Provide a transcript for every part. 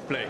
Play.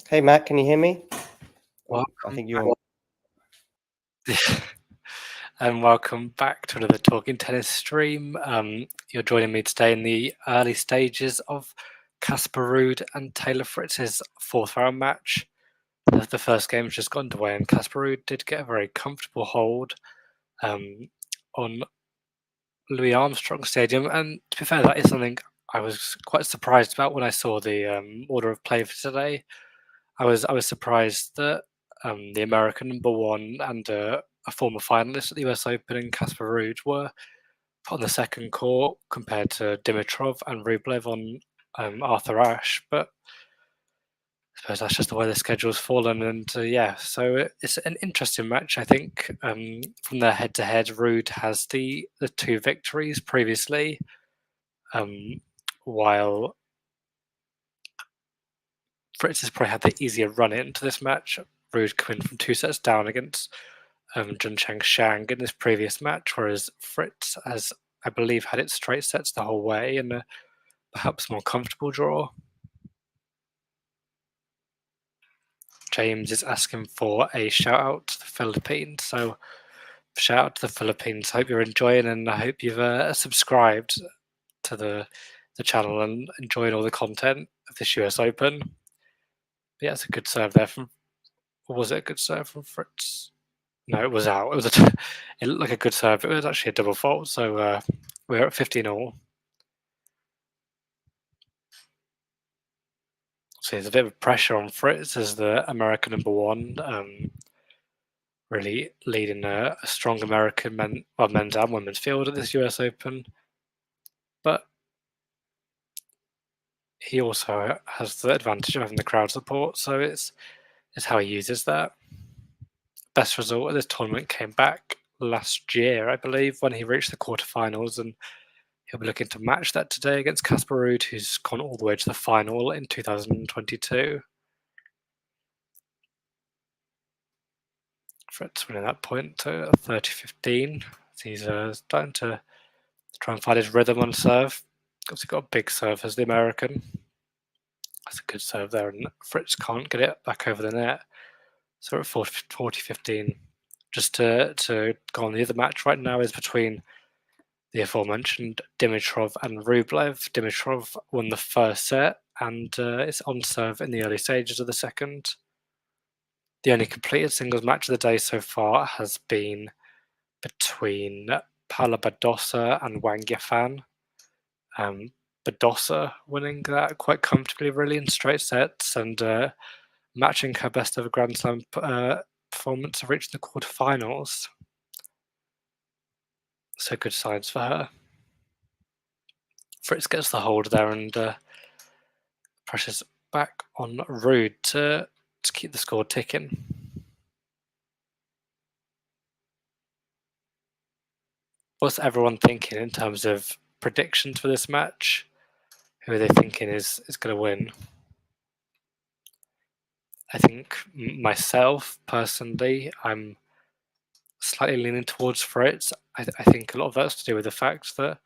Hey Matt, can you hear me? Welcome I think you're. and welcome back to another Talking Tennis stream. You're joining me today in the early stages of Casper Ruud and Taylor Fritz's fourth round match. The first game's just got underway, and Casper Ruud did get a very comfortable hold on Louis Armstrong Stadium. And to be fair, that is something I was quite surprised about when I saw the order of play for today. I was surprised that the American number one and a former finalist at the US Open in Casper Ruud were put on the second court compared to Dimitrov and Rublev on Arthur Ashe. But I suppose that's just the way the schedule's fallen. And so it's an interesting match, I think. From their head-to-head, Ruud has the two victories previously, while Fritz has probably had the easier run into this match. Ruud coming from 2 sets down against Juncheng Shang in this previous match, whereas Fritz has, I believe, had it straight sets the whole way and a perhaps more comfortable draw. James is asking for a shout out to the Philippines, so shout out to the Philippines. Hope you're enjoying, and I hope you've subscribed to the channel and enjoying all the content of this US Open. But yeah, it's a good serve there from. Or was it a good serve from Fritz? No, it was out. It looked like a good serve. It was actually a double fault. So we're at 15 all. So there's a bit of pressure on Fritz as the American number one, really leading a strong American men's and women's field at this US Open. But he also has the advantage of having the crowd support, so it's how he uses that. Best result of this tournament came back last year, I believe, when he reached the quarterfinals, and he'll be looking to match that today against Casper Ruud, who's gone all the way to the final in 2022. Fritz winning that point to 30-15. He's starting to try and find his rhythm on serve. Obviously got a big serve as the American. That's a good serve there, and Fritz can't get it back over the net. So we're at 40-15. Just to go on, the other match right now is between the aforementioned Dimitrov and Rublev. Dimitrov won the first set and is on serve in the early stages of the second. The only completed singles match of the day so far has been between Paula Badosa and Wang Yifan. Badosa winning that quite comfortably, really, in straight sets and matching her best ever Grand Slam performance to reach the quarterfinals. So good signs for her. Fritz gets the hold there and pressure's back on Ruud to keep the score ticking. What's everyone thinking in terms of predictions for this match? Who are they thinking is going to win? I think myself, personally, I'm slightly leaning towards Fritz. I think a lot of that's to do with the fact that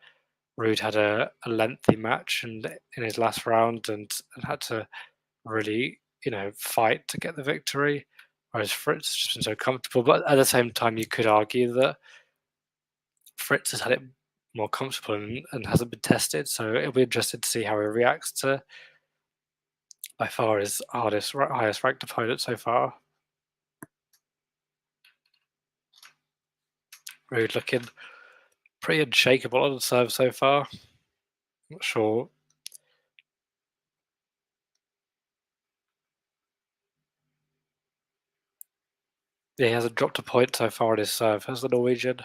Ruud had a lengthy match and in his last round and had to really, fight to get the victory, whereas Fritz has just been so comfortable. But at the same time, you could argue that Fritz has had it more comfortable and hasn't been tested, so it'll be interesting to see how he reacts to by far his highest ranked opponent so far. Ruud looking pretty unshakable on the serve so far. Not sure. Yeah, he hasn't dropped a point so far on his serve, has the Norwegian.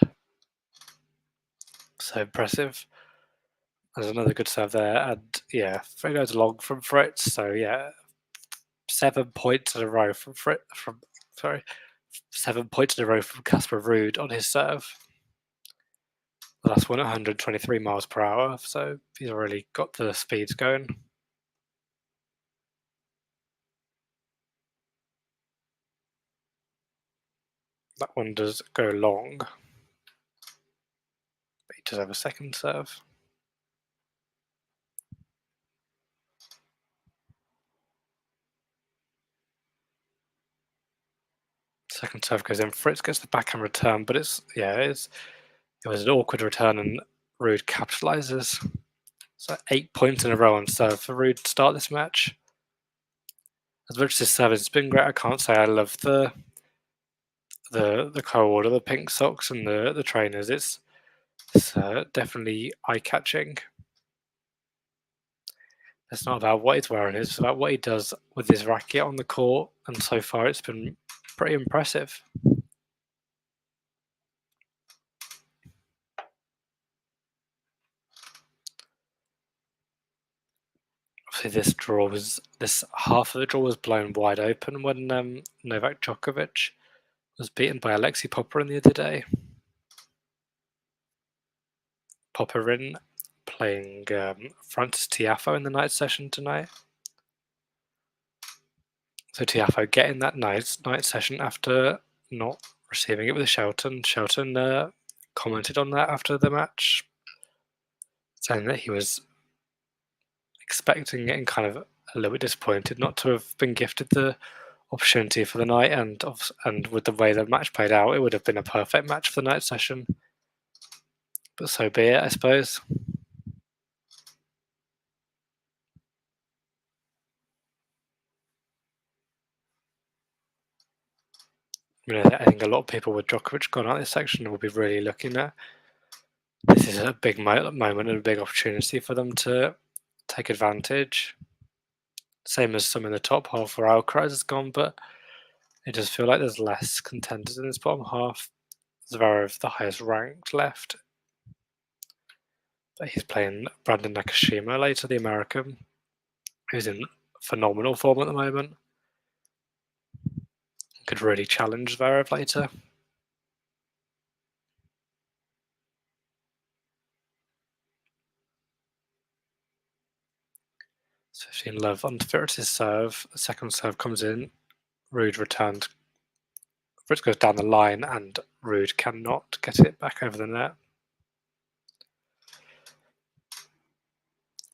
So impressive. There's another good serve there, and yeah, it goes long from Fritz. So yeah, 7 points in a row from Fritz. 7 points in a row from Casper Ruud on his serve. The last one at 123 miles per hour, so he's really got the speeds going. That one does go long, but he does have a second serve. Second serve goes in. Fritz gets the backhand return, but it was an awkward return, and Ruud capitalizes. So 8 points in a row on serve for Ruud to start this match. As much as his service has been great, I can't say I love the co-order, the pink socks and the trainers. It's definitely eye-catching. It's not about what he's wearing, it's about what he does with his racket on the court, and so far it's been pretty impressive. Obviously, this half of the draw was blown wide open when Novak Djokovic was beaten by Alexei Popyrin the other day. Popyrin playing Francis Tiafoe in the night session tonight. So Tiafoe getting that night session after not receiving it with Shelton. Shelton commented on that after the match, saying that he was expecting it and kind of a little bit disappointed not to have been gifted the opportunity for the night, and with the way the match played out, it would have been a perfect match for the night session. But so be it, I suppose. I think a lot of people with Djokovic gone out this section will be really looking at this is a big moment and a big opportunity for them to take advantage. Same as some in the top half where Alcaraz has gone, but it does feel like there's less contenders in this bottom half. Zverev, the highest ranked, left. But he's playing Brandon Nakashima later, the American, who's in phenomenal form at the moment. Could really challenge Zverev later. So 15 love on Fritz's serve. The second serve comes in. Ruud returned. Fritz goes down the line, and Ruud cannot get it back over the net.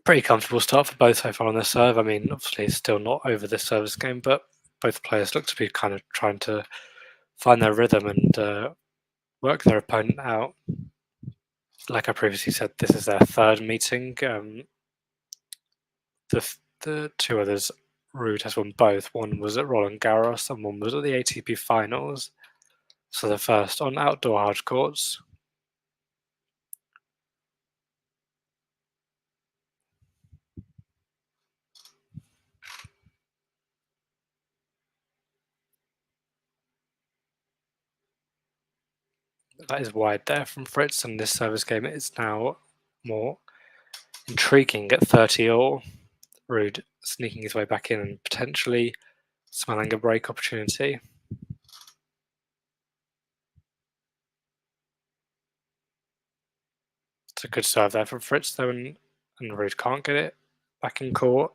Pretty comfortable start for both so far on the serve. I mean, obviously, it's still not over this service game, but both players look to be kind of trying to find their rhythm and work their opponent out. Like I previously said, this is their third meeting. The two others, Ruud has won both. One was at Roland Garros and one was at the ATP Finals. So the first on outdoor hard courts. That is wide there from Fritz, and this service game is now more intriguing at 30-all. Ruud sneaking his way back in and potentially smelling a break opportunity. It's a good serve there from Fritz, though, and Ruud can't get it back in court.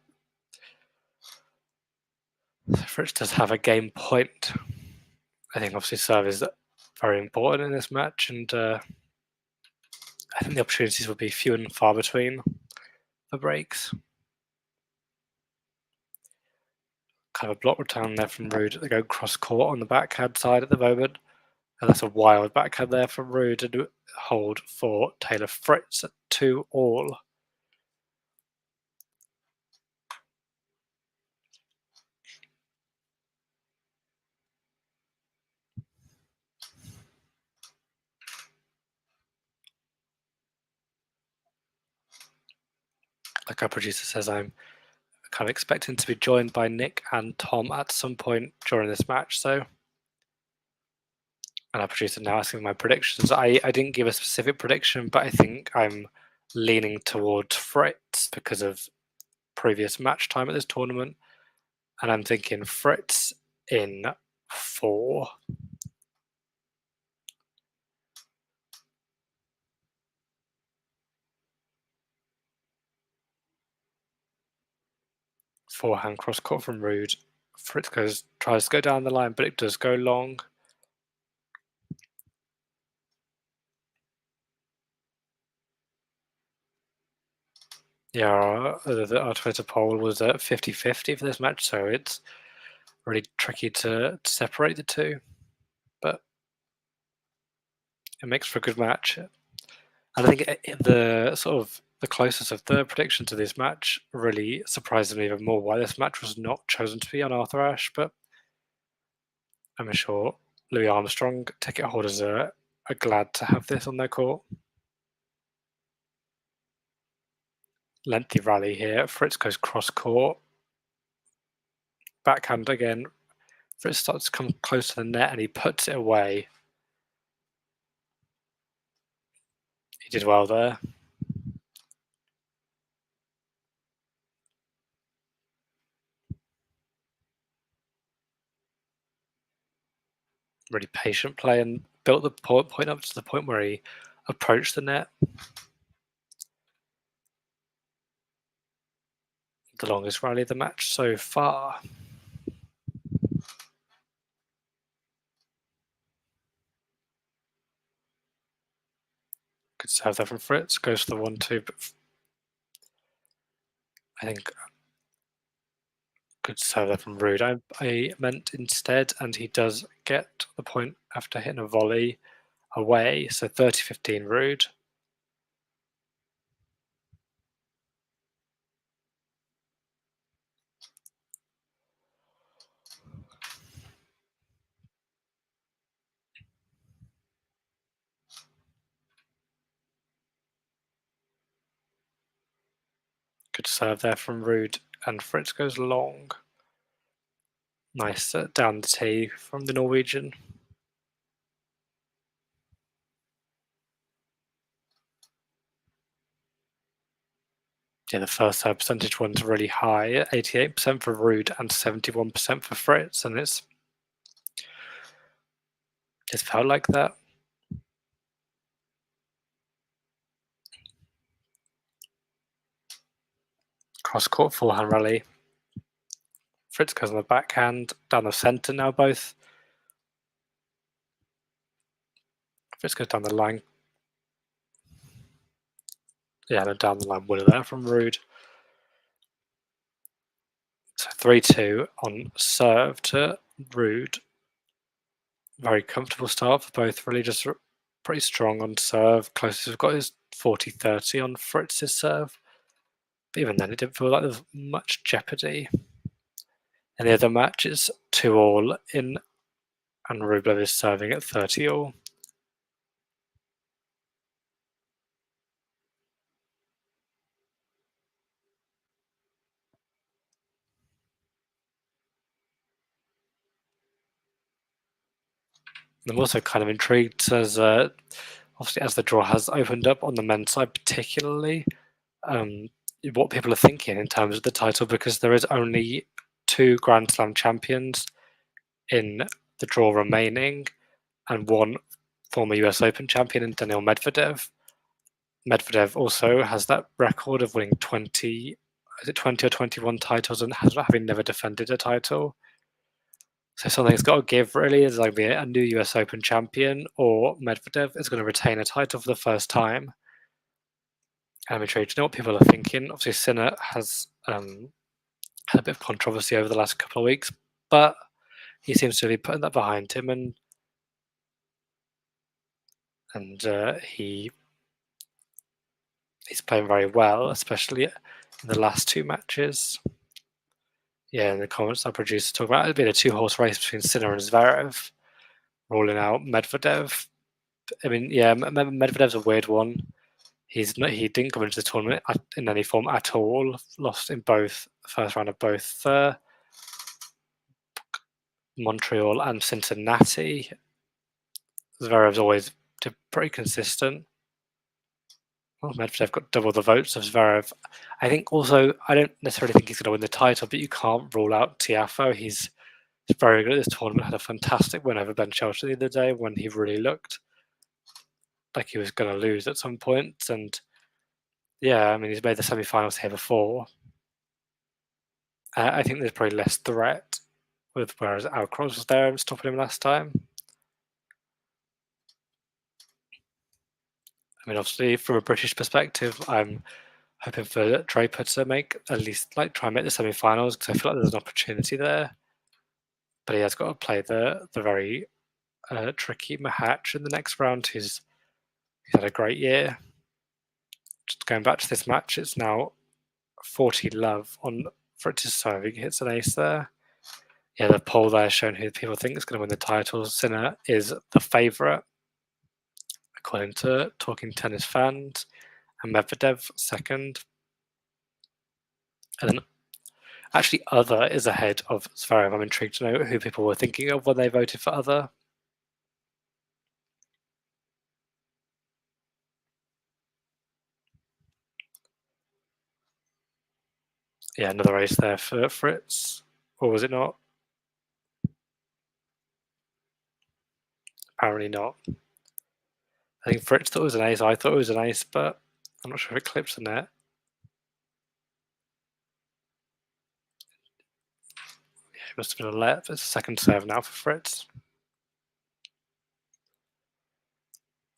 So Fritz does have a game point. I think obviously serve is very important in this match, and I think the opportunities will be few and far between for breaks. Kind of a block return there from Ruud. They go cross court on the backhand side at the moment. And that's a wild backhand there from Ruud and hold for Taylor Fritz at 2-all. Like our producer says, I'm kind of expecting to be joined by Nick and Tom at some point during this match. So, and our producer now asking my predictions. I didn't give a specific prediction, but I think I'm leaning towards Fritz because of previous match time at this tournament. And I'm thinking Fritz in 4. Forehand cross court from Ruud. Fritz tries to go down the line, but it does go long. Yeah, our Twitter poll was at 50-50 for this match, so it's really tricky to separate the two. But it makes for a good match. And I think the closest of the predictions to this match really surprised me even more why this match was not chosen to be on Arthur Ashe, but I'm sure Louis Armstrong ticket holders are glad to have this on their court. Lengthy rally here. Fritz goes cross court. Backhand again. Fritz starts to come close to the net and he puts it away. He did well there. Really patient play and built the point up to the point where he approached the net. The longest rally of the match so far. Good serve there from Fritz. Goes for the 1-2, but I think good serve there from Ruud. I meant instead, and he does get the point after hitting a volley away. So 30-15 Ruud. Good serve there from Ruud, and Fritz goes long. Nice down the tee from the Norwegian. Yeah, the first serve percentage one's really high, 88% for Ruud and 71% for Fritz, and it's felt like that. Cross-court forehand rally. Fritz goes on the backhand, down the centre now both. Fritz goes down the line. Yeah, and a down the line winner there from Ruud. So 3-2 on serve to Ruud. Very comfortable start for both, really just pretty strong on serve. Closest we've got is 40-30 on Fritz's serve. But even then, it didn't feel like there was much jeopardy. And the other match is 2-all in, and Rublev is serving at 30-all. I'm also kind of intrigued as obviously as the draw has opened up on the men's side, particularly what people are thinking in terms of the title, because there is only 2 Grand Slam champions in the draw remaining, and 1 former US Open champion in Daniil Medvedev. Medvedev also has that record of winning 20 or 21 titles and having never defended a title. So something's got to give, really. Is like be a new US Open champion, or Medvedev is going to retain a title for the first time. And I'm intrigued to know what people are thinking. Obviously, Sinner has had a bit of controversy over the last couple of weeks, but he seems to be putting that behind him, and he's playing very well, especially in the last 2 matches. Yeah, in the comments I produced talk about it being a 2-horse race between Sinner and Zverev, ruling out Medvedev. I mean, yeah, Medvedev's a weird one. He didn't come into the tournament in any form at all. Lost in both first round of both Montreal and Cincinnati. Zverev's always pretty consistent. Well, Medvedev got double the votes of Zverev. I think also, I don't necessarily think he's going to win the title, but you can't rule out Tiafoe. He's very good at this tournament. Had a fantastic win over Ben Shelton the other day when he really looked like he was going to lose at some point. And yeah, I mean, he's made the semi-finals here before. I think there's probably less threat with whereas Alcaraz was there and stopping him last time. I mean, obviously, from a British perspective, I'm hoping for Draper to make at least try and make the semi-finals because I feel like there's an opportunity there. But he has got to play the very tricky Mahatch in the next round. He's had a great year. Just going back to this match, it's now 40 love on Fritz's serve. He hits an ace there. Yeah, the poll there showing who people think is going to win the title. Sinner is the favourite, according to Talking Tennis fans, and Medvedev second. And then actually, Other is ahead of Zverev. I'm intrigued to know who people were thinking of when they voted for Other. Yeah, another ace there for Fritz. Or was it not? Apparently not. I think Fritz thought it was an ace. I thought it was an ace, but I'm not sure if it clips the net. Yeah, it must have been a let. It's a second serve now for Fritz.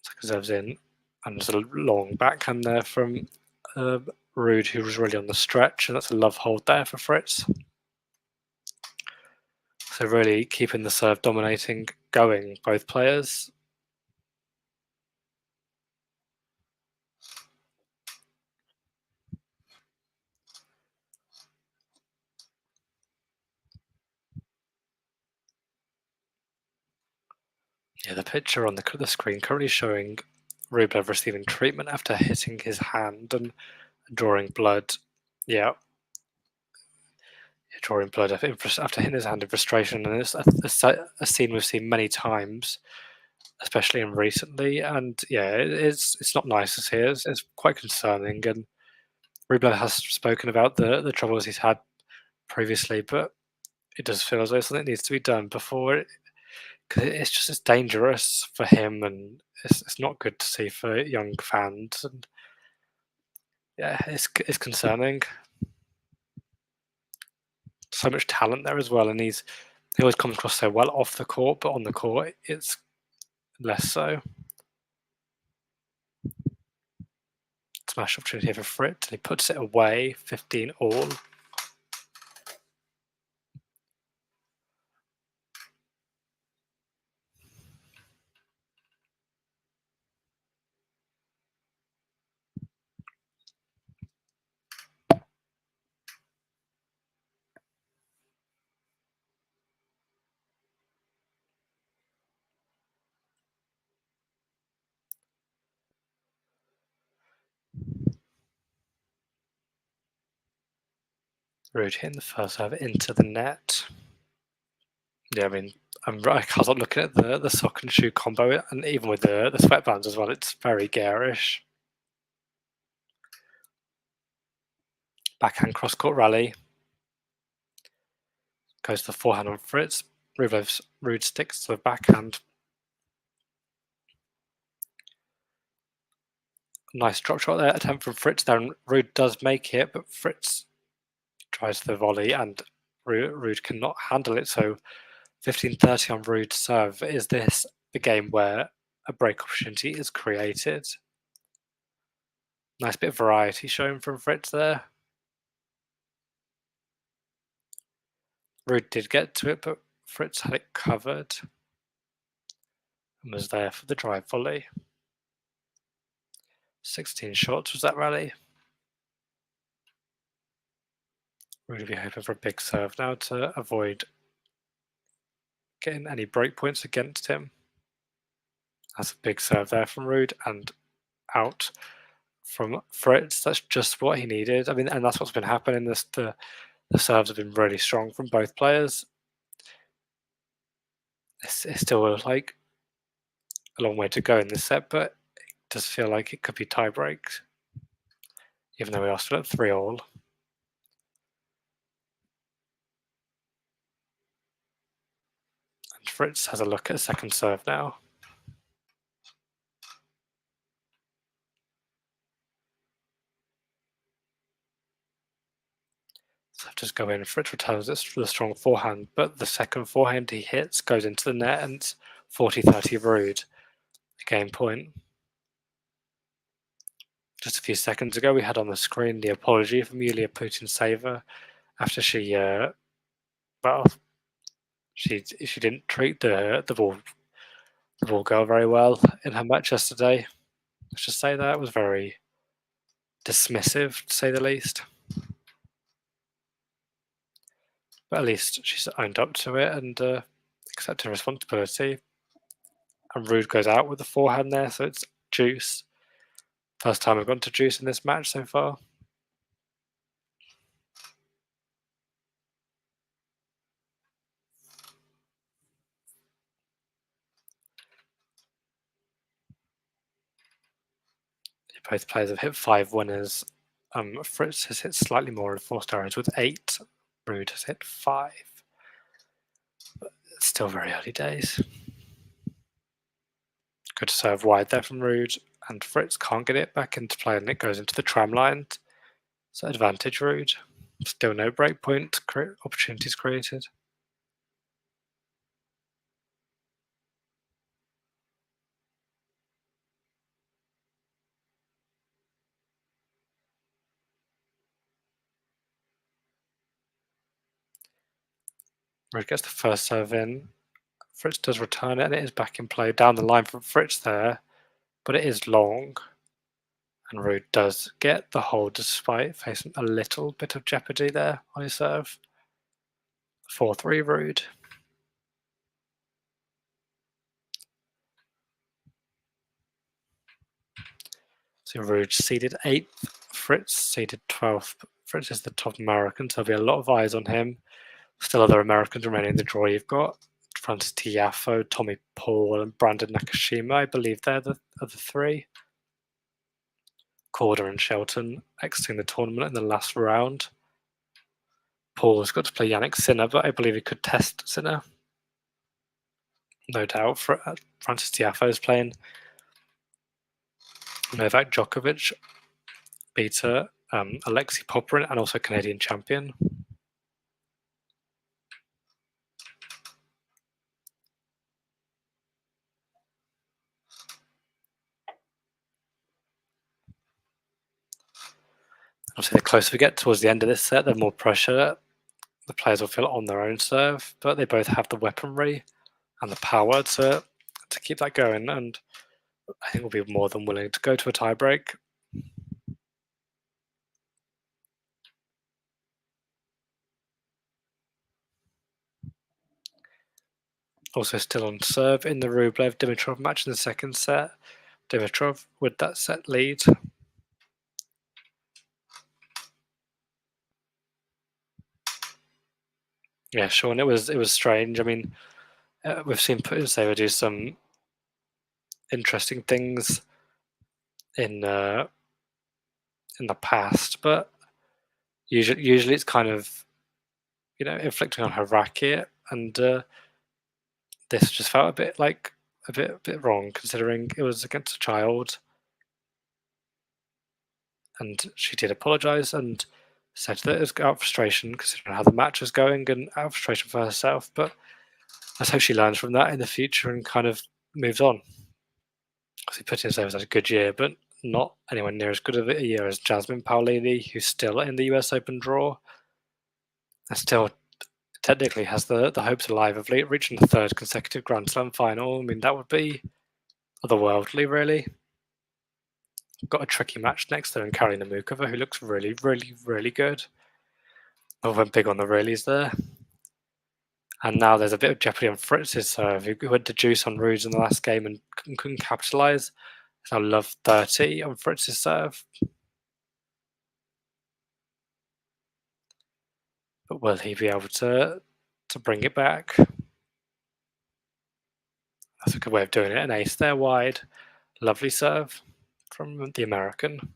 Second serve's in. And there's a long backhand there from Ruud, who was really on the stretch, and that's a love hold there for Fritz. So really keeping the serve dominating going, both players. Yeah, the picture on the screen currently showing Rublev receiving treatment after hitting his hand and drawing blood. Yeah, drawing blood after hitting his hand in frustration, and it's a scene we've seen many times, especially in recently. And yeah, it's not nice to see. It's quite concerning. And Rublev has spoken about the troubles he's had previously, but it does feel as though something needs to be done before, because it's dangerous for him, and it's not good to see for young fans. And yeah, it's concerning. So much talent there as well, and he always comes across so well off the court, but on the court it's less so. Smash opportunity here for Fritz, and he puts it away, 15 all. Ruud hitting the first serve into the net. Yeah, I mean, I can't stop looking at the sock and shoe combo, and even with the sweatbands as well, it's very garish. Backhand cross-court rally. Goes to the forehand on Fritz. Ruud sticks to the backhand. Nice drop shot there, attempt from Fritz there, and Ruud does make it, but Fritz tries the volley, and Ruud cannot handle it, so 15-30 on Ruud's serve. Is this the game where a break opportunity is created? Nice bit of variety shown from Fritz there. Ruud did get to it, but Fritz had it covered and was there for the drive volley. 16 shots was that rally. Ruud will be hoping for a big serve now to avoid getting any break points against him. That's a big serve there from Ruud, and out from Fritz. That's just what he needed. I mean, and that's what's been happening. The serves have been really strong from both players. It's still like a long way to go in this set, but it does feel like it could be tie breaks. even though we are still at 3-all. And Fritz has a look at second serve now. So just go in. Fritz returns it with a strong forehand, but the second forehand he hits goes into the net, and it's 40-30 Ruud. A game point. Just a few seconds ago, we had on the screen the apology from Yulia Putin-Sava after she didn't treat the ball girl very well in her match yesterday. Let's just say that it was very dismissive, to say the least. But at least she's owned up to it and accepted responsibility. And Ruud goes out with the forehand there, so it's juice. First time we've gone to juice in this match so far. Both players have hit 5 winners. Fritz has hit slightly more in 4-star areas with 8. Ruud has hit 5. But it's still very early days. Good serve wide there from Ruud, and Fritz can't get it back into play, and it goes into the tram line. So advantage Ruud. Still no break point opportunities created. Ruud gets the first serve in. Fritz does return it, and it is back in play down the line from Fritz there, but it is long. And Ruud does get the hold despite facing a little bit of jeopardy there on his serve. 4-3 Ruud. So Ruud seeded 8th, Fritz seeded 12th. Fritz is the top American, so there'll be a lot of eyes on him. Still other Americans remaining in the draw. You've got Francis Tiafoe, Tommy Paul, and Brandon Nakashima. I believe they're the other 3. Corder and Shelton exiting the tournament in the last round. Paul has got to play Yannick Sinner, but I believe he could test Sinner. No doubt. Francis Tiafoe is playing. Novak Djokovic beat Alexei Popyrin and also Canadian champion. Obviously, the closer we get towards the end of this set, the more pressure the players will feel on their own serve, but they both have the weaponry and the power to keep that going, and I think we'll be more than willing to go to a tiebreak. Also still on serve in the Rublev-Dimitrov match in the second set. Dimitrov with that set lead. Yeah, Sean, it was strange. I mean, we've seen Putin do some interesting things in the past, but usually it's kind of inflicting on her racket, and this just felt a bit wrong considering it was against a child, and she did apologise and said that it was out of frustration considering how the match was going and out of frustration for herself. But let's hope she learns from that in the future and kind of moves on. Obviously, Putin had a good year, but not anywhere near as good of a year as Jasmine Paolini, who's still in the US Open draw and still technically has the hopes alive of reaching the 3rd consecutive Grand Slam final. I mean, that would be otherworldly, really. Got a tricky match next though in Karolina Mukova, who looks really, really, really good. I went big on the reallys there. And now there's a bit of jeopardy on Fritz's serve, who went to juice on Ruud in the last game and couldn't capitalise. So I love 30 on Fritz's serve. But will he be able to bring it back? That's a good way of doing it. An ace there wide. Lovely serve from the American.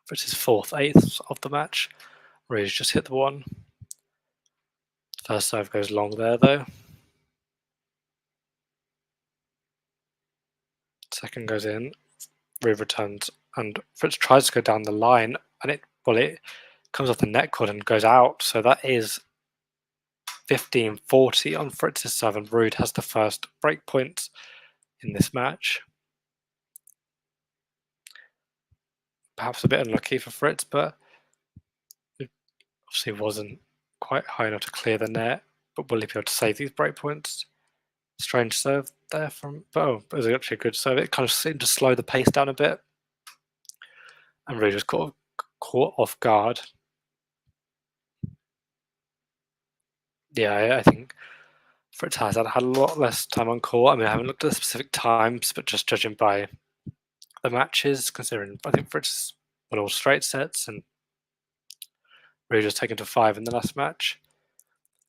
Fritz's fourth eighth of the match. Ruud just hit the one. First serve goes long there, though. Second goes in. Ruud returns, and Fritz tries to go down the line, and it comes off the net cord and goes out. So that is 15-40 on Fritz's serve, and Ruud has the first break points in this match. Perhaps a bit unlucky for Fritz, but it obviously wasn't quite high enough to clear the net. But will he be able to save these break points? Strange serve there from... Oh, it was actually a good serve. It kind of seemed to slow the pace down a bit. And Ruud was caught off guard. Yeah, I think Fritz has had a lot less time on court. I mean, I haven't looked at the specific times, but just judging by the matches, considering I think Fritz won all straight sets and Ruud was taken to 5 in the last match.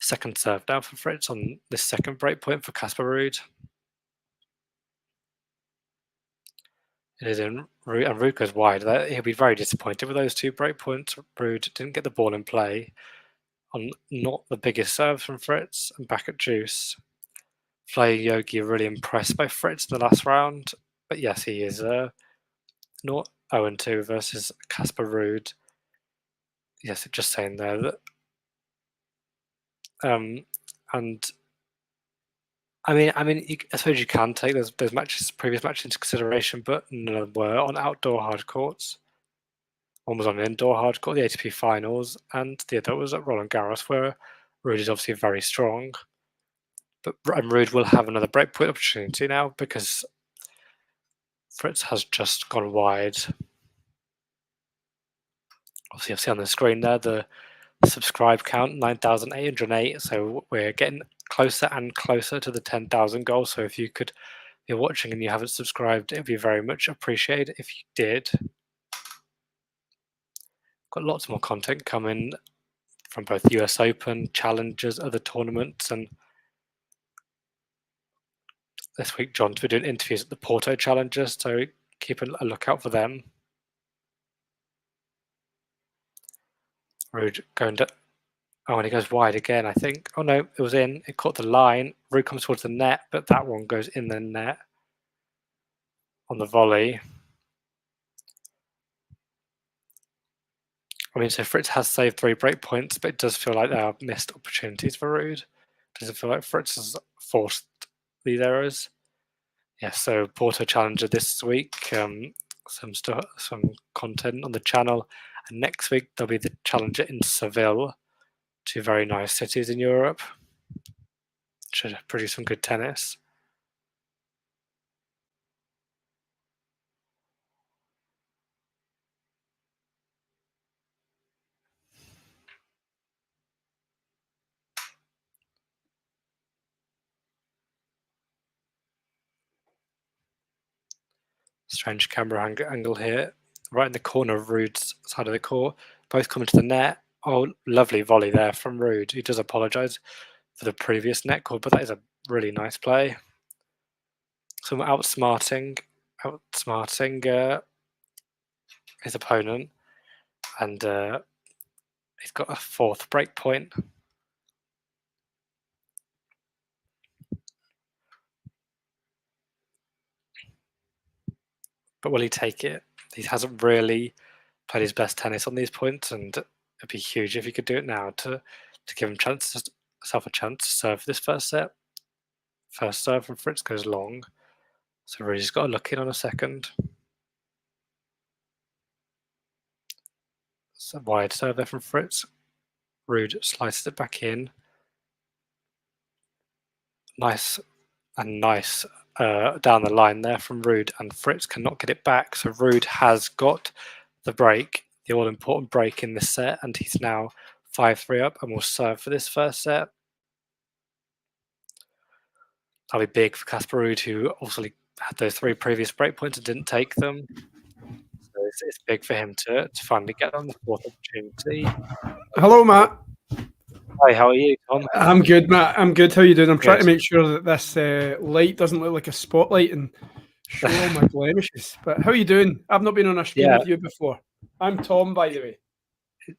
Second serve down for Fritz on this second break point for Casper Ruud. It is in Ruud, and Ruud goes wide. He'll be very disappointed with those 2 break points. Ruud didn't get the ball in play on not the biggest serves from Fritz, and back at Juice. Flying Yogi really impressed by Fritz in the last round, but yes, he is not 0-2 versus Casper Ruud. Yes, just saying there that. And I mean, I suppose you can take those previous matches into consideration, but none of them were on outdoor hard courts. One was on an indoor hard court, the ATP Finals, and the other was at Roland Garros, where Ruud is obviously very strong. But Ruud will have another breakpoint opportunity now because Fritz has just gone wide. Obviously, on the screen there, the subscribe count 9,808. So we're getting closer and closer to the 10,000 goal. So if you're watching and you haven't subscribed, it'd be very much appreciated if you did. Got lots more content coming from both US Open, Challengers, other tournaments, and this week John's been doing interviews at the Porto Challengers, so keep a lookout for them. Ruud going to... Oh, and he goes wide again, I think. Oh no, it was in. It caught the line. Ruud comes towards the net, but that one goes in the net on the volley. I mean, so Fritz has saved 3 break points, but it does feel like there are missed opportunities for Ruud. Does it feel like Fritz has forced these errors? Yeah, so Porto Challenger this week. Some content on the channel, and next week there'll be the Challenger in Seville. 2 very nice cities in Europe. Should produce some good tennis. Strange camera angle here. Right in the corner of Ruud's side of the court. Both coming to the net. Oh, lovely volley there from Ruud. He does apologise for the previous net cord, but that is a really nice play. Some outsmarting his opponent, and he's got a 4th break point. But will he take it? He hasn't really played his best tennis on these points, and it'd be huge if he could do it now to give himself a chance to serve this first set. First serve from Fritz goes long, so Ruud's got to look in on a second. So wide serve there from Fritz. Ruud slices it back in. Nice down the line there from Ruud, and Fritz cannot get it back. So Ruud has got the break, the all-important break in this set, and he's now 5-3 up and will serve for this first set. That'll be big for Casper Ruud, who obviously had those 3 previous break points and didn't take them. So it's big for him to finally get on the 4th opportunity. Hello, Matt. Hi, how are you, Tom? I'm good, Matt. I'm good. How are you doing? I'm trying to make sure that this light doesn't look like a spotlight and show all my blemishes. But how are you doing? I've not been on a stream with you before. I'm Tom, by the way.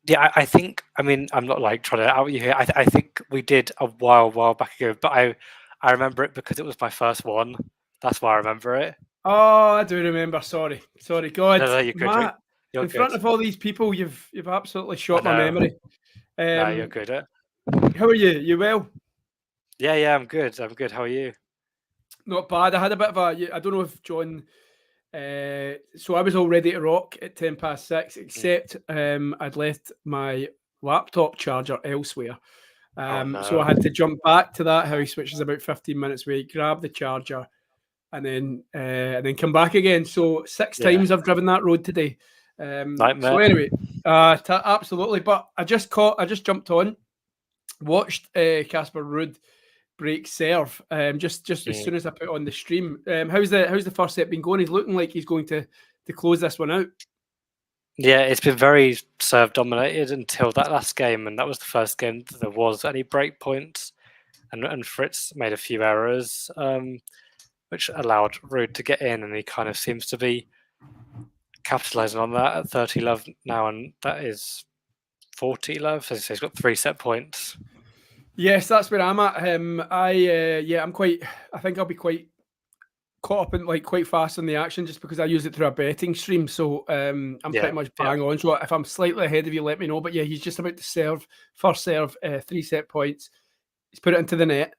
Yeah, I think. I mean, I'm not like trying to out you here. I think we did a while back ago, but I remember it because it was my first one. That's why I remember it. Oh, I do remember. Sorry, God, No, you're good. Matt. You're In good. front of all these people, you've absolutely I shot my know. memory. No, you're good. How are you? You well? Yeah, I'm good. How are you? Not bad. I had a bit of a. I don't know if John. So I was all ready to rock at 6:10, except I'd left my laptop charger elsewhere. Oh no. So I had to jump back to that house, which is about 15 minutes away, grab the charger, and then come back again. So 6 times I've driven that road today. Nightmare. So anyway, absolutely. But I just jumped on, watched Casper Ruud break serve. Just as soon as I put on the stream. How's the first set been going? He's looking like he's going to close this one out. Yeah, it's been very serve dominated until that last game, and that was the first game that there was any break points, and Fritz made a few errors, which allowed Ruud to get in, and he kind of seems to be capitalising on that at 30 love now, and that is 40 love. So he's got 3 set points. Yes, that's where I'm at. I'm quite. I think I'll be quite caught up in quite fast on the action just because I use it through a betting stream. So I'm pretty much bang on. So if I'm slightly ahead of you, let me know. But yeah, he's just about to serve first serve, 3 set points. He's put it into the net.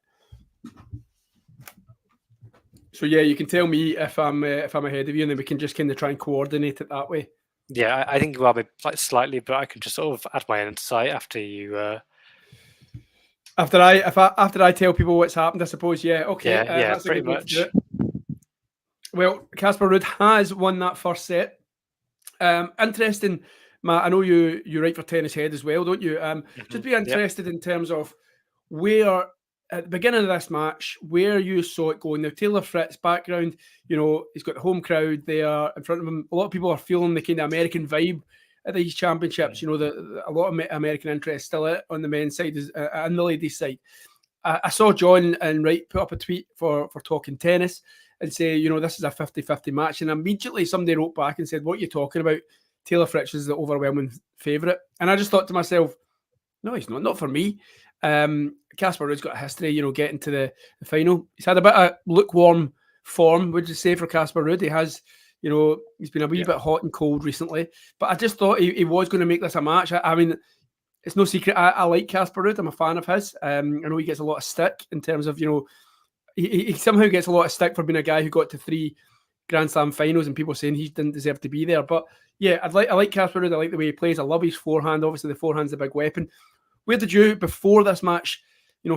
So yeah, you can tell me if I'm ahead of you, and then we can just kind of try and coordinate it that way. Yeah, I think you are slightly, but I can just sort of add my insight after you. After I tell people what's happened, I suppose. Yeah. Okay. Yeah, that's pretty a good much. way to do it. Well, Casper Ruud has won that first set. Interesting, Matt. I know you write for Tennis Head as well, don't you? Just be interested in terms of where at the beginning of this match, where you saw it going. Now, Taylor Fritz background, he's got the home crowd there in front of him. A lot of people are feeling the kind of American vibe at these championships. A lot of American interest still on the men's side and the ladies' side. I saw John and Wright put up a tweet for Talking Tennis and say, this is a 50-50 match. And immediately somebody wrote back and said, what are you talking about? Taylor Fritz is the overwhelming favourite. And I just thought to myself, no, he's not for me. Casper Ruud's got a history, getting to the final. He's had a bit of lukewarm form, would you say, for Casper Ruud? He has, he's been a wee bit hot and cold recently. But I just thought he was going to make this a match. I mean, it's no secret. I like Casper Ruud. I'm a fan of his. I know he gets a lot of stick in terms of, he somehow gets a lot of stick for being a guy who got to 3 Grand Slam finals and people saying he didn't deserve to be there. But yeah, I like Casper Ruud. I like the way he plays. I love his forehand. Obviously, the forehand's a big weapon. Where did you, before this match,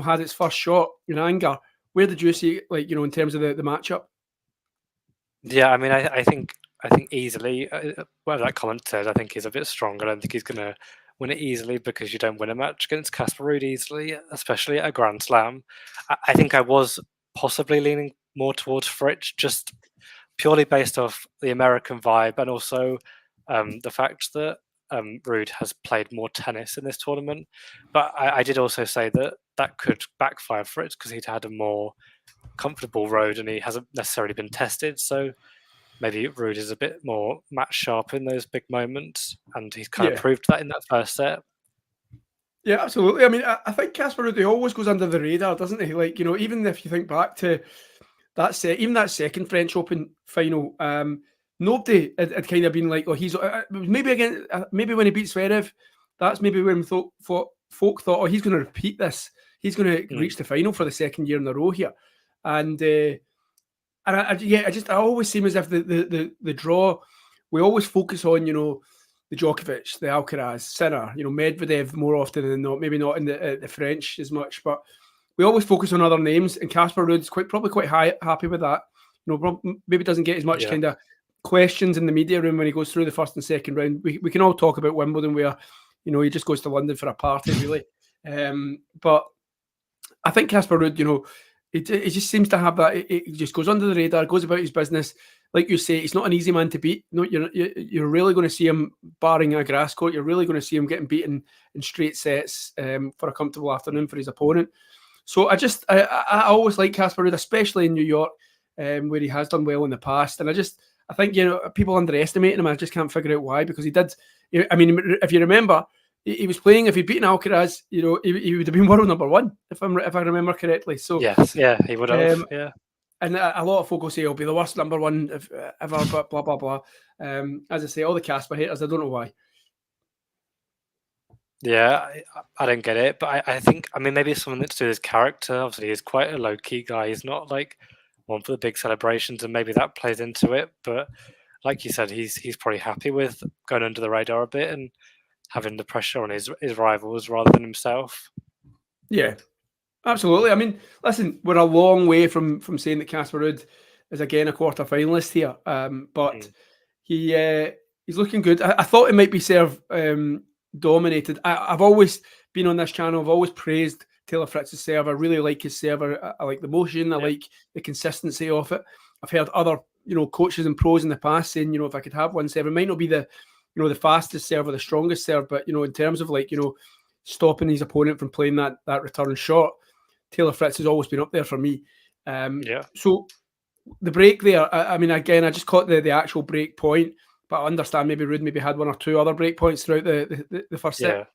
had its first shot in anger, where did you see it, in terms of the matchup? Yeah, I mean, I think easily, whatever that comment said, I think he's a bit stronger. I don't think he's going to win it easily because you don't win a match against Casper Ruud easily, especially at a Grand Slam. I think I was possibly leaning more towards Fritz, just purely based off the American vibe and also the fact that Ruud has played more tennis in this tournament. But I did also say that could backfire Fritz because he'd had a more comfortable road and he hasn't necessarily been tested. So maybe Ruud is a bit more match sharp in those big moments, and he's kind of proved that in that first set. Yeah, absolutely. I mean, I think Casper Ruud always goes under the radar, doesn't he? Even if you think back to that set, even that second French Open final, nobody had kind of been like, oh, he's maybe when he beat Zverev, that's maybe when folk thought, oh, he's going to repeat this. He's going to reach the final for the second year in a row here. And I always seem as if the draw, we always focus on, the Djokovic, the Alcaraz, Sinner, Medvedev more often than not, maybe not in the French as much, but we always focus on other names, and Casper Ruud's probably quite happy with that. Maybe doesn't get as much kind of questions in the media room when he goes through the first and second round. We can all talk about Wimbledon where, he just goes to London for a party, really. But I think Casper Ruud, it just seems to have that. It just goes under the radar, goes about his business. Like you say, he's not an easy man to beat. No, you're really going to see him, barring a grass court, you're really going to see him getting beaten in straight sets for a comfortable afternoon for his opponent. So I always like Casper Ruud, especially in New York, where he has done well in the past. And I think people underestimate him. I just can't figure out why, because he did. I mean, if you remember, he was playing. If he'd beaten Alcaraz, he would have been world number one, if I remember correctly. So yes, yeah, he would have. Yeah. And a lot of folk will say he'll be the worst number one ever, but blah, blah, blah. As I say, all the Casper haters, I don't know why. Yeah, I don't get it. But I think, I mean, maybe it's something to do with his character. Obviously, he's quite a low-key guy. He's not like one for the big celebrations, and maybe that plays into it. But like you said, he's probably happy with going under the radar a bit and having the pressure on his rivals rather than himself. Yeah. Absolutely. I mean, listen, we're a long way from saying that Casper Ruud is again a quarter finalist here, but he's looking good. I thought it might be serve dominated. I've always been on this channel. I've always praised Taylor Fritz's serve. I really like his serve. I like the motion. I like the consistency of it. I've heard other coaches and pros in the past saying if I could have one serve, it might not be the the fastest serve or the strongest serve, but in terms of stopping his opponent from playing that return shot, Taylor Fritz has always been up there for me. So the break there, I mean, again, I just caught the actual break point, but I understand maybe Ruud had one or two other break points throughout the first set.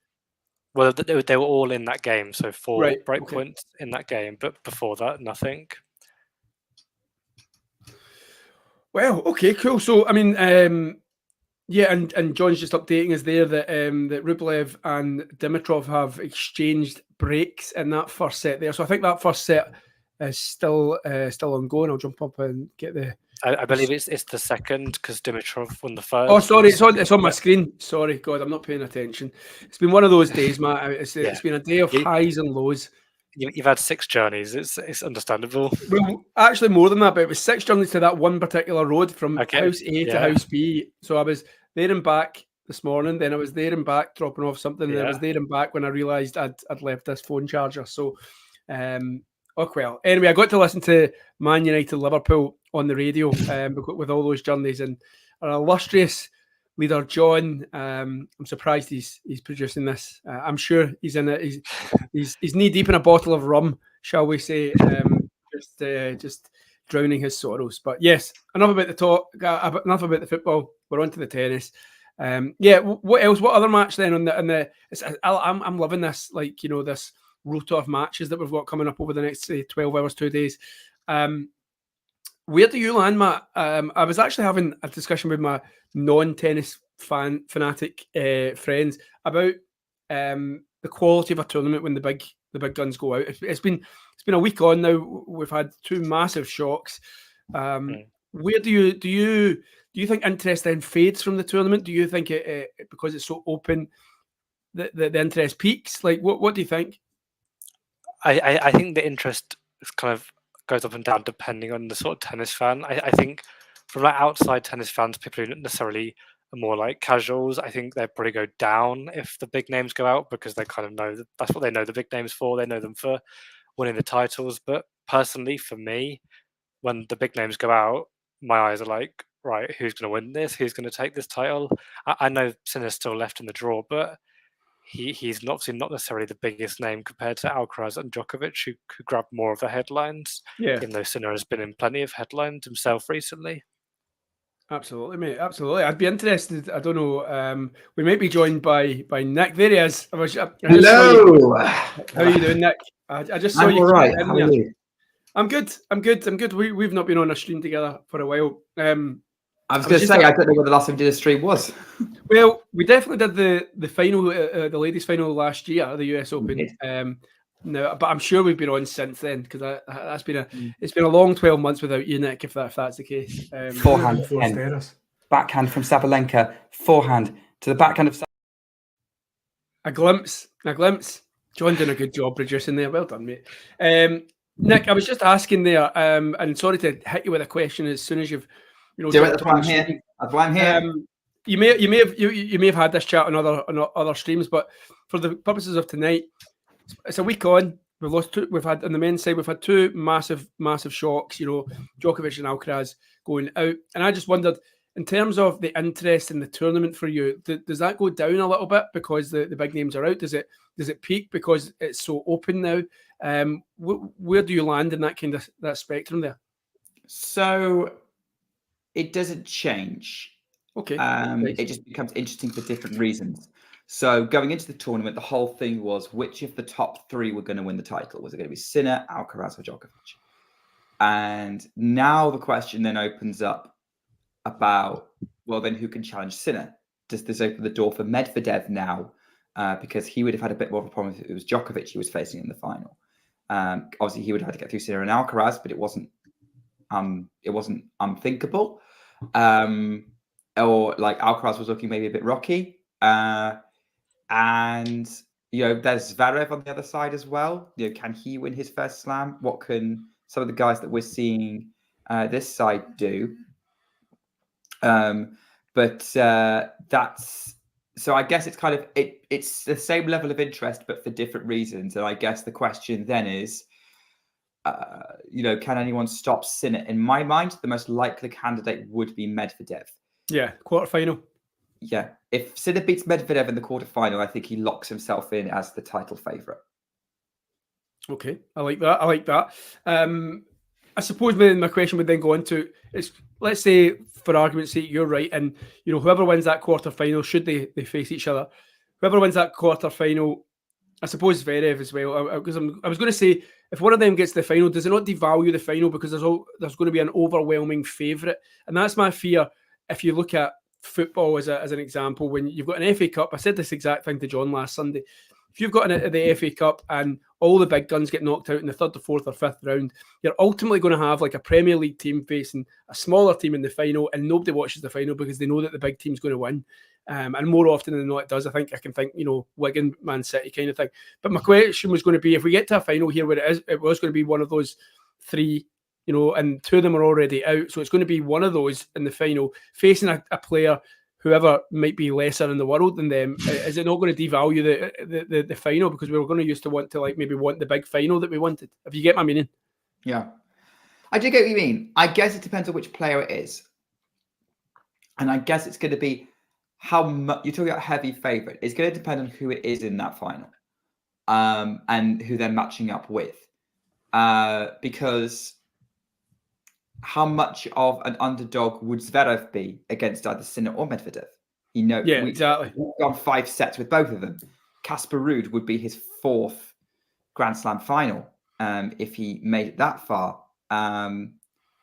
Well, they were all in that game, so 4 break points in that game, but before that, nothing. Well, okay, cool. So, I mean, and John's just updating us there that that Rublev and Dimitrov have exchanged breaks in that first set there. So I think that first set is still ongoing. I'll jump up and get the. I believe it's the second, because Dimitrov won the first. Oh, sorry, it's on my screen. Sorry, God, I'm not paying attention. It's been one of those days, Matt. It's been a day of highs and lows. You've had 6 journeys. It's understandable. Well, actually more than that, but it was 6 journeys to that one particular road from house A to house B. So I was there and back this morning, then I was there and back dropping off something, and I was there and back when I realised I'd left this phone charger. So, well. Anyway, I got to listen to Man United Liverpool on the radio with all those journeys, and our illustrious leader John. I'm surprised he's producing this. I'm sure he's in it. He's knee deep in a bottle of rum, shall we say? Just drowning his sorrows. But yes, enough about the talk. Enough about the football. We're on to the tennis. What else? What other match then on the? I'm loving this. This rota of matches that we've got coming up over the next 12 hours, 2 days. Where do you land, Matt? I was actually having a discussion with my non-tennis fanatic friends about the quality of a tournament when the big guns go out. It's been a week on now. We've had 2 massive shocks. Where do you think interest then fades from the tournament? Do you think it because it's so open, the interest peaks? What do you think? I think the interest is kind of goes up and down depending on the sort of tennis fan. I think from outside tennis fans, people who necessarily are more like casuals, I think they'd probably go down if the big names go out, because they kind of know that's what they know the big names for. They know them for winning the titles. But personally, for me, when the big names go out, my eyes are like, right, who's going to win this? Who's going to take this title? I know Sinner's still left in the draw, but he's obviously not necessarily the biggest name compared to Alcaraz and Djokovic, who grab more of the headlines. Even though Sinner has been in plenty of headlines himself recently. Absolutely, mate. Absolutely. I'd be interested. I don't know. We might be joined by Nick. There he is. Hello. How are you doing, Nick? I just saw you. All right. How are you? I'm good. We've not been on a stream together for a while. I was going to say, I don't know what the last time we did a stream was. Well, we definitely did the final, the ladies' final last year, the US Open. No, but I'm sure we've been on since then, because it's been a long 12 months without you, Nick. If that's the case. Forehand, backhand from Sabalenka, forehand to the backhand of. A glimpse. John doing a good job producing there. Well done, mate. Nick, I was just asking there, and sorry to hit you with a question as soon as you've. That's why I'm here. That's why I'm here. You may have had this chat on other streams, but for the purposes of tonight, it's a week on. We've had on the men's side, we've had 2 massive shocks. Djokovic and Alcaraz going out, and I just wondered, in terms of the interest in the tournament for you, does that go down a little bit because the big names are out? Does it peak because it's so open now? Where do you land in that kind of that spectrum there? So it doesn't change. Okay. It just becomes interesting for different reasons. So going into the tournament, the whole thing was which of the top three were going to win the title? Was it going to be Sinner, Alcaraz, or Djokovic? And now the question then opens up about, well, then who can challenge Sinner? Does this open the door for Medvedev now? Because he would have had a bit more of a problem if it was Djokovic he was facing in the final. Obviously, he would have had to get through Sinner and Alcaraz, but it wasn't unthinkable. Or like Alcaraz was looking maybe a bit rocky. And there's Zverev on the other side as well. Can he win his first slam? What can some of the guys that we're seeing this side do? But that's so. I guess it's kind of it's the same level of interest, but for different reasons. And I guess the question then is, can anyone stop Sinner? In my mind, the most likely candidate would be Medvedev. Yeah, quarterfinal. Yeah, if Sinner beats Medvedev in the quarterfinal, I think he locks himself in as the title favourite. Okay, I like that. I suppose my question would then go into is, let's say for argument's sake you're right, and whoever wins that quarterfinal, should they face each other, whoever wins that quarterfinal, I suppose Zverev as well. Because I was going to say, if one of them gets the final, does it not devalue the final because there's going to be an overwhelming favourite? And that's my fear. If you look at football as an example, when you've got an FA Cup, I said this exact thing to John last Sunday. If you've got the FA Cup and all the big guns get knocked out in the third or fourth or fifth round, you're ultimately going to have like a Premier League team facing a smaller team in the final, and nobody watches the final because they know that the big team's going to win. And more often than not, it does. I can think, Wigan, Man City kind of thing. But my question was going to be, if we get to a final here where it was going to be one of those three, and two of them are already out. So it's going to be one of those in the final facing a player, whoever might be lesser in the world than them. Is it not going to devalue the final because we were going to used to want the big final that we wanted? If you get my meaning. Yeah, I do get what you mean. I guess it depends on which player it is. And I guess it's going to be how much you're talking about heavy favourite. It's going to depend on who it is in that final, and who they're matching up with. Because how much of an underdog would Zverev be against either Sinner or Medvedev? Exactly. We've gone 5 sets with both of them. Casper Ruud would be his 4th Grand Slam final if he made it that far.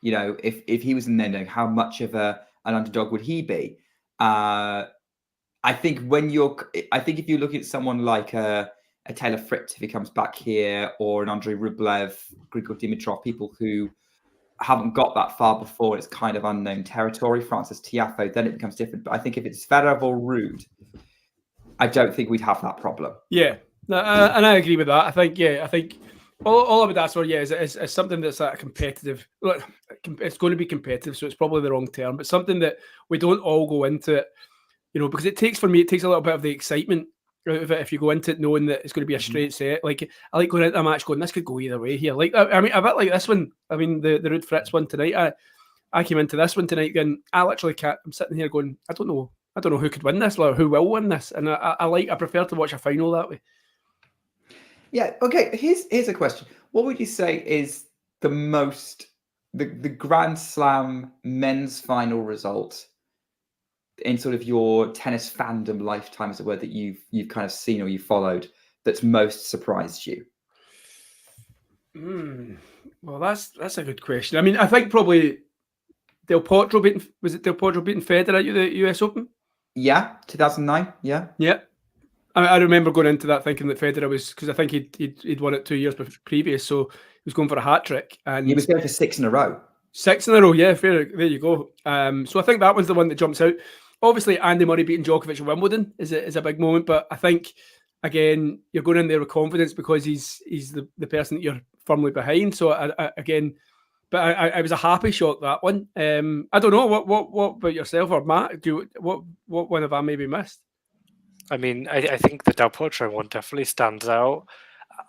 If he was in there, how much of an underdog would he be? I think if you look at someone like a Taylor Fritz, if he comes back here, or an Andrei Rublev, Grigor Dimitrov, people who haven't got that far before, it's kind of unknown territory. Francis Tiafoe, then it becomes different. But I think if it's Zverev or Ruud, I don't think we'd have that problem. Yeah, and I agree with that. I think all I would ask for, is something that's a competitive. Look, it's going to be competitive, so it's probably the wrong term, but something that we don't all go into it, because it takes a little bit of the excitement out of it if you go into it knowing that it's going to be a straight set. Like, I like going into a match going, this could go either way here. Like, I mean, a bit like this one. I mean, the Ruud Fritz one tonight. I came into this one tonight and I literally can't. I'm sitting here going, I don't know who could win this or who will win this, and I prefer to watch a final that way. Yeah. Okay. Here's a question. What would you say is the Grand Slam men's final result in sort of your tennis fandom lifetime, as it were, that you've kind of seen or you followed, that's most surprised you? Well, that's a good question. I mean, I think probably Del Potro beating Federer at the US Open? Yeah, 2009. Yeah. Yeah. I remember going into that thinking that Federer was, because I think he'd won it 2 years previous, so he was going for a hat trick, and he was going for 6 in a row. 6 in a row, yeah. Fair, there you go. So I think that one's the one that jumps out. Obviously, Andy Murray beating Djokovic at Wimbledon is a big moment, but I think again you're going in there with confidence because he's the person that you're firmly behind. So I was a happy shock, that one. I don't know what about yourself or Matt? What one have I maybe missed? I mean, I think the Del Potro one definitely stands out.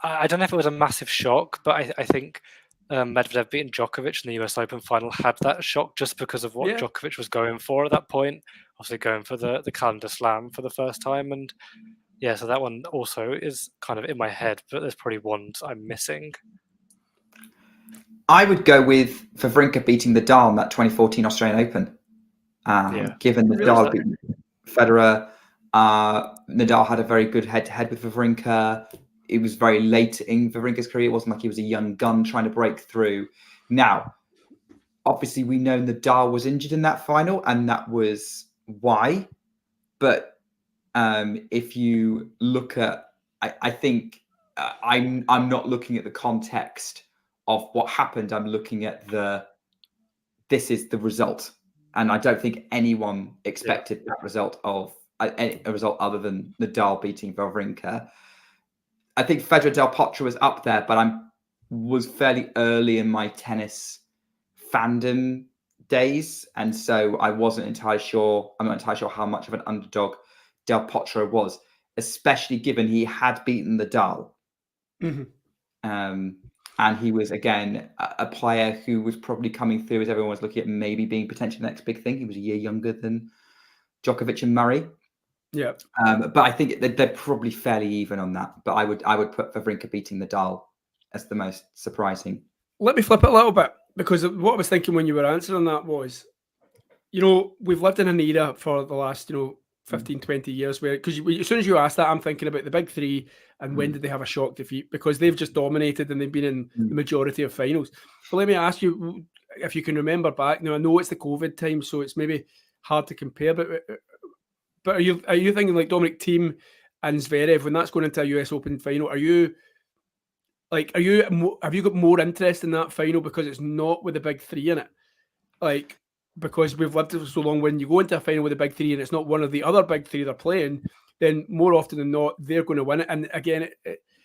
I don't know if it was a massive shock, but I think Medvedev beating Djokovic in the US Open final had that shock just because of what Djokovic was going for at that point. Obviously going for the calendar slam for the first time. And yeah, so that one also is kind of in my head, but there's probably ones I'm missing. I would go with Wawrinka beating Nadal in that 2014 Australian Open. Given Nadal beat Federer, Nadal had a very good head-to-head with Wawrinka. It was very late in Wawrinka's career. It wasn't like he was a young gun trying to break through. Now, obviously, we know Nadal was injured in that final, and that was why. But if you look at, I think I'm not looking at the context of what happened. I'm looking at this is the result, and I don't think anyone expected that result of a result other than Nadal beating Wawrinka. I think Federer Del Potro was up there, but I was fairly early in my tennis fandom days, and so I wasn't entirely sure. I'm not entirely sure how much of an underdog Del Potro was, especially given he had beaten Nadal. And he was, again, a player who was probably coming through as everyone was looking at maybe being potentially the next big thing. He was a year younger than Djokovic and Murray. Yeah. But I think they're probably fairly even on that. But I would put Wawrinka beating Nadal as the most surprising. Let me flip it a little bit, because what I was thinking when you were answering that was, we've lived in an era for the last, 15, 20 years where, because as soon as you ask that, I'm thinking about the big three and when did they have a shock defeat, because they've just dominated and they've been in the majority of finals. But let me ask you, if you can remember back, now I know it's the COVID time, so it's maybe hard to compare, but are you thinking like Dominic Thiem and Zverev, when that's going into a US Open final, have you got more interest in that final because it's not with the big three in it? Like, because we've lived for so long, when you go into a final with the big three and it's not one of the other big three they're playing, then more often than not, they're going to win it. And again,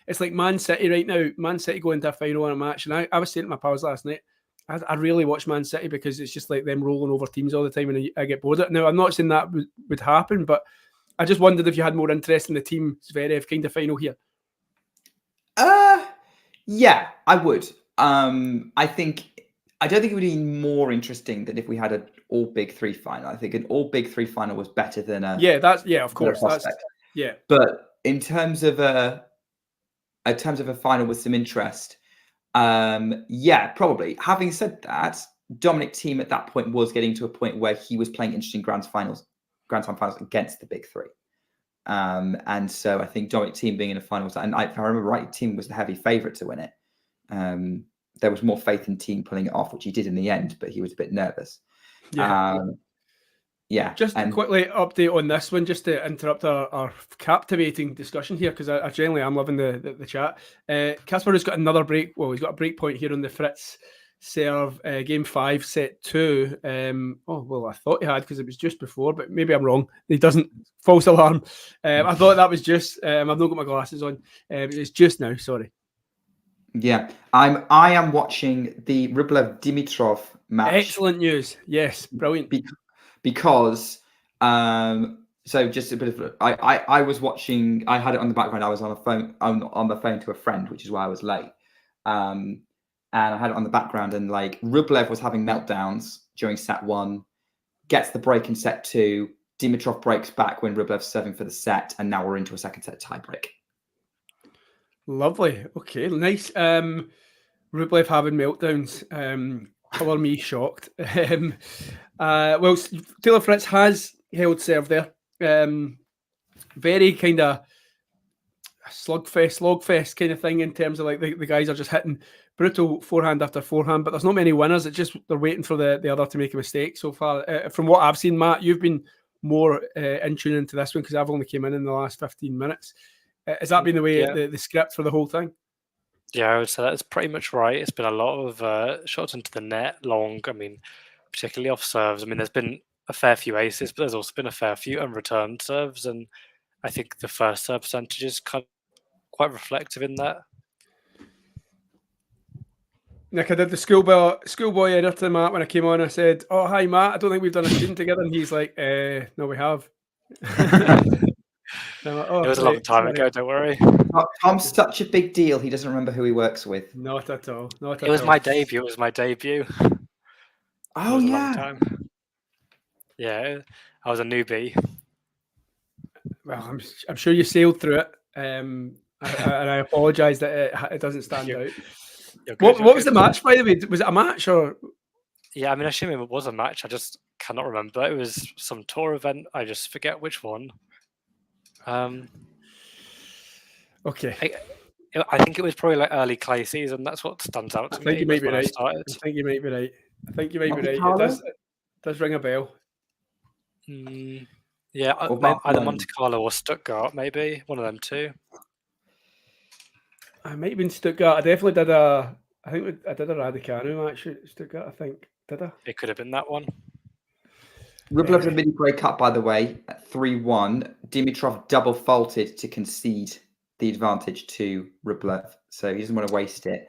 it's like Man City right now. Man City go into a final in a match. And I was saying to my pals last night, I really watch Man City because it's just like them rolling over teams all the time, and I get bored of it. Now, I'm not saying that would happen, but I just wondered if you had more interest in the Thiem Zverev kind of final here. Yeah, I would. I don't think it would be more interesting than if we had an all big three final. I think an all big three final was better than a of course. But in terms of a final with some interest, probably. Having said that, Dominic Thiem at that point was getting to a point where he was playing interesting Grand Slam finals against the big three. And so I think Dominic Thiem being in a final, and if I remember right, Thiem was the heavy favourite to win it. There was more faith in Thiem pulling it off, which he did in the end, but he was a bit nervous. Just a quickly update on this one, just to interrupt our captivating discussion here, because I genuinely am loving the chat. Casper has got another break. Well, he's got a break point here on the Fritz serve, game 5, set 2. I thought he had, because it was just before, but maybe I'm wrong. He doesn't. False alarm. I thought that was just. I've not got my glasses on. It's just now. Sorry. Yeah, I am watching the Rublev Dimitrov match. Excellent news. Yes, brilliant. Because so just a bit of I was watching. I had it on the background. I was on the phone on the phone to a friend, which is why I was late. And I had it on the background, and like Rublev was having meltdowns during set 1, gets the break in set 2. Dimitrov breaks back when Rublev's serving for the set, and now we're into a second set tiebreak. Lovely. Okay, nice. Rublev having meltdowns. Color me shocked. Well, Taylor Fritz has held serve there. Very kind of slogfest kind of thing, in terms of like the guys are just hitting brutal forehand after forehand, but there's not many winners. It's just they're waiting for the other to make a mistake so far. From what I've seen, Matt, you've been more in tune into this one because I've only came in the last 15 minutes. Has that been the way, the script for the whole thing? Yeah, I would say that's pretty much right. It's been a lot of shots into the net, long. I mean, particularly off serves. I mean, there's been a fair few aces, but there's also been a fair few unreturned serves, and I think the first serve percentage is kind of quite reflective in that. Nick, I did the schoolboy edit to Matt when I came on. I said, "Oh, hi, Matt. I don't think we've done a stream together," and he's like, "No, we have." Like, it was a long time ago, don't worry. Tom's such a big deal, he doesn't remember who he works with. Not at all. It was my debut. Oh, yeah. Long time. Yeah, I was a newbie. Well, I'm sure you sailed through it, and I apologise that it doesn't stand out. What was the match, by the way? Was it a match or? Yeah, I mean, I assume it was a match. I just cannot remember. It was some tour event. I just forget which one. Okay. I think it was probably like early clay season. That's what stands out to me. I think you might be right. I think you might be right. Carlo? It does ring a bell. Yeah, either Monte Carlo or Stuttgart, maybe one of them two. I might have been Stuttgart. I definitely did I think I did a Raducanu match at Stuttgart. I think did I? It could have been that one. Rublev mini break up, by the way, at 3-1. Dimitrov double faulted to concede the advantage to Rublev, so he doesn't want to waste it.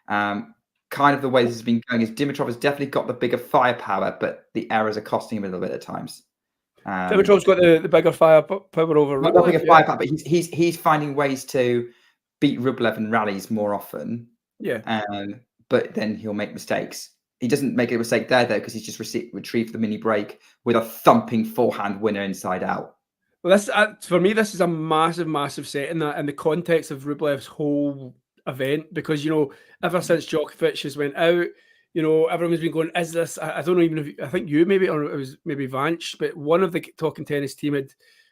Kind of the way this has been going is Dimitrov has definitely got the bigger firepower, but the errors are costing him a little bit at times. Dimitrov's got the bigger firepower over Rublev. Not the bigger firepower, but he's finding ways to beat Rublev in rallies more often. Yeah. But then he'll make mistakes. He doesn't make a mistake there, though, because he's just retrieved the mini break with a thumping forehand winner inside out. Well, this for me, this is a massive set in the context of Rublev's whole event, because ever since Djokovic has went out, everyone's been going, is this? I don't know, even if I think you maybe, or it was maybe Vance, but one of the Talking Tennis team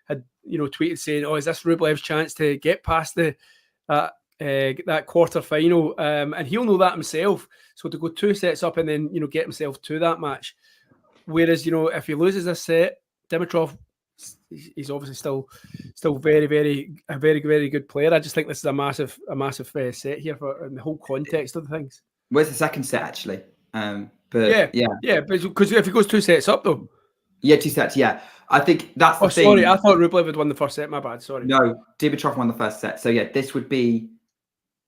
had tweeted saying, "Oh, is this Rublev's chance to get past that quarter final?" And he'll know that himself. So to go 2 sets up and then get himself to that match. Whereas if he loses this set, Dimitrov, he's obviously still very very good player. I just think this is a massive set here in the whole context of the things. Where's the second set actually? But because if he goes 2 sets up though. Yeah, 2 sets. Yeah, I think that's the thing. Sorry, I thought Rublev had won the first set. My bad. Sorry. No, Dimitrov won the first set. So yeah, this would be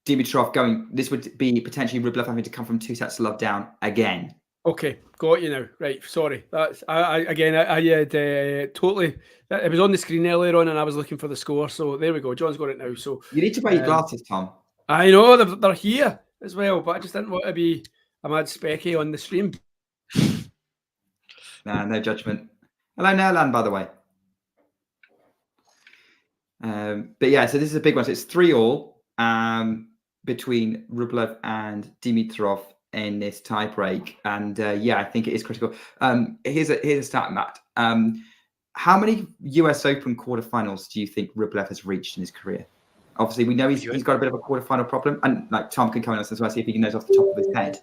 Dimitrov going. This would be potentially Rublev having to come from 2 sets to love down again. Okay, got you now. Right, sorry. That's I had totally. It was on the screen earlier on, and I was looking for the score. So there we go. John's got it now. So you need to buy your glasses, Tom. I know they're here as well, but I just didn't want to be a mad specky on the stream. Nah, no judgment. Hello, Nerland, by the way. But yeah, so this is a big one. So it's 3-all between Rublev and Dimitrov in this tie break, and I think it is critical. Here's a start, Matt. How many US Open quarterfinals do you think Rublev has reached in his career? Obviously, we know he's got a bit of a quarterfinal problem, and like Tom can come in as well, see if he knows off the top of his head.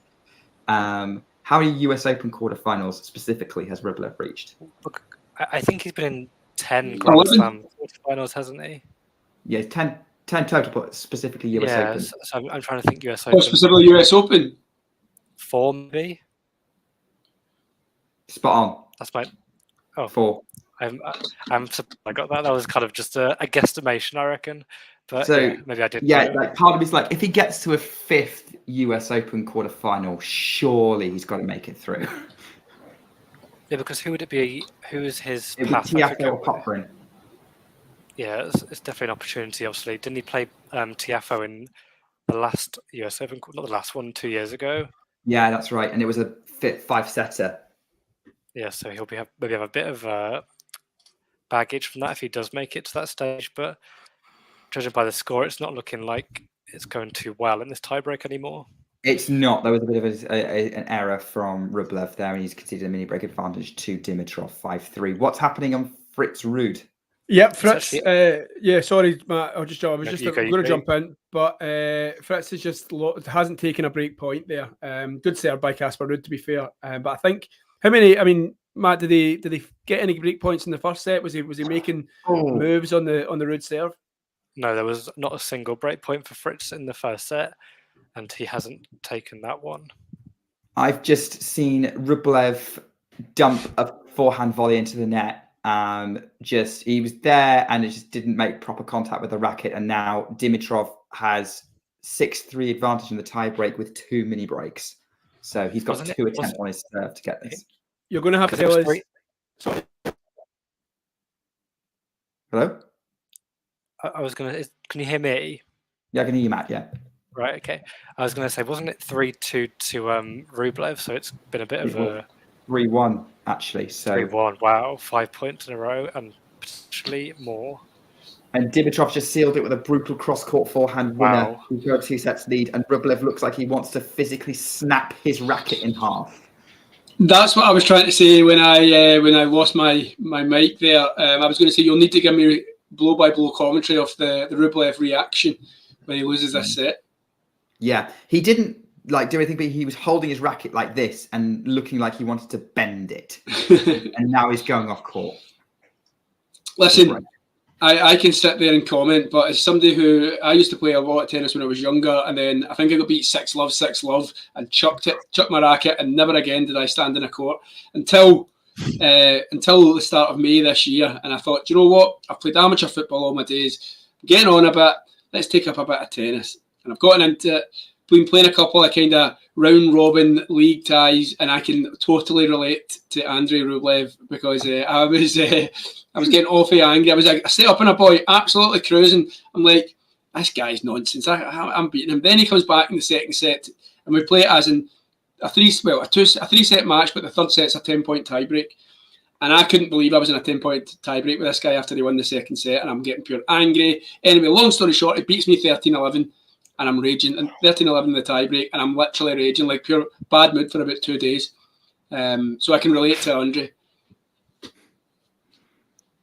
How many US Open quarterfinals specifically has Rublev reached? Look, I think he's been in 10 Grand Slam quarterfinals, hasn't he? Yeah, 10 total, but specifically US Open. So I'm trying to think US Open. Specifically US Open. 4 maybe. Spot on. That's my 4. I got that. That was kind of just a guesstimation, I reckon. But so maybe I did. Yeah, like part of me's like, if he gets to a 5th US Open quarterfinal, surely he's got to make it through. Yeah, because who would it be? Who is his path? Tiafoe or Popyrin? Yeah, it's definitely an opportunity. Obviously, didn't he play Tiafoe in the last US Open? Not the last one, 2 years ago. Yeah, that's right, and it was a 5-setter. Yeah, so he'll maybe have a bit of baggage from that if he does make it to that stage. But judging by the score, it's not looking like it's going too well in this tiebreak anymore. It's not. There was a bit of an error from Rublev there, and he's conceded a mini break advantage to Dimitrov 5-3. What's happening on Fritz Ruud? Yep, Fritz. Sorry, Matt. I was just going to jump in, but Fritz hasn't taken a break point there. Good serve by Casper Ruud, to be fair. But I think Matt, did he get any break points in the first set? Was he making moves on the Ruud serve? No, there was not a single break point for Fritz in the first set, and he hasn't taken that one. I've just seen Rublev dump a forehand volley into the net. He was there and it just didn't make proper contact with the racket, and now Dimitrov has 6-3 advantage in the tiebreak with 2 mini breaks. So he's got 2 attempts on his serve to get this. You're going to have to tell us. Sorry. Hello? I was going to. Can you hear me? Yeah, I can hear you, Matt. Yeah. Right. Okay. I was going to say, wasn't it 3-2 to Rublev? So it's been a bit of a 3-1 actually. So 3-1. Wow, 5 points in a row and potentially more. And Dimitrov just sealed it with a brutal cross-court forehand winner. Wow. Who got 2 sets lead, and Rublev looks like he wants to physically snap his racket in half. That's what I was trying to say when I lost my mic there. I was going to say you'll need to give me blow-by-blow commentary of the Rublev reaction when he loses this set. Yeah, he didn't do anything, but he was holding his racket like this and looking like he wanted to bend it. And now he's going off court. Listen, I can sit there and comment, but as somebody who I used to play a lot of tennis when I was younger, and then I think I got beat 6-love, and chucked my racket, and never again did I stand in a court until the start of May this year. And I thought, you know what? I've played amateur football all my days. I'm getting on a bit. Let's take up a bit of tennis. And I've gotten into it. Been playing a couple of kind of round-robin league ties, and I can totally relate to Andrei Rublev because I was getting awfully angry. I set up on a boy, absolutely cruising. I'm like, this guy's nonsense. I'm beating him. Then he comes back in the second set, and we play it as in a three-set match, but the third set's a 10-point tiebreak. And I couldn't believe I was in a 10-point tiebreak with this guy after he won the second set, and I'm getting pure angry. Anyway, long story short, he beats me 13-11. And I'm raging, and 13-11 in the tiebreak, and I'm literally raging, like pure bad mood for about 2 days. So I can relate to Andre.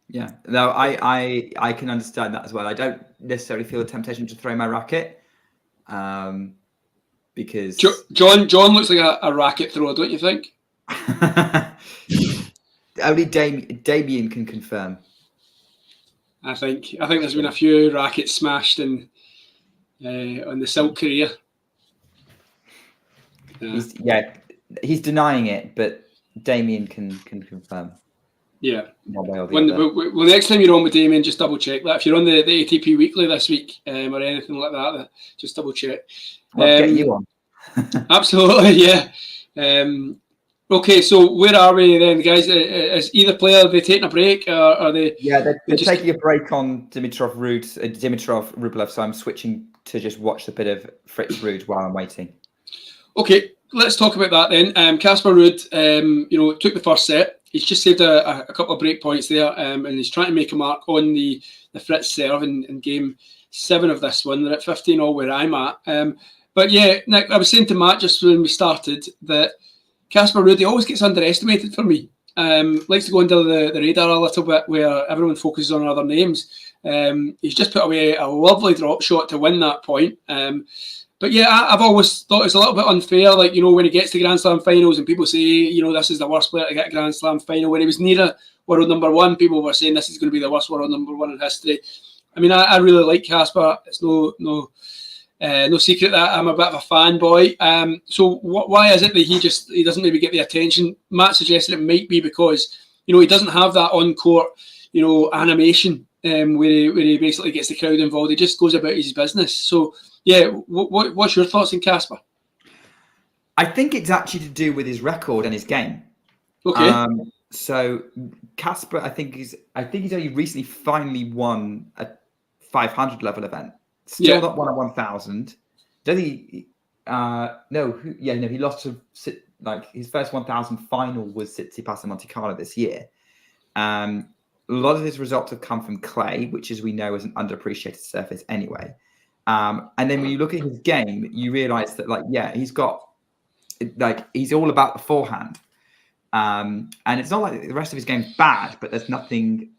Yeah, no, I can understand that as well. I don't necessarily feel a temptation to throw my racket, because John looks like a racket thrower, don't you think? Only Damien can confirm. I think there's been a few rackets smashed on the Silk career. He's denying it, but Damien can confirm. Yeah. Well, next time you're on with Damien, just double check that. If you're on the ATP Weekly this week or anything like that, just double check. I'll get you on. Absolutely, yeah. Okay, so where are we then, guys? Is either player, are they taking a break? Or are they? Yeah, they're taking a break on Dimitrov Rublev. So I'm switching to just watch a bit of Fritz Ruud while I'm waiting. Okay, let's talk about that then. Casper Ruud, took the first set. He's just saved a couple of break points there, and he's trying to make a mark on the Fritz serve in game 7 of this one. They're at 15-all where I'm at. But yeah, Nick, I was saying to Matt just when we started that Casper Ruud, he always gets underestimated for me. Likes to go under the radar a little bit where everyone focuses on other names. He's just put away a lovely drop shot to win that point. But yeah, I've always thought it's a little bit unfair, like, when he gets to Grand Slam finals and people say, this is the worst player to get a Grand Slam final. When he was near a world number 1, people were saying this is going to be the worst world number 1 in history. I mean, I really like Casper. It's no secret that I'm a bit of a fanboy. So why is it that he doesn't maybe get the attention? Matt suggested it might be because, he doesn't have that on-court, animation where he basically gets the crowd involved. He just goes about his business. So, yeah, what's your thoughts on Casper? I think it's actually to do with his record and his game. Okay. So Casper, I think he's only recently finally won a 500 level event. Still not won a 1000. Don't think he lost to his first 1000 final was Tsitsipas in Monte Carlo this year. A lot of his results have come from clay, which, as we know, is an underappreciated surface anyway. And then when you look at his game, you realize that he's all about the forehand. And it's not like the rest of his game's bad, but there's nothing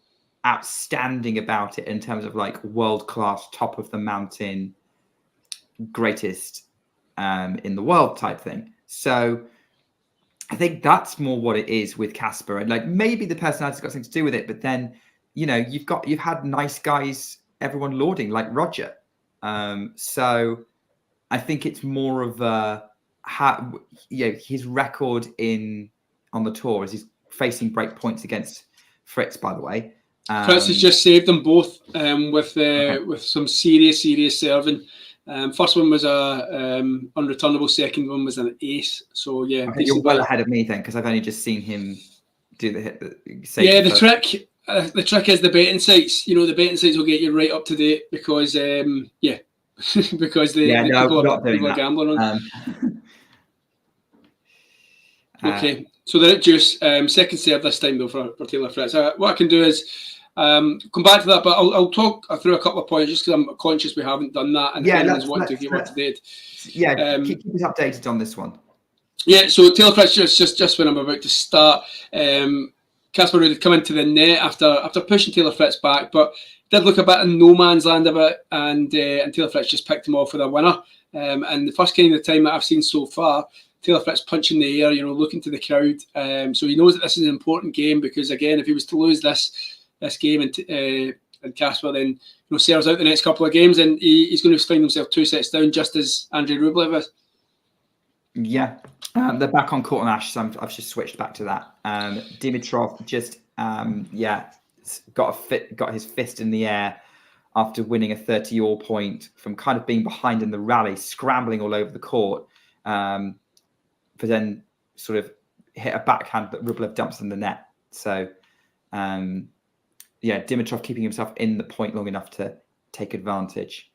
outstanding about it in terms of world-class, top of the mountain, greatest in the world type thing. So I think that's more what it is with Casper, and maybe the personality's got something to do with it. But then, you've had nice guys, everyone lauding like Roger. So I think it's more of his record on the tour as he's facing break points against Fritz, by the way. Fritz has just saved them both with some serious serving. First one was a unreturnable. Second one was an ace. So yeah, I think you're well ahead of me then, because I've only just seen him do the hit. The trick is the betting sites. The betting sites will get you right up to date because because people are gambling on. Okay, so they're at juice. Second serve this time though for Taylor Fritz. What I can do is Come back to that, but I'll talk through a couple of points just because I'm conscious we haven't done that, and if anyone's wanting to hear what they did. Yeah, keep us updated on this one. Yeah, so Taylor Fritz just when I'm about to start, Casper Ruud had come into the net after pushing Taylor Fritz back, but did look a bit in no man's land a bit, and Taylor Fritz just picked him off with a winner. And the first kind of time that I've seen so far, Taylor Fritz punching the air, looking to the crowd. So he knows that this is an important game because, again, if he was to lose this game and Casper then serves out the next couple of games, and he's going to find himself 2 sets down, just as Andrei Rublev is. Yeah, they're back on court on Ash, so I've just switched back to that. Dimitrov just got his fist in the air after winning a 30-all point from kind of being behind in the rally, scrambling all over the court, but then sort of hit a backhand that Rublev dumps in the net. So, Dimitrov keeping himself in the point long enough to take advantage.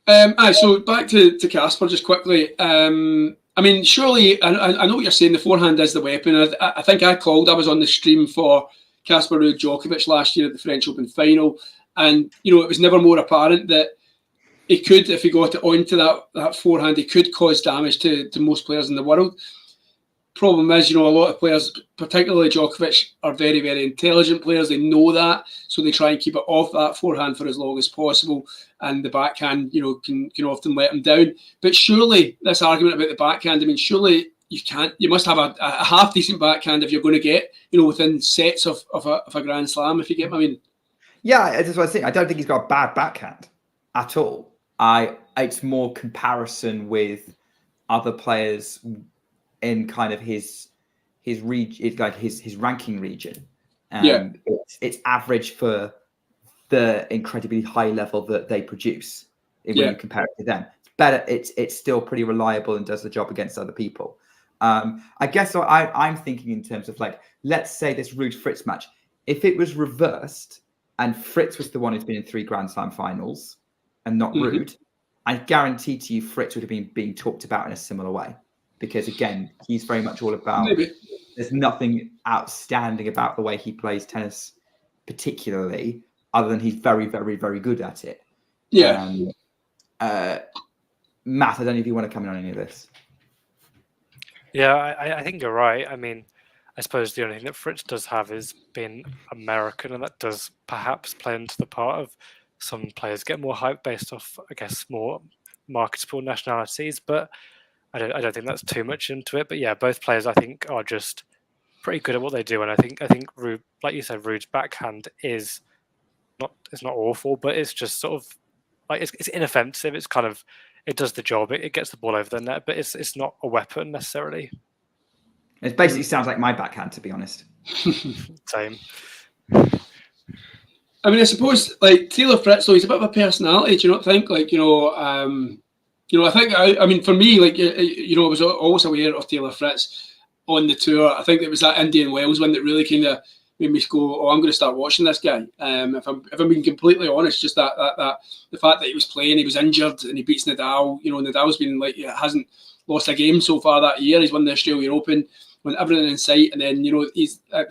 So back to Casper just quickly. Surely, I know what you're saying, the forehand is the weapon. I think I was on the stream for Casper Ruud Djokovic last year at the French Open final, and it was never more apparent that he could, if he got it onto that forehand, he could cause damage to most players in the world. Problem is, a lot of players, particularly Djokovic, are very, very intelligent players. They know that, so they try and keep it off that forehand for as long as possible. And the backhand, can often let them down. But surely, this argument about the backhand, surely you must have a half decent backhand if you're going to get, within sets of a Grand Slam, if you get what I mean. Yeah, that's what I think. I don't think he's got a bad backhand at all. It's more comparison with other players in kind of his region, like his ranking region. It's average for the incredibly high level that they produce when you compare it to them. It's better. It's still pretty reliable and does the job against other people. I guess I'm thinking in terms of, like, let's say this Ruud Fritz match, if it was reversed and Fritz was the one who's been in 3 Grand Slam finals and not Ruud, I guarantee to you Fritz would have been being talked about in a similar way. Because, again, he's very much all about, there's nothing outstanding about the way he plays tennis particularly, other than he's very, very, very good at it. Yeah. Matt, I don't know if you want to come in on any of this. Yeah, I think you're right. I suppose the only thing that Fritz does have is being American, and that does perhaps play into the part of some players get more hype based off, I guess, more marketable nationalities. But I don't think that's too much into it. But yeah, both players I think are just pretty good at what they do, and I think Ruud, like you said, Ruud's backhand is not awful, but it's just sort of like it's inoffensive. It's kind of, it does the job. It gets the ball over the net, but it's not a weapon necessarily. It basically sounds like my backhand, to be honest. Same. I suppose, like, Taylor Fritz, though, he's a bit of a personality. Do you not think? Like, I think, for me, like, I was always aware of Taylor Fritz on the tour. I think it was that Indian Wells one that really kind of made me go, oh, I'm going to start watching this guy. If I'm being completely honest, just that the fact that he was playing, he was injured and he beats Nadal. Nadal's been like, hasn't lost a game so far that year. He's won the Australian Open, won everything in sight, and then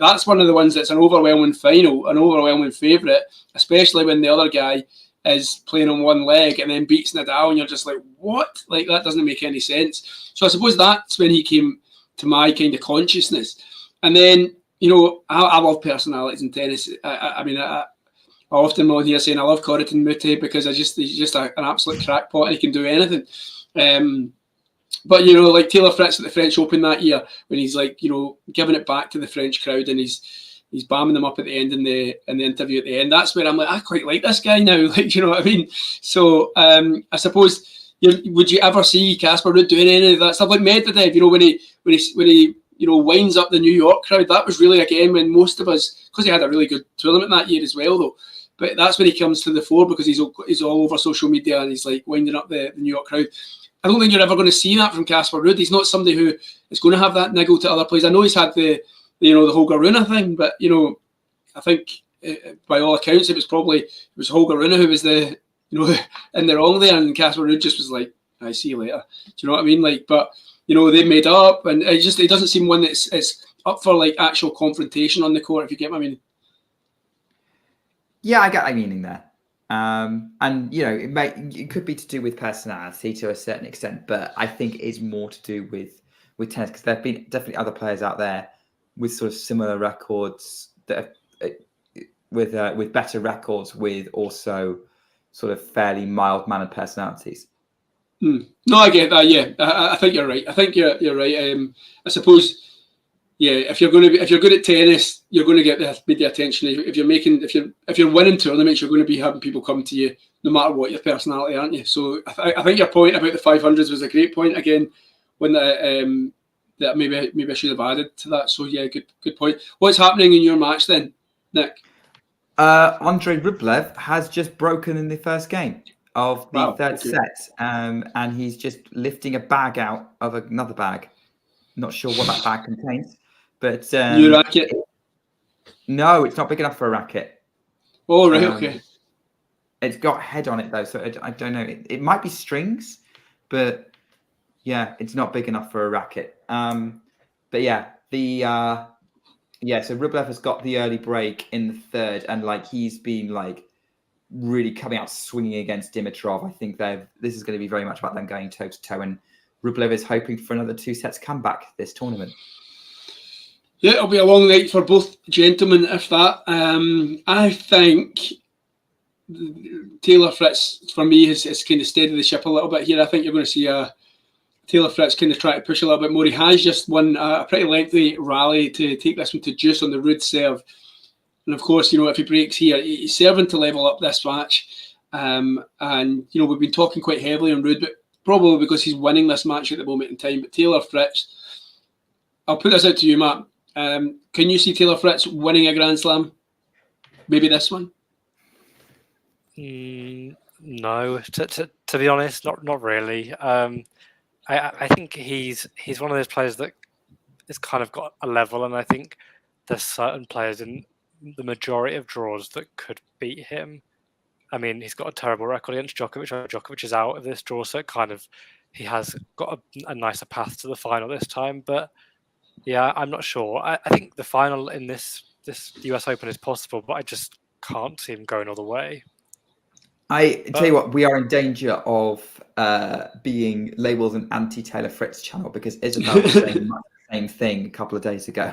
that's one of the ones that's an overwhelming final, an overwhelming favourite, especially when the other guy is playing on one leg and then beats Nadal, and you're just like, what? Like, that doesn't make any sense. So I suppose that's when he came to my kind of consciousness. And then, I love personalities in tennis. I often on here saying I love Corrigan Muti because he's just an absolute crackpot and he can do anything. But like Taylor Fritz at the French Open that year, when he's like, giving it back to the French crowd and he's bamming them up at the end in the interview at the end. That's where I'm like, I quite like this guy now. Like, you know what I mean? So I suppose, would you ever see Casper Ruud doing any of that stuff like Medvedev? When he winds up the New York crowd. That was really, again, when most of us, because he had a really good tournament that year as well, though. But that's when he comes to the fore because he's all over social media and he's like winding up the New York crowd. I don't think you're ever going to see that from Casper Ruud. He's not somebody who is going to have that niggle to other players. I know he's had the Holger Rune thing, but I think by all accounts it was Holger Rune who was in the wrong there, and Casper Ruud just was like, I see you later. Do you know what I mean? Like, but they've made up, and it doesn't seem one that's up for like actual confrontation on the court, if you get my meaning. Yeah, I get my meaning there. And you know, it could be to do with personality to a certain extent, but I think it is more to do with tennis, because there have been definitely other players out there with sort of similar records that with better records, with also sort of fairly mild-mannered personalities. No, I get that. Yeah, I think you're right. I think you're right. I suppose, yeah, if you're good at tennis, you're going to get the attention. If you're winning tournaments, you're going to be having people come to you no matter what your personality, aren't you? So I think your point about the 500s was a great point. Again, when that maybe I should have added to that. So yeah, good point. What's happening in your match then, Nick? Andrei Rublev has just broken in the first game of the third set, and he's just lifting a bag out of another bag. Not sure what that bag contains, but new racket. No, it's not big enough for a racket. Oh right, okay. It's got a head on it though, so I don't know. It might be strings, but yeah, it's not big enough for a racket. But yeah, so Rublev has got the early break in the third, and like he's been like really coming out swinging against Dimitrov. I think this is going to be very much about them going toe to toe, and Rublev is hoping for another 2 sets comeback this tournament. Yeah, it'll be a long night for both gentlemen, if that. I think Taylor Fritz, for me, has kind of steadied the ship a little bit here. I think you're going to see Taylor Fritz kind of try to push a little bit more. He has just won a pretty lengthy rally to take this one to juice on the Ruud serve. And of course, you know, if he breaks here, he's serving to level up this match. And, you know, we've been talking quite heavily on Ruud, but probably because he's winning this match at the moment in time. But Taylor Fritz, I'll put this out to you, Matt. Can you see Taylor Fritz winning a Grand Slam? Maybe this one? No, to be honest, not really. I think he's one of those players that has kind of got a level, and I think there's certain players in the majority of draws that could beat him. I mean, he's got a terrible record against Djokovic. Djokovic is out of this draw, so he has got a nicer path to the final this time. But yeah, I'm not sure. I think the final in this US Open is possible, but I just can't see him going all the way. Tell you what, we are in danger of being labelled an anti-Taylor Fritz channel, because Isabel was saying the same thing a couple of days ago.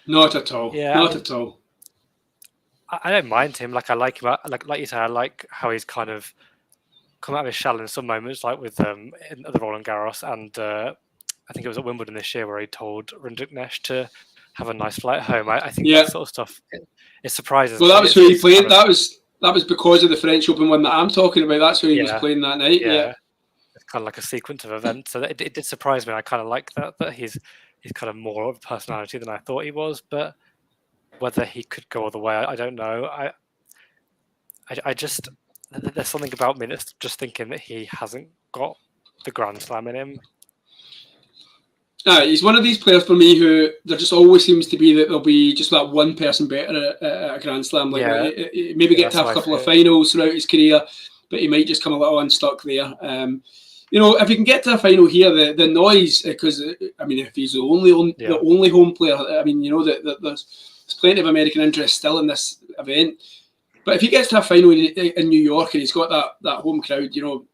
Not at all. Yeah, not at all. I don't mind him. Like I like him. Like you say, I like how he's kind of come out of his shell in some moments, like with in the Roland Garros, and I think it was at Wimbledon this year where he told Rundiknecht to have a nice flight home. I think that sort of stuff it surprises. Well, that was who he played. That was because of the French Open one that I'm talking about. That's who he was playing that night. Yeah. It's kind of like a sequence of events. So it did surprise me. I kind of like that he's kind of more of a personality than I thought he was. But whether he could go all the way, I don't know. I just there's something about me that's just thinking that he hasn't got the Grand Slam in him. He's one of these players for me who there just always seems to be that there'll be just that one person better at a Grand Slam. Maybe get to have a couple of finals throughout his career, but he might just come a little unstuck there. You know, if he can get to a final here, the noise, because I mean, if he's the only home player, I mean, you know that there's plenty of American interest still in this event. But if he gets to a final in New York and he's got that home crowd, you know,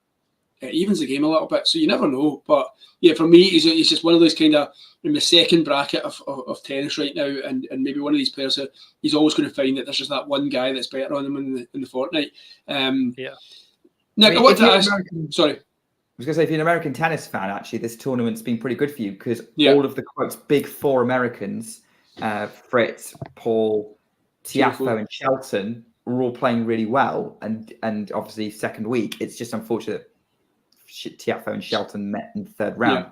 it evens the game a little bit. So you never know. But yeah, for me, he's just one of those kind of in the second bracket of tennis right now, and maybe one of these players that he's always going to find that there's just that one guy that's better on him in the fortnight. Nick, I want to ask. Sorry. I was going to say, if you're an American tennis fan, actually, this tournament's been pretty good for you, because all of the quotes big four Americans, Fritz, Paul, Tiafoe, and Shelton, are all playing really well, and obviously second week, it's just unfortunate Tiafoe and Shelton met in the third round.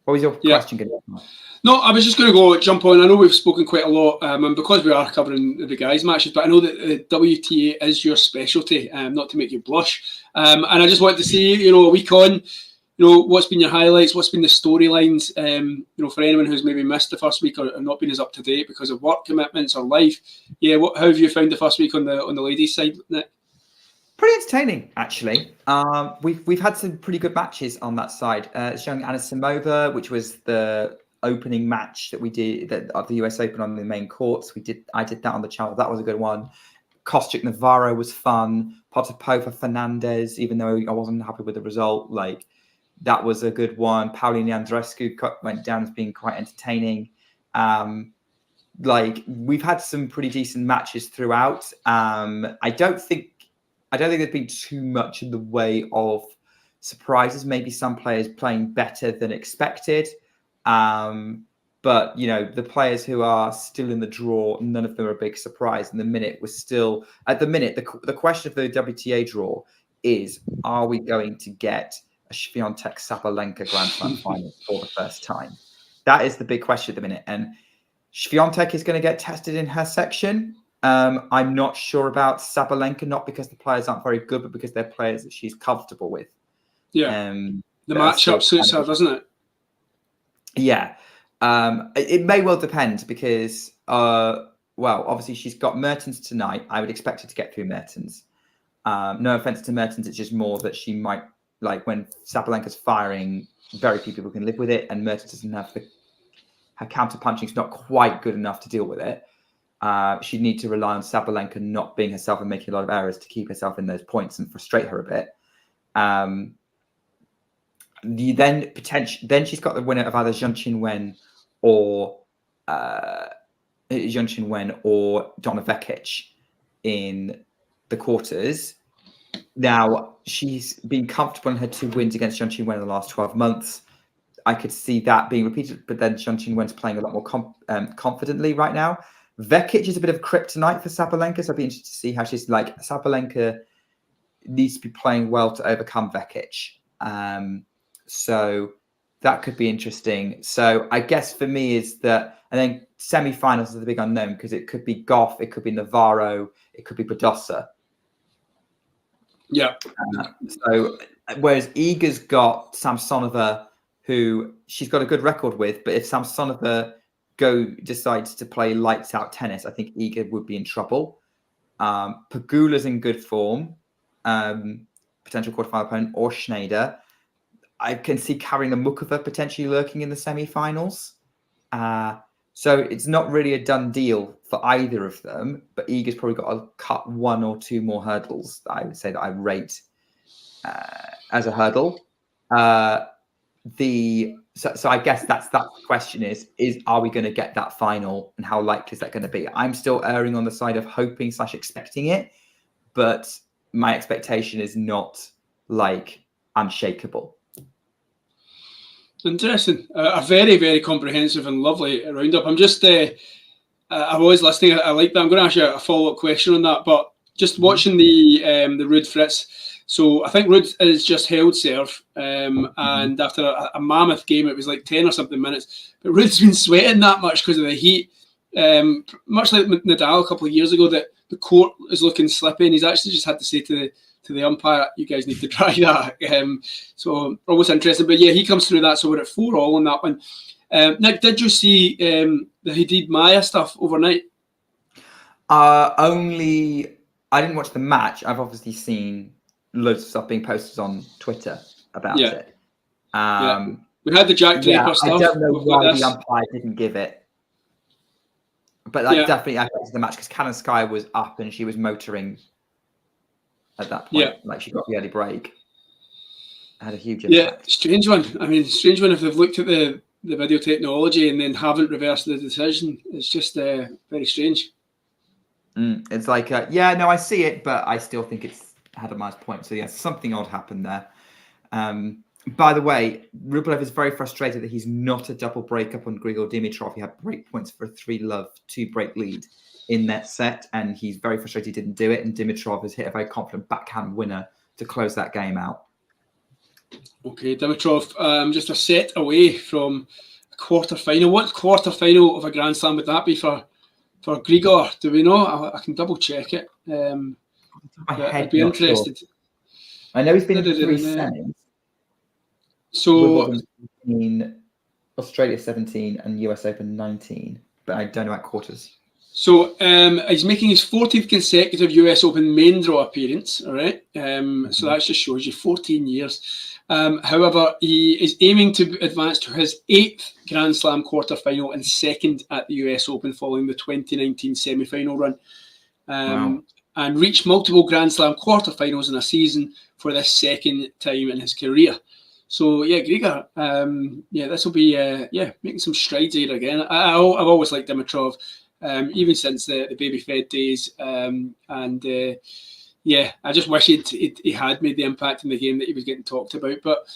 What was your question going to be? No, I was just going to jump on. I know we've spoken quite a lot, and because we are covering the guys' matches, but I know that the WTA is your specialty, not to make you blush. And I just wanted to see, you know, a week on, you know, what's been your highlights, what's been the storylines, you know, for anyone who's maybe missed the first week or not been as up to date because of work commitments or life. Yeah, how have you found the first week on the ladies' side, Nick? Pretty entertaining, actually. We've had some pretty good matches on that side. Showing Anisimova, which was the opening match that we did of the US Open on the main courts. I did that on the channel. That was a good one. Kostyuk Navarro was fun. Potapova Fernandez, even though I wasn't happy with the result, like that was a good one. Paulina Andreescu went down as being quite entertaining. Like we've had some pretty decent matches throughout. I don't think there's been too much in the way of surprises. Maybe some players playing better than expected. But, the players who are still in the draw, none of them are a big surprise. And the question of the WTA draw is, are we going to get a Swiatek-Sabalenka Grand Slam final for the first time? That is the big question at the minute. And Swiatek is going to get tested in her section. I'm not sure about Sabalenka, not because the players aren't very good, but because they're players that she's comfortable with. Yeah. The matchup suits her, doesn't it? Yeah. It may well depend because, obviously she's got Mertens tonight. I would expect her to get through Mertens. No offense to Mertens, it's just more that she might, like when Sabalenka's firing, very few people can live with it, and Mertens doesn't have her counter punching's not quite good enough to deal with it. She'd need to rely on Sabalenka not being herself and making a lot of errors to keep herself in those points and frustrate her a bit. Then she's got the winner of either Zheng Qinwen or Donna Vekic in the quarters. Now, she's been comfortable in her 2 wins against Zheng Qinwen in the last 12 months. I could see that being repeated, but then Zheng Qinwen's playing a lot more confidently right now. Vekic is a bit of kryptonite for Sabalenka, so I'd be interested to see how she's like. Sabalenka needs to be playing well to overcome Vekic. So that could be interesting. So I guess for me is that, and then semi-finals is the big unknown because it could be Goff, it could be Navarro, it could be Badosa. Yeah. So whereas Iga's got Samsonova, who she's got a good record with, but if Samsonova decides to play lights out tennis, I think Iga would be in trouble. Pegula's in good form, potential quarterfinal opponent, or Schneider. I can see Karina Mukova potentially lurking in the semi-finals. So it's not really a done deal for either of them, but Iga's probably got to cut 1 or 2 more hurdles that I would say that I rate as a hurdle. So I guess that's the question is are we going to get that final and how likely is that going to be? I'm still erring on the side of hoping / expecting it, but my expectation is not like unshakable. Interesting. A very, very comprehensive and lovely roundup. I'm just, I'm always listening. I like that. I'm going to ask you a follow-up question on that, but just watching the Ruud Fritz. So I think Ruud has just held serve, and after a mammoth game, it was like 10 or something minutes. But Ruud's been sweating that much because of the heat. Much like Nadal a couple of years ago, that the court is looking slippy, and he's actually just had to say to the umpire, "You guys need to try that." So almost interesting. But yeah, he comes through that. So we're at 4-all on that one. Nick, did you see the Hadid Maya stuff overnight? Only I didn't watch the match. I've obviously seen loads of stuff being posted on Twitter about it. We had the Jack Draper stuff. I don't know why the umpire didn't give it. But that definitely affected the match because Kalinskaya was up and she was motoring at that point. Like she got the early break. It had a huge impact. Yeah, strange one. I mean, strange one if they've looked at the video technology and then haven't reversed the decision. It's just very strange. It's like, I see it, but I still think it's had a nice point. So, something odd happened there. By the way, Rublev is very frustrated that he's not a double breakup on Grigor Dimitrov. He had break points for a 3-love, 2-break lead in that set, and he's very frustrated he didn't do it. And Dimitrov has hit a very confident backhand winner to close that game out. Okay, Dimitrov, just a set away from a quarter-final. What quarter-final of a Grand Slam would that be for Grigor? Do we know? I can double-check it. I'd be interested. Sure. I know he's been in 3 semis. So in Australia 17 and US Open 19, but I don't know about quarters. So he's making his 14th consecutive US Open main draw appearance. All right. So that just shows you 14 years. However, he is aiming to advance to his 8th Grand Slam quarterfinal and 2nd at the US Open following the 2019 semi-final run. And reach multiple Grand Slam quarterfinals in a season for the 2nd time in his career. So yeah, Grieger, this will be making some strides here again. I've always liked Dimitrov. Even since the baby fed days, I just wish he had made the impact in the game that he was getting talked about. But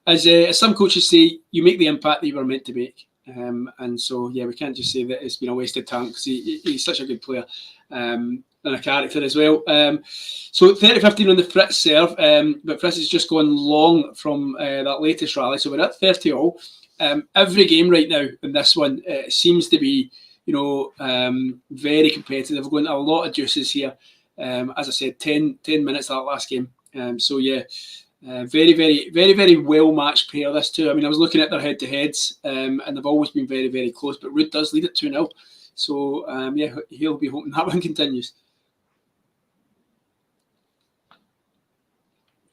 as some coaches say, you make the impact that you were meant to make, and so we can't just say that it's been a wasted talent because he's such a good player and a character as well. So 30-15 on the Fritz serve, but Fritz has just gone long from that latest rally, so we're at 30-all. Every game right now in this one seems to be, very competitive. We're going a lot of juices here. As I said, 10 minutes that last game. Very, very, very, very well matched pair, this two. I mean, I was looking at their head to heads, and they've always been very, very close. But Ruud does lead it 2-0. So, he'll be hoping that one continues.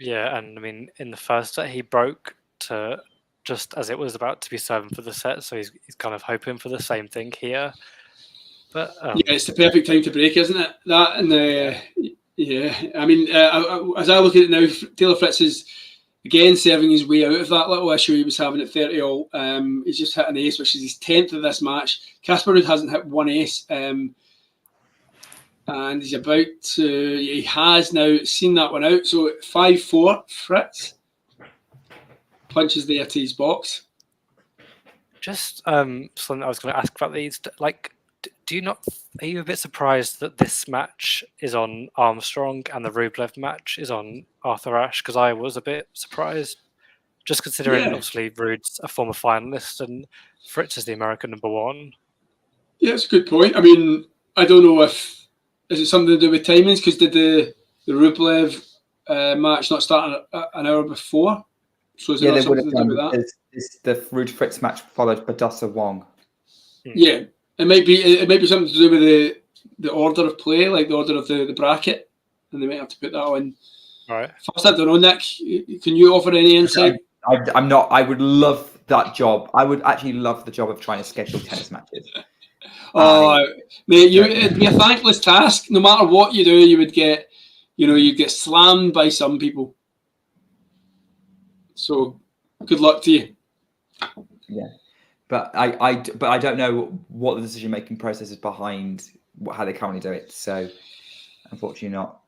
Yeah, and I mean, in the first set, he broke to just as it was about to be 7 for the set, so he's kind of hoping for the same thing here. But it's the perfect time to break, isn't it? That and I mean, as I look at it now, Taylor Fritz is again serving his way out of that little issue he was having at 30-all. He's just hit an ace, which is his 10th of this match. Casper Ruud hasn't hit one ace, and he's about to. He has now seen that one out. So 5-4, Fritz punches there to his box. Just something I was going to ask about these. Like, do you not? Are you a bit surprised that this match is on Armstrong and the Rublev match is on Arthur Ashe? Because I was a bit surprised, just considering obviously Ruud's a former finalist and Fritz is the American #1. Yeah, that's a good point. I mean, I don't know if is it something to do with timings, because did the Rublev match not start an hour before? So is there something to do with that? The Ruud Fritz match followed Badosa Wong. Yeah, it might be something to do with the order of play, like the order of the bracket, and they might have to put that on. Right. First, I don't know, Nick. Can you offer any insight? I'm not. I would love that job. I would actually love the job of trying to schedule tennis matches. Mate, it'd be a thankless task. No matter what you do, you would get, you'd get slammed by some people. So, good luck to you. Yeah, but I don't know what the decision-making process is behind how they currently do it. So, unfortunately, not.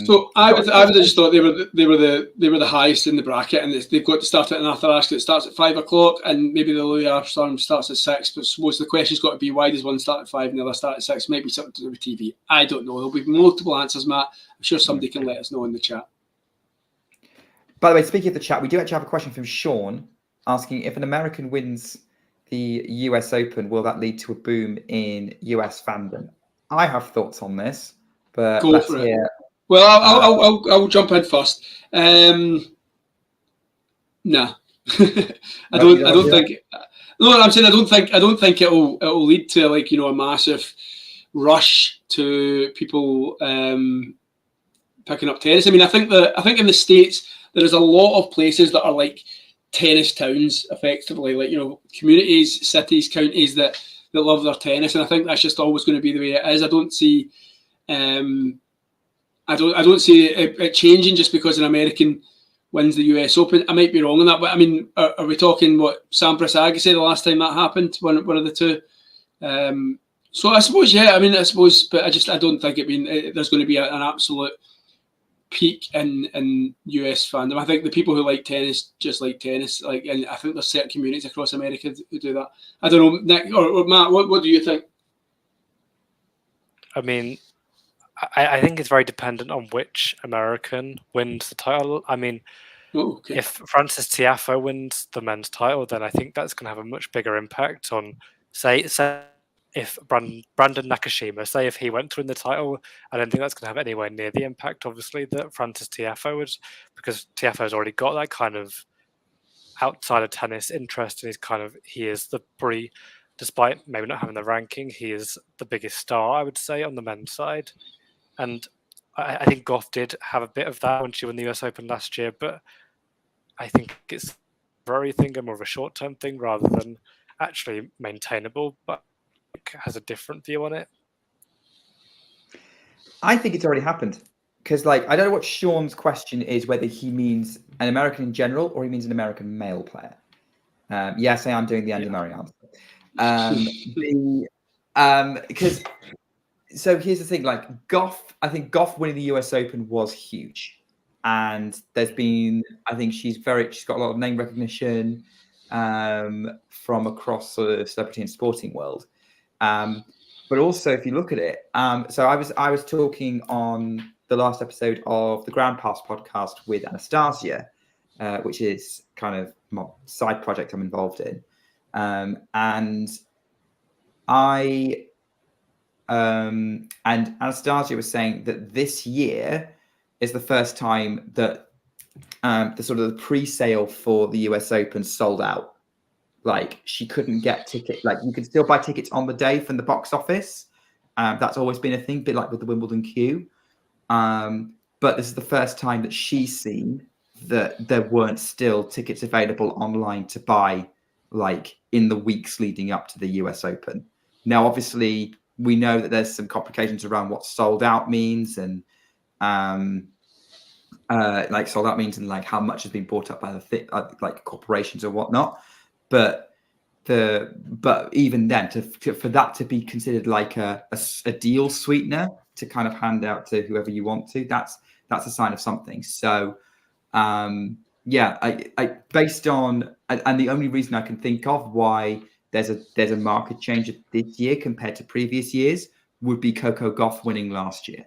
So I would have just thought they were the highest in the bracket, and they've got to start at an Arthur Ashe that starts at 5 o'clock, and maybe the Louis Armstrong starts at 6. But I suppose the question's got to be, why does one start at 5 and the other start at 6? Maybe something to do with TV. I don't know. There'll be multiple answers, Matt. I'm sure somebody can let us know in the chat. By the way, speaking of the chat, we do actually have a question from Sean asking, if an American wins the US Open, will that lead to a boom in US fandom? I have thoughts on this, but Go for it. Well, I'll jump in first. Nah, I don't think. No, I'm saying I don't think it'll lead to a massive rush to people picking up tennis. I mean, I think in the States there is a lot of places that are like tennis towns, effectively, communities, cities, counties that love their tennis, and I think that's just always going to be the way it is. I don't see. I don't see it changing just because an American wins the US Open. I might be wrong on that, but I mean, are we talking what Sampras Agassi the last time that happened? One of the two. So I suppose, but I don't think there's going to be an absolute peak in US fandom. I think the people who like tennis just like tennis, and I think there's certain communities across America who do that. I don't know, Nick or Matt. What do you think? I mean, I think it's very dependent on which American wins the title. I mean, if Francis Tiafoe wins the men's title, then I think that's going to have a much bigger impact on, say if Brandon Nakashima, say if he went to win the title, I don't think that's going to have anywhere near the impact, obviously, that Francis Tiafoe would, because Tiafoe's already got that kind of outside of tennis interest, and he is the despite maybe not having the ranking, he is the biggest star, I would say, on the men's side. And I think Goff did have a bit of that when she won the US Open last year, but I think it's a temporary thing and more of a short-term thing rather than actually maintainable, but has a different view on it. I think it's already happened. Because, I don't know what Sean's question is, whether he means an American in general or he means an American male player. Yes, I am doing the Andy Murray answer. Because, so here's the thing, Goff, I think Goff winning the US Open was huge. And there's been, I think she's got a lot of name recognition from across the celebrity and sporting world. But also, if you look at it, so I was talking on the last episode of the Ground Pass podcast with Anastasia, which is kind of my side project I'm involved in, and Anastasia was saying that this year is the first time that the sort of the pre-sale for the US Open sold out. She couldn't get tickets. You could still buy tickets on the day from the box office. That's always been a thing, a bit like with the Wimbledon queue. But this is the first time that she's seen that there weren't still tickets available online to buy, in the weeks leading up to the US Open. Now, obviously, we know that there's some complications around what sold out means and sold out means and how much has been bought up by the corporations or whatnot. But even then, for that to be considered a deal sweetener to kind of hand out to whoever you want to, that's a sign of something. So I based on, and the only reason I can think of why there's a market change this year compared to previous years would be Coco Gauff winning last year.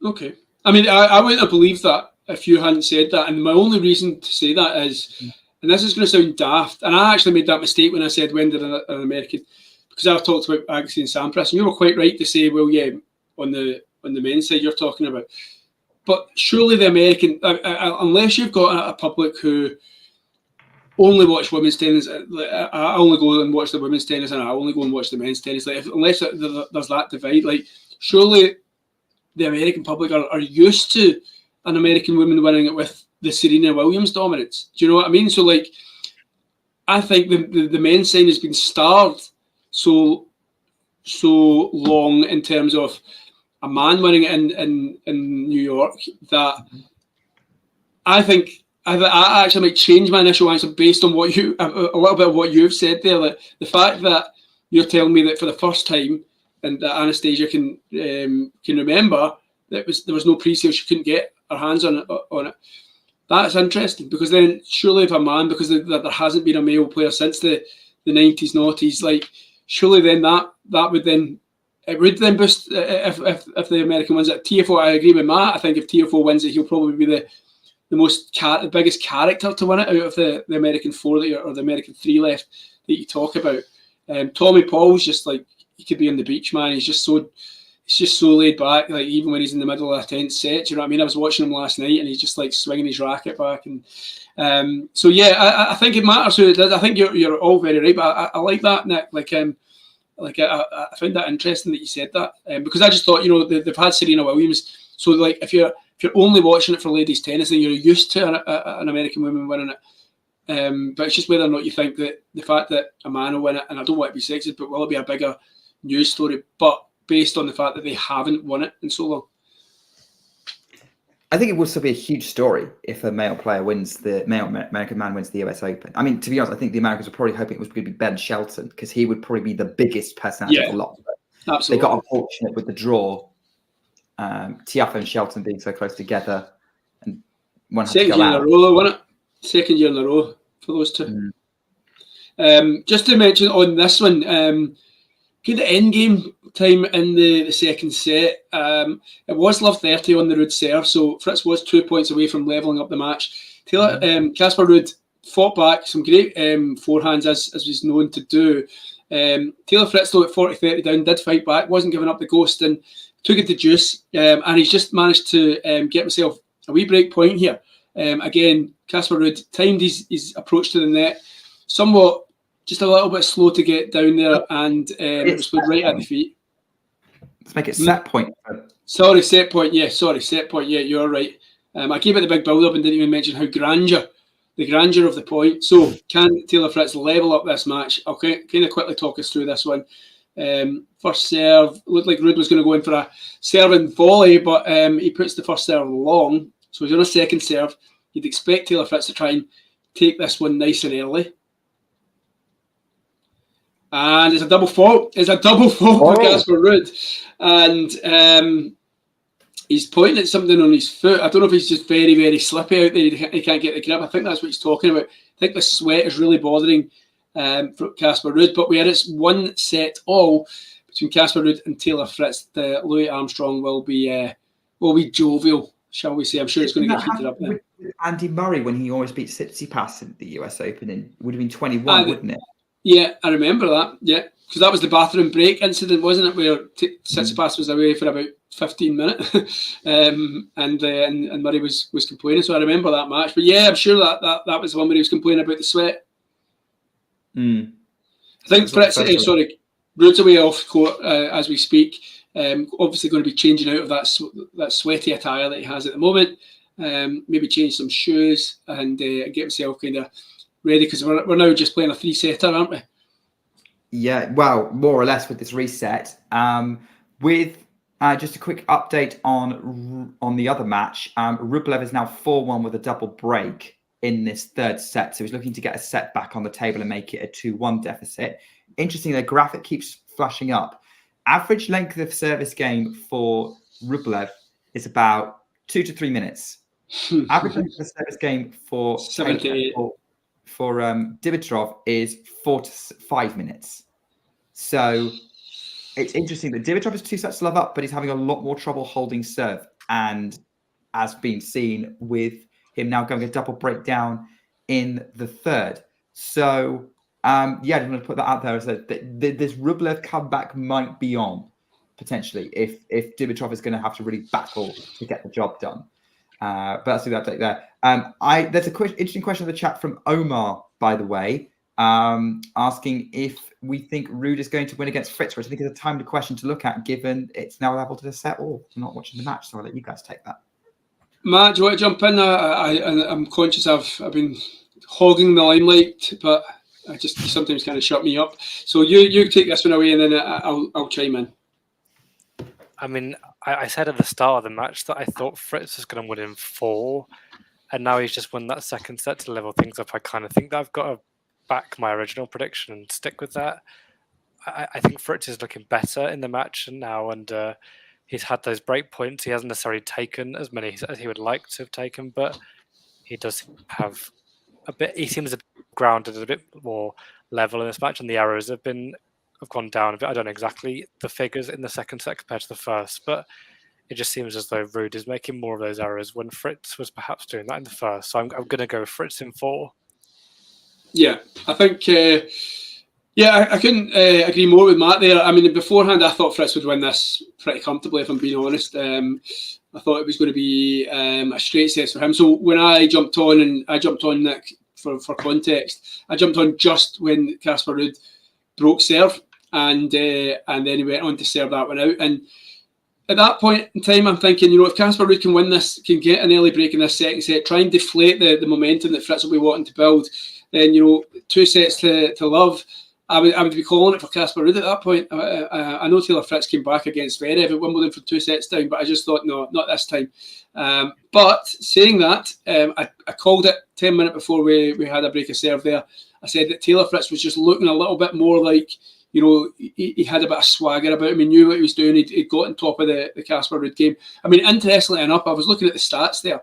Okay. I mean, I wouldn't have believed that if you hadn't said that. And my only reason to say that is, and this is going to sound daft, and I actually made that mistake when I said, when did an American, because I've talked about Agassi and Sampras, and you were quite right to say, well, yeah, on the men's side you're talking about. But surely the American, unless you've got a public who only watch women's tennis, I only go and watch the women's tennis and I only go and watch the men's tennis, unless there's that divide, surely the American public are used to an American woman winning it with the Serena Williams dominance. Do you know what I mean? So I think the men's scene has been starved so long in terms of a man winning it in New York that I think I actually might change my initial answer based on what a little bit of what you've said there. The fact that you're telling me that for the first time, and that Anastasia can remember, there was no pre-sale, she couldn't get her hands on it. That's interesting, because then surely if a man, because there hasn't been a male player since the 90s, noughties, surely then that would then, it would then boost if the American wins it. TFO, I agree with Matt. I think if TFO wins it, he'll probably be the biggest character to win it out of the American four or the American three left that you talk about. Tommy Paul's just he could be on the beach, man. He's just so laid back, even when he's in the middle of a tense set. You know what I mean? I was watching him last night, and he's just swinging his racket back, and so yeah, I think it matters who it does. I think you're all very right, but I like that, Nick. I found that interesting that you said that, because I just thought, they've had Serena Williams, so if you're only watching it for ladies tennis, then you're used to an American woman winning it. But it's just whether or not you think that the fact that a man will win it, and I don't want to be sexist, but will it be a bigger news story? But based on the fact that they haven't won it in so long. I think it would still be a huge story if a male player American man wins the US Open. I mean, to be honest, I think the Americans were probably hoping it was going to be Ben Shelton, because he would probably be the biggest personality of a lot. Absolutely. They got unfortunate with the draw. Tiafoe and Shelton being so close together, and one had second to go year out. in a row, wasn't it? Second year in a row for those two. Just to mention on this one, good end game time in the second set. It was love 30 on the Ruud serve, so Fritz was 2 points away from levelling up the match. Casper Ruud fought back, some great forehands as he's known to do. Taylor Fritz, though, at 40-30 down, did fight back, wasn't giving up the ghost, and took it to juice, and he's just managed to get himself a wee break point here. Again, Casper Ruud timed his approach to the net somewhat just a little bit slow to get down there, and it was played right at the feet. Let's make it set point. Sorry, set point. Yeah, set point. Yeah, you're right. I gave it the big build up and didn't even mention the grandeur of the point. So, can Taylor Fritz level up this match? I'll kind of quickly talk us through this one. First serve, looked like Ruud was going to go in for a serving volley, but he puts the first serve long. So he's on a second serve. You'd expect Taylor Fritz to try and take this one nice and early. And it's a double fault. It's a double fault for Casper Ruud. And he's pointing at something on his foot. I don't know if he's just very, very slippy out there. He can't get the grip. I think that's what he's talking about. I think the sweat is really bothering for Casper Ruud. But we had it's 1 all between Casper Ruud and Taylor Fritz. The Louis Armstrong will be jovial, shall we say. I'm sure it's going to get heated up there. Andy Murray, when he always beat Tsitsipas in the US Open, would have been 21, wouldn't it? Yeah, I remember that. Yeah, because that was the bathroom break incident, wasn't it? Where Tsitsipas was away for about 15 minutes, and Murray was complaining. So I remember that match. But yeah, I'm sure that was the one where he was complaining about the sweat. I think Fritz, Ruud's away off court as we speak. Obviously going to be changing out of that sweaty attire that he has at the moment. Maybe change some shoes and get himself kind of ready, because we're now just playing a 3-setter, aren't we? Yeah, well, more or less with this reset. With just a quick update on the other match, Rublev is now 4-1 with a double break in this third set. So he's looking to get a set back on the table and make it a 2-1 deficit. Interesting, the graphic keeps flashing up. Average length of service game for Rublev is about 2 to 3 minutes. Average length of service game for 7 to 8. For Dimitrov is 4 to 5 minutes. So it's interesting that Dimitrov has 2 sets to love up, but he's having a lot more trouble holding serve. And as been seen with him now going a double breakdown in the third. So, I just want to put that out there as this Rublev comeback might be on, potentially, if Dimitrov is going to have to really battle to get the job done. But that's the update there. There's a interesting question in the chat from Omar, by the way, asking if we think Ruud is going to win against Fritz, which I think is a timely question to look at, given it's now level to the set. I'm not watching the match, so I'll let you guys take that. Matt, do you want to jump in? I'm conscious I've been hogging the limelight, but I just sometimes kind of shut me up. So you take this one away, and then I'll chime in. I mean, I said at the start of the match that I thought Fritz was going to win in 4, and now he's just won that second set to level things up. I kind of think that I've got to back my original prediction and stick with that. I think Fritz is looking better in the match now, and he's had those break points. He hasn't necessarily taken as many as he would like to have taken, but he does have a bit. He seems a bit grounded, a bit more level in this match, and the arrows have gone down a bit. I don't know exactly the figures in the second set compared to the first, but it just seems as though Ruud is making more of those errors when Fritz was perhaps doing that in the first. So I'm going to go Fritz in 4. Yeah, I think. I couldn't agree more with Matt there. I mean, beforehand, I thought Fritz would win this pretty comfortably, if I'm being honest. I thought it was going to be a straight set for him. So when I jumped on, Nick, for context, I jumped on just when Casper Ruud broke serve, and then he went on to serve that one out. And at that point in time, I'm thinking, if Casper Ruud can win this, can get an early break in this second set, try and deflate the momentum that Fritz will be wanting to build, then 2 sets to love. I would be calling it for Casper Ruud at that point. I know Taylor Fritz came back against Zverev at Wimbledon for 2 sets down, but I just thought, no, not this time. But saying that, I called it 10 minutes before we had a break of serve there. I said that Taylor Fritz was just looking a little bit more like, he had a bit of swagger about him. He knew what he was doing. He'd got on top of the Casper Ruud game. I mean, interestingly enough, I was looking at the stats there.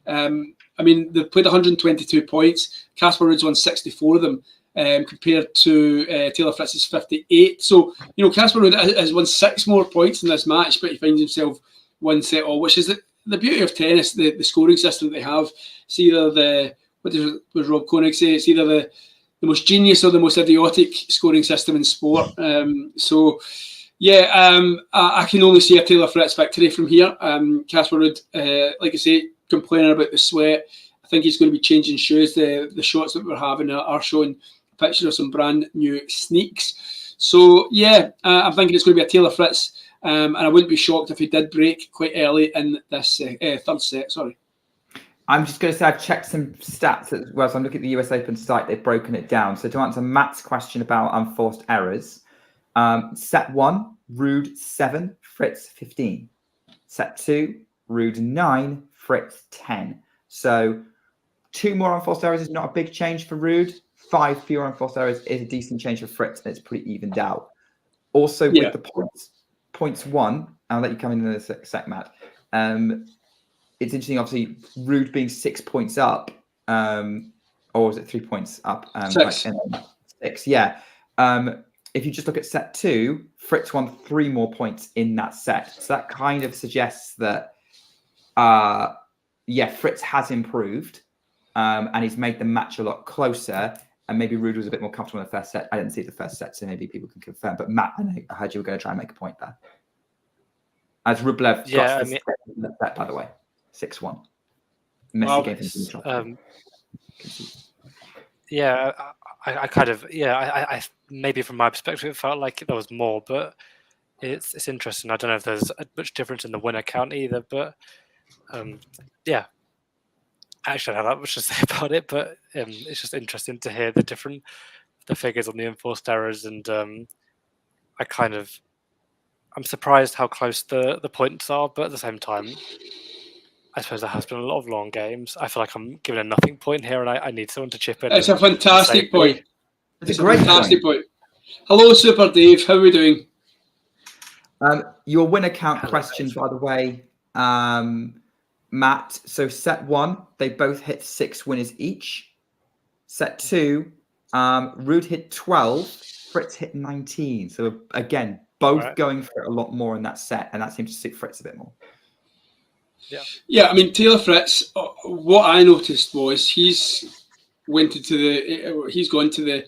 I mean, they played 122 points. Casper Ruud's won 64 of them. Compared to Taylor Fritz's 58. So, Casper Ruud has won 6 more points in this match, but he finds himself 1 set all, which is the beauty of tennis, the scoring system that they have. It's either what does Rob Koenig say? It's either the most genius or the most idiotic scoring system in sport. I can only see a Taylor Fritz victory from here. Casper Ruud, like I say, complaining about the sweat. I think he's going to be changing shoes. The shots that we're having are showing picture of some brand new sneaks. So yeah, I'm thinking it's going to be a Taylor Fritz, and I wouldn't be shocked if he did break quite early in this third set. Sorry. I'm just going to say I've checked some stats as well. So I'm looking at the US Open site. They've broken it down. So to answer Matt's question about unforced errors, set 1, Ruud 7, Fritz 15. Set 2, Ruud 9, Fritz 10. So 2 more unforced errors is not a big change for Ruud. 5 fewer unforced errors is a decent change for Fritz, and it's pretty evened out. Also with the points 1, I'll let you come in a sec, Matt. It's interesting, obviously, Ruud being 6 points up, or was it 3 points up? 6. 6, yeah. If you just look at set 2, Fritz won 3 more points in that set. So that kind of suggests that, Fritz has improved, and he's made the match a lot closer. And maybe Ruud was a bit more comfortable in the first set. I didn't see the first set, so maybe people can confirm. But Matt, I heard you were going to try and make a point there. As Rublev got the set, by the way, 6-1. Messi gave him I kind of I maybe from my perspective it felt like there was more, but it's interesting. I don't know if there's much difference in the winner count either, but actually I don't have that much to say about it, but it's just interesting to hear the figures on the enforced errors, and I'm surprised how close the points are, but at the same time, I suppose there has been a lot of long games. I feel like I'm giving a nothing point here, and I need someone to chip in. It's a fantastic point. It's a great fantastic point. Hello, Super Dave. How are we doing? Your winner count question, by the way, Matt. So set 1, they both hit 6 winners each. Set 2, Ruud hit 12, Fritz hit 19. So again, both going for it a lot more in that set, and that seems to suit Fritz a bit more. Yeah. I mean, Taylor Fritz. What I noticed was he's gone to the.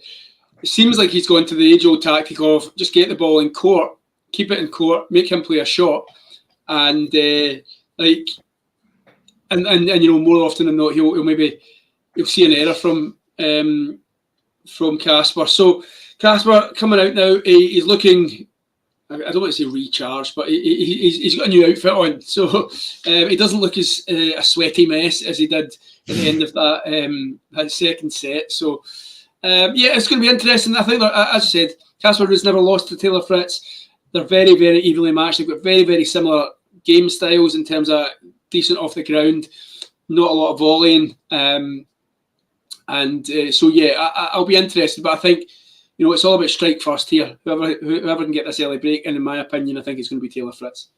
It seems like he's gone to the age-old tactic of just get the ball in court, keep it in court, make him play a shot, and more often than not, he'll see an error from Casper. So Casper coming out now, he's looking. I don't want to say recharged, but he's got a new outfit on, so he doesn't look as a sweaty mess as he did at the end of that second set. So it's going to be interesting. I think, as I said, Casper has never lost to Taylor Fritz. They're very, very evenly matched. They've got very, very similar game styles in terms of decent off the ground, not a lot of volleying, I'll be interested. But I think, it's all about strike first here. Whoever can get this early break, and in my opinion, I think it's going to be Taylor Fritz.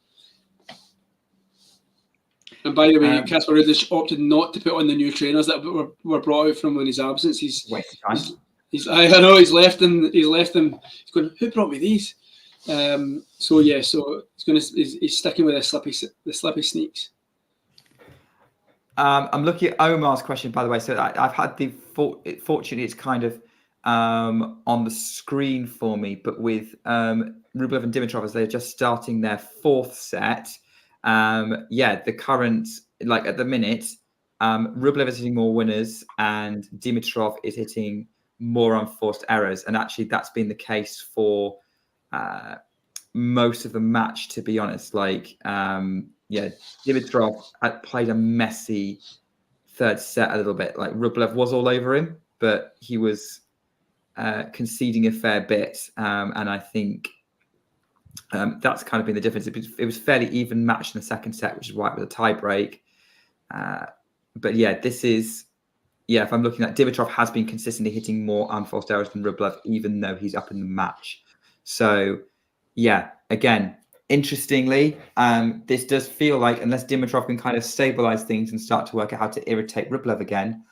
And by the way, Casper Ruud has opted not to put on the new trainers that were brought out from in his absence. He's left them. He's going, who brought me these? So he's sticking with the slippy sneaks. I'm looking at Omar's question, by the way. So I've had the fortunately, it's kind of on the screen for me, but with Rublev and Dimitrov as they're just starting their 4th set. The current, at the minute, Rublev is hitting more winners and Dimitrov is hitting more unforced errors. And actually that's been the case for most of the match, to be honest. Dimitrov had played a messy 3rd set a little bit. Rublev was all over him, but he was conceding a fair bit, and I think that's kind of been the difference. It was fairly even matched in the 2nd set, which is why it was a tie break. This is, if I'm looking at Dimitrov has been consistently hitting more unforced errors than Rublev, even though he's up in the match. So, again, interestingly, this does feel like, unless Dimitrov can kind of stabilize things and start to work out how to irritate Rublev again,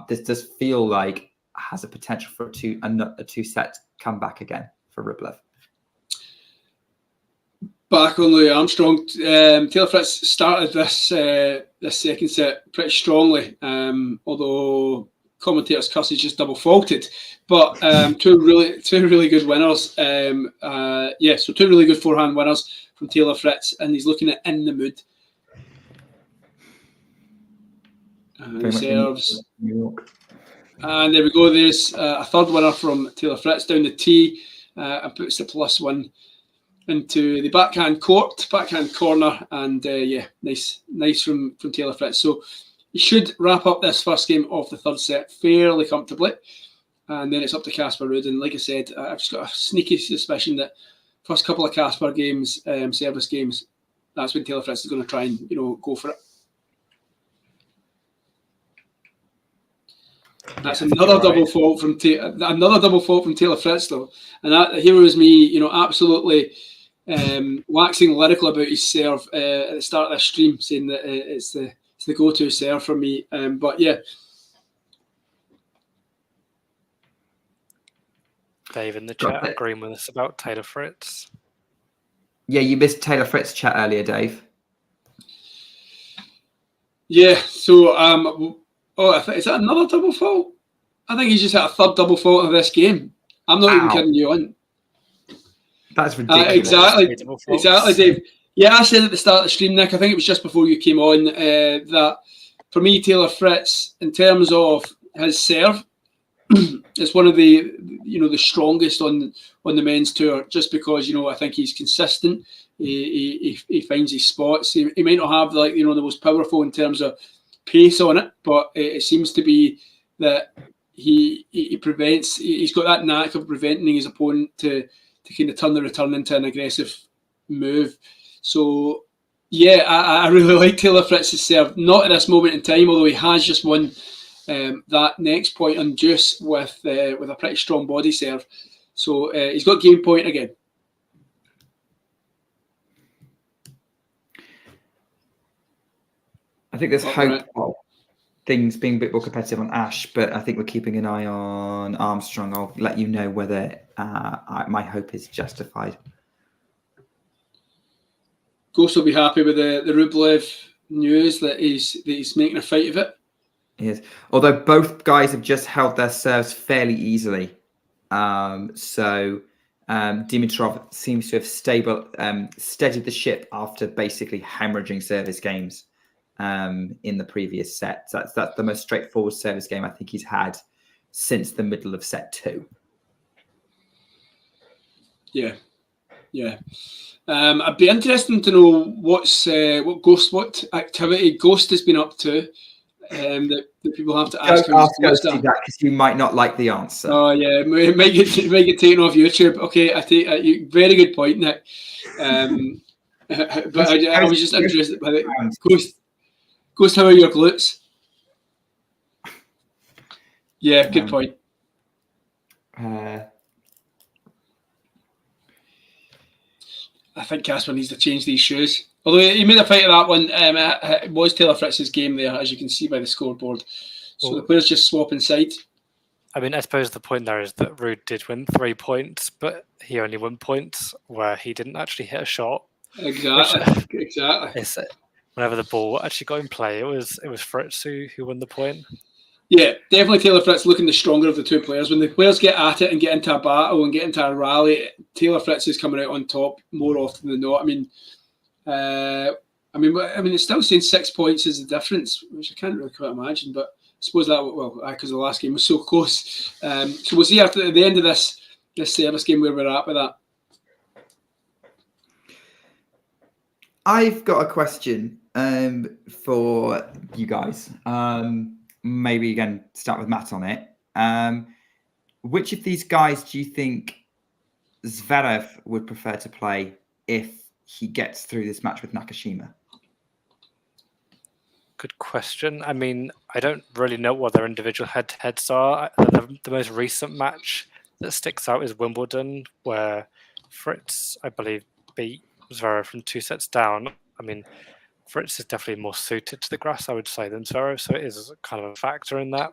this does feel like has a potential for a 2-set comeback again for Rublev. Back on Louis Armstrong, Taylor Fritz started this 2nd set pretty strongly, although commentators' cuss is just double faulted. But two really good winners. So 2 really good forehand winners from Taylor Fritz, and he's looking at in the mood. Serves. And there we go. There's a third winner from Taylor Fritz down the tee and puts the +1 into the backhand corner. And nice from Taylor Fritz. So he should wrap up this first game of the third set fairly comfortably. And then it's up to Casper Ruud. And like I said, I've just got a sneaky suspicion that first couple of Casper games, service games, that's when Taylor Fritz is going to try and go for it. That's another double fault from Taylor Fritz, though, and here was me, absolutely waxing lyrical about his serve at the start of this stream, saying that it's the go-to serve for me. But yeah, Dave in the chat agreeing with us about Taylor Fritz. Yeah, you missed Taylor Fritz chat earlier, Dave. Yeah, so is that another double fault? I think he's just had a third double fault of this game. I'm not even kidding you on. That's ridiculous. Exactly, Dave. Yeah, I said at the start of the stream, Nick, I think it was just before you came on, that for me, Taylor Fritz, in terms of his serve, it's one of the strongest on the men's tour, just because I think he's consistent. He finds his spots. He might not have the most powerful in terms of pace on it, but it seems to be that he prevents. He's got that knack of preventing his opponent to kind of turn the return into an aggressive move. So yeah, I really like Taylor Fritz's serve. Not at this moment in time, although he has just won that next point on deuce with a pretty strong body serve. So he's got game point again. I think there's hope of things being a bit more competitive on Ash, but I think we're keeping an eye on Armstrong. I'll let you know whether my hope is justified. Ghost will be happy with the Rublev news that he's making a fight of it. Yes, although both guys have just held their serves fairly easily. So Dimitrov seems to have steadied the ship after basically hemorrhaging service games in the previous set. So that's the most straightforward service game I think he's had since the middle of set 2. Yeah. I'd be interested to know what activity Ghost has been up to. That people have to ask. Don't ask Ghost that because you might not like the answer. Oh yeah, it might get taken off YouTube. Okay, I take very good point, Nick. But I was just interested by it. Ghost, how are your glutes? Yeah, good point. I think Casper needs to change these shoes. Although he made a fight of that one. It was Taylor Fritz's game there, as you can see by the scoreboard. So the players just swap inside. I mean, I suppose the point there is that Ruud did win 3 points, but he only won points where he didn't actually hit a shot. Exactly. Whenever the ball actually got in play, it was Fritz who won the point. Yeah, definitely Taylor Fritz looking the stronger of the two players. When the players get at it and get into a battle and get into a rally, Taylor Fritz is coming out on top more often than not. I mean, it's still saying 6 points is the difference, which I can't really quite imagine. But I suppose that because the last game was so close. So we'll see at the end of this service game where we're at with that. I've got a question for you guys. Maybe again, start with Matt on it. Which of these guys do you think Zverev would prefer to play if he gets through this match with Nakashima? Good question. I mean, I don't really know what their individual head-to-heads are. The most recent match that sticks out is Wimbledon, where Fritz, I believe, beat Zverev from 2 sets down. I mean, Fritz is definitely more suited to the grass, I would say, than Zverev, so it is kind of a factor in that.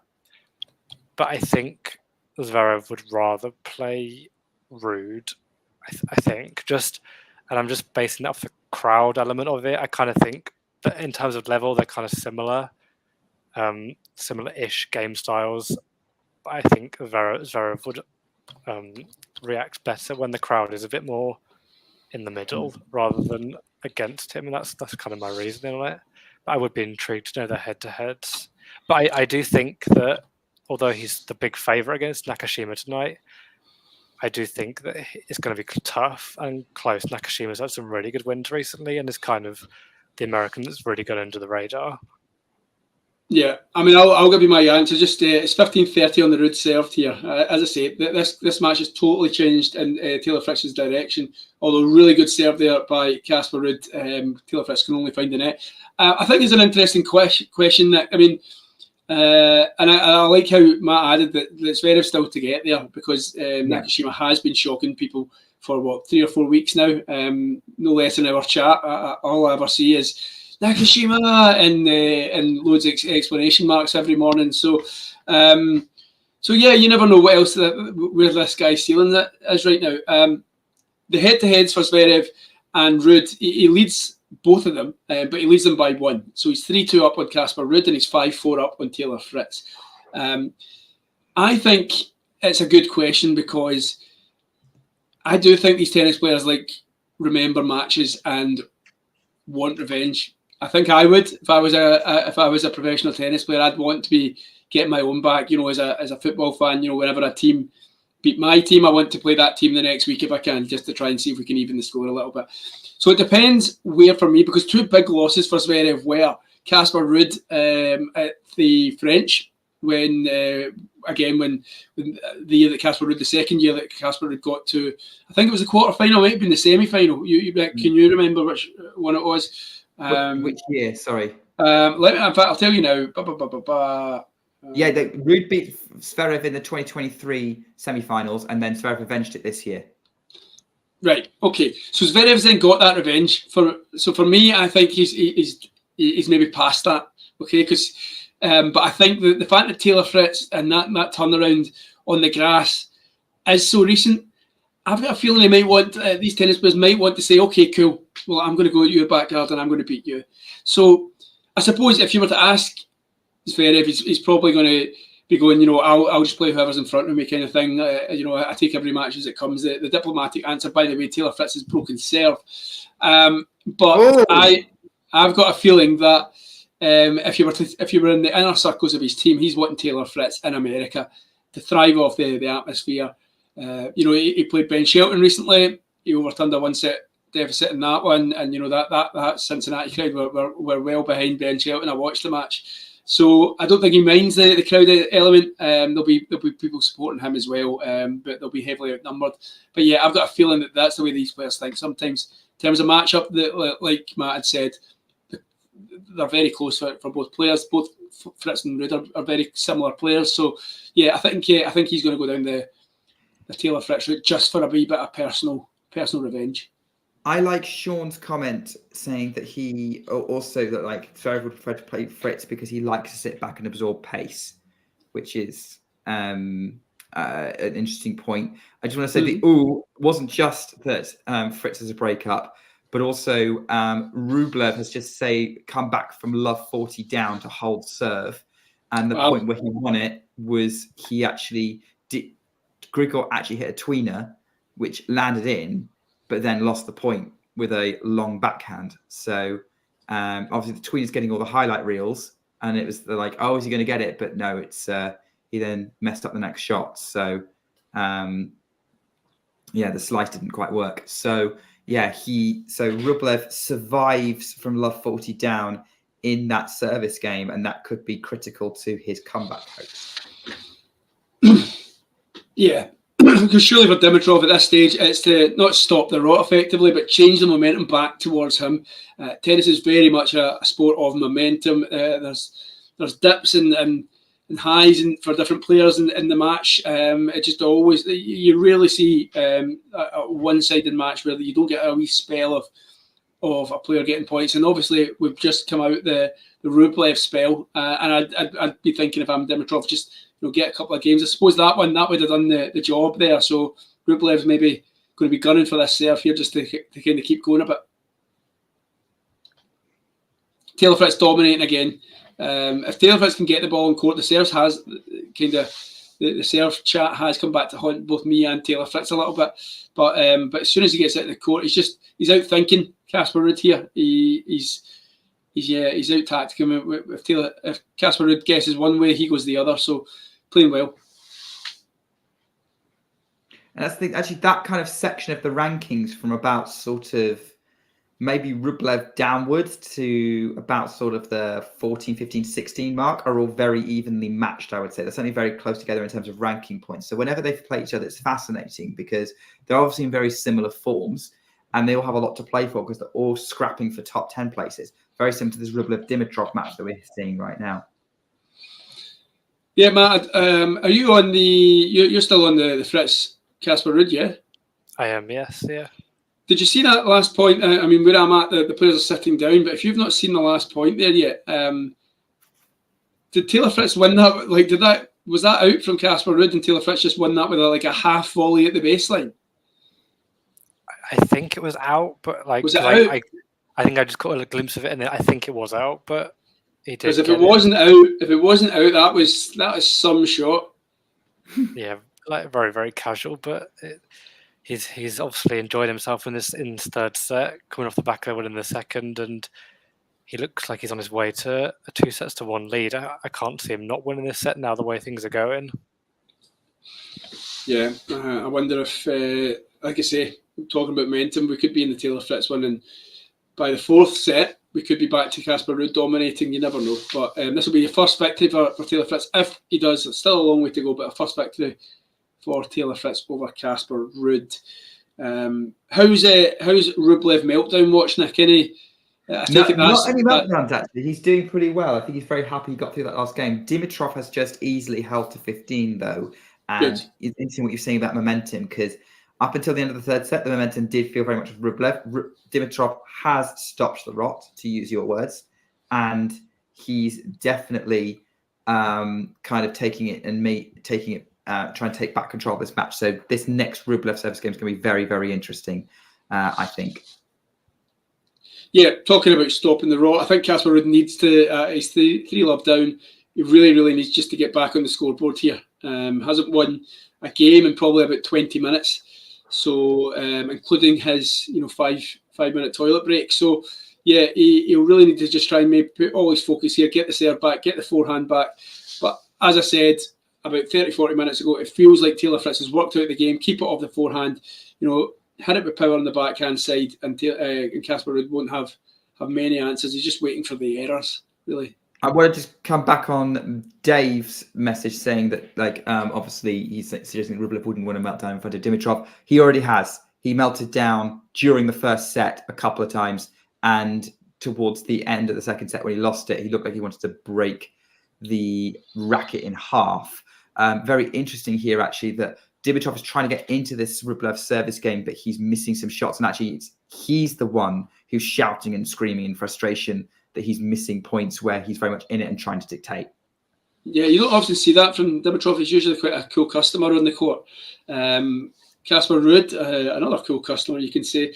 But I think Zverev would rather play Ruud, I think. And I'm just basing it off the crowd element of it. I kind of think that in terms of level, they're kind of similar-ish game styles. But I think Zverev would react better when the crowd is a bit more in the middle rather than against him, and that's kind of my reasoning on it. But I would be intrigued to know their head-to-heads. But I do think that although he's the big favourite against Nakashima tonight, I do think that it's going to be tough and close. Nakashima's had some really good wins recently and is kind of the American that's really got under the radar. Yeah, I mean, I'll give you my answer. Just it's 15:30 on the Ruud served here. As I say, this match has totally changed in Taylor Fritz's direction. Although really good serve there by Casper Ruud, Taylor Fritz can only find the net. I think there's an interesting question that, I mean, and I like how Matt added that Zverev's still to get there, because Nakashima has been shocking people for 3 or 4 weeks now. No less in our chat. All I ever see is Nakashima and loads of explanation marks every morning. So yeah, you never know what else where this guy's ceiling is right now. The head-to-heads for Zverev and Ruud, he leads both of them, but he leads them by 1. So he's 3-2 up on Casper Ruud and he's 5-4 up on Taylor Fritz. I think it's a good question, because I do think these tennis players remember matches and want revenge. I think I would, if I was a professional tennis player. I'd want to be getting my own back. As a football fan, whenever a team beat my team, I want to play that team the next week if I can, just to try and see if we can even the score a little bit. So it depends where for me, because 2 big losses for Zverev were Casper Ruud at the French, when the year that Casper Ruud, the second year that Casper Ruud got to, I think it was the quarter-final, might have been the semi-final. Can you remember which one it was? Which year? Sorry. I'll tell you now. Yeah, Ruud beat Zverev in the 2023 semi-finals, and then Zverev avenged it this year. Right. Okay. So Zverev's then got that revenge. For me, I think he's maybe past that. Okay, because but I think the fact that Taylor Fritz and that turnaround on the grass is so recent, I've got a feeling they might want these tennis players might want to say, okay, cool. Well, I'm going to go at your backyard and I'm going to beat you. So I suppose if you were to ask Zverev, he's probably going to be going, I'll just play whoever's in front of me, kind of thing. I take every match as it comes. The diplomatic answer, by the way, Taylor Fritz has broken serve. But I've got a feeling that if you were in the inner circles of his team, he's wanting Taylor Fritz in America to thrive off the atmosphere. He played Ben Shelton recently. He overturned a 1-set deficit in that one, and that Cincinnati crowd were well behind Ben Shelton. I watched the match. So I don't think he minds the crowd element. There'll be people supporting him as well, but they'll be heavily outnumbered. But yeah, I've got a feeling that that's the way these players think. Sometimes in terms of matchup, that, like Matt had said, they're very close for both players. Both Fritz and Ruud are very similar players. So yeah, I think he's going to go down the Taylor Fritz route just for a wee bit of personal revenge. I like Sean's comment saying that he also Zverev would prefer to play Fritz because he likes to sit back and absorb pace, which is an interesting point. I just want to say the wasn't just that Fritz has a breakup, but also Rublev has just come back from love 40 down to hold serve, and the point where he won it was he actually did. Grigor actually hit a tweener, which landed in, but then lost the point with a long backhand. So obviously the tweener's getting all the highlight reels, and it was is he going to get it? But no, it's he then messed up the next shot. So the slice didn't quite work. So Rublev survives from love 40 down in that service game, and that could be critical to his comeback hopes. Yeah, because surely for Dimitrov at this stage, it's to not stop the rot effectively, but change the momentum back towards him. Tennis is very much a sport of momentum. There's dips and highs for different players in the match. It just always, you rarely see a one-sided match where you don't get a wee spell of a player getting points. And obviously, we've just come out the Rublev spell, and I'd be thinking if I'm Dimitrov, just get a couple of games. I suppose that would have done the job there. So Rublev's maybe going to be gunning for this serve here just to kind of keep going a bit. Taylor Fritz dominating again. If Taylor Fritz can get the ball in court, the serve has the serve chat has come back to haunt both me and Taylor Fritz a little bit. But as soon as he gets out of the court, he's out thinking Casper Ruud here. He's out tacticing. If Casper Ruud guesses one way, he goes the other. So playing well. And that's actually that kind of section of the rankings from about sort of maybe Rublev downwards to about sort of the 14, 15, 16 mark are all very evenly matched, I would say. They're certainly very close together in terms of ranking points. So whenever they play each other, it's fascinating because they're obviously in very similar forms and they all have a lot to play for because they're all scrapping for top 10 places. Very similar to this Rublev-Dimitrov match that we're seeing right now. Yeah, Matt, are you on you're still on the Fritz Casper Ruud, yeah? I am, yes, yeah. Did you see that last point? I mean, where I'm at, the players are sitting down, but if you've not seen the last point there yet, did Taylor Fritz win that? Like, was that out from Casper Ruud and Taylor Fritz just won that with a half volley at the baseline? I think it was out, but like, was it out? I think I just caught a glimpse of it, and I think it was out, but he did. Because if it wasn't out, that was some shot. Yeah, like very, very casual, but he's obviously enjoyed himself in this third set, coming off the back of it in the second, and he looks like he's on his way to a 2-1 lead. I can't see him not winning this set now, the way things are going. Yeah, I wonder if, like I say, talking about momentum, we could be in the Taylor Fritz one, and by the fourth set, we could be back to Casper Ruud dominating. You never know. But this will be your first victory for Taylor Fritz. If he does, it's still a long way to go, but a first victory for Taylor Fritz over Casper Ruud. How's Rublev meltdown watch, Nick? Not any meltdowns, actually. He's doing pretty well. I think he's very happy he got through that last game. Dimitrov has just easily held to 15, though. And it's interesting what you're saying about momentum, because up until the end of the third set, the momentum did feel very much with Rublev. Dimitrov has stopped the rot, to use your words, and he's definitely kind of taking it, trying to take back control of this match. So this next Rublev service game is going to be very, very interesting, I think. Yeah, talking about stopping the rot, I think Casper Ruud needs to, he's 3-love down. He really, really needs just to get back on the scoreboard here. Hasn't won a game in probably about 20 minutes. So, including his, 5-minute toilet break. So, yeah, he'll really need to just try and maybe put all his focus here, get the serve back, get the forehand back. But as I said about 30, 40 minutes ago, it feels like Taylor Fritz has worked out the game, keep it off the forehand, hit it with power on the backhand side, and Casper Ruud won't have many answers. He's just waiting for the errors, really. I want to just come back on Dave's message saying that, obviously he's suggesting Rublev wouldn't win a meltdown in front of Dimitrov. He already has. He melted down during the first set a couple of times, and towards the end of the second set when he lost it, he looked like he wanted to break the racket in half. Very interesting here, actually, that Dimitrov is trying to get into this Rublev service game, but he's missing some shots, and actually he's the one who's shouting and screaming in frustration that he's missing points where he's very much in it and trying to dictate. Yeah, you don't often see that from Dimitrov. He's usually quite a cool customer on the court. Casper Ruud, another cool customer, you can say,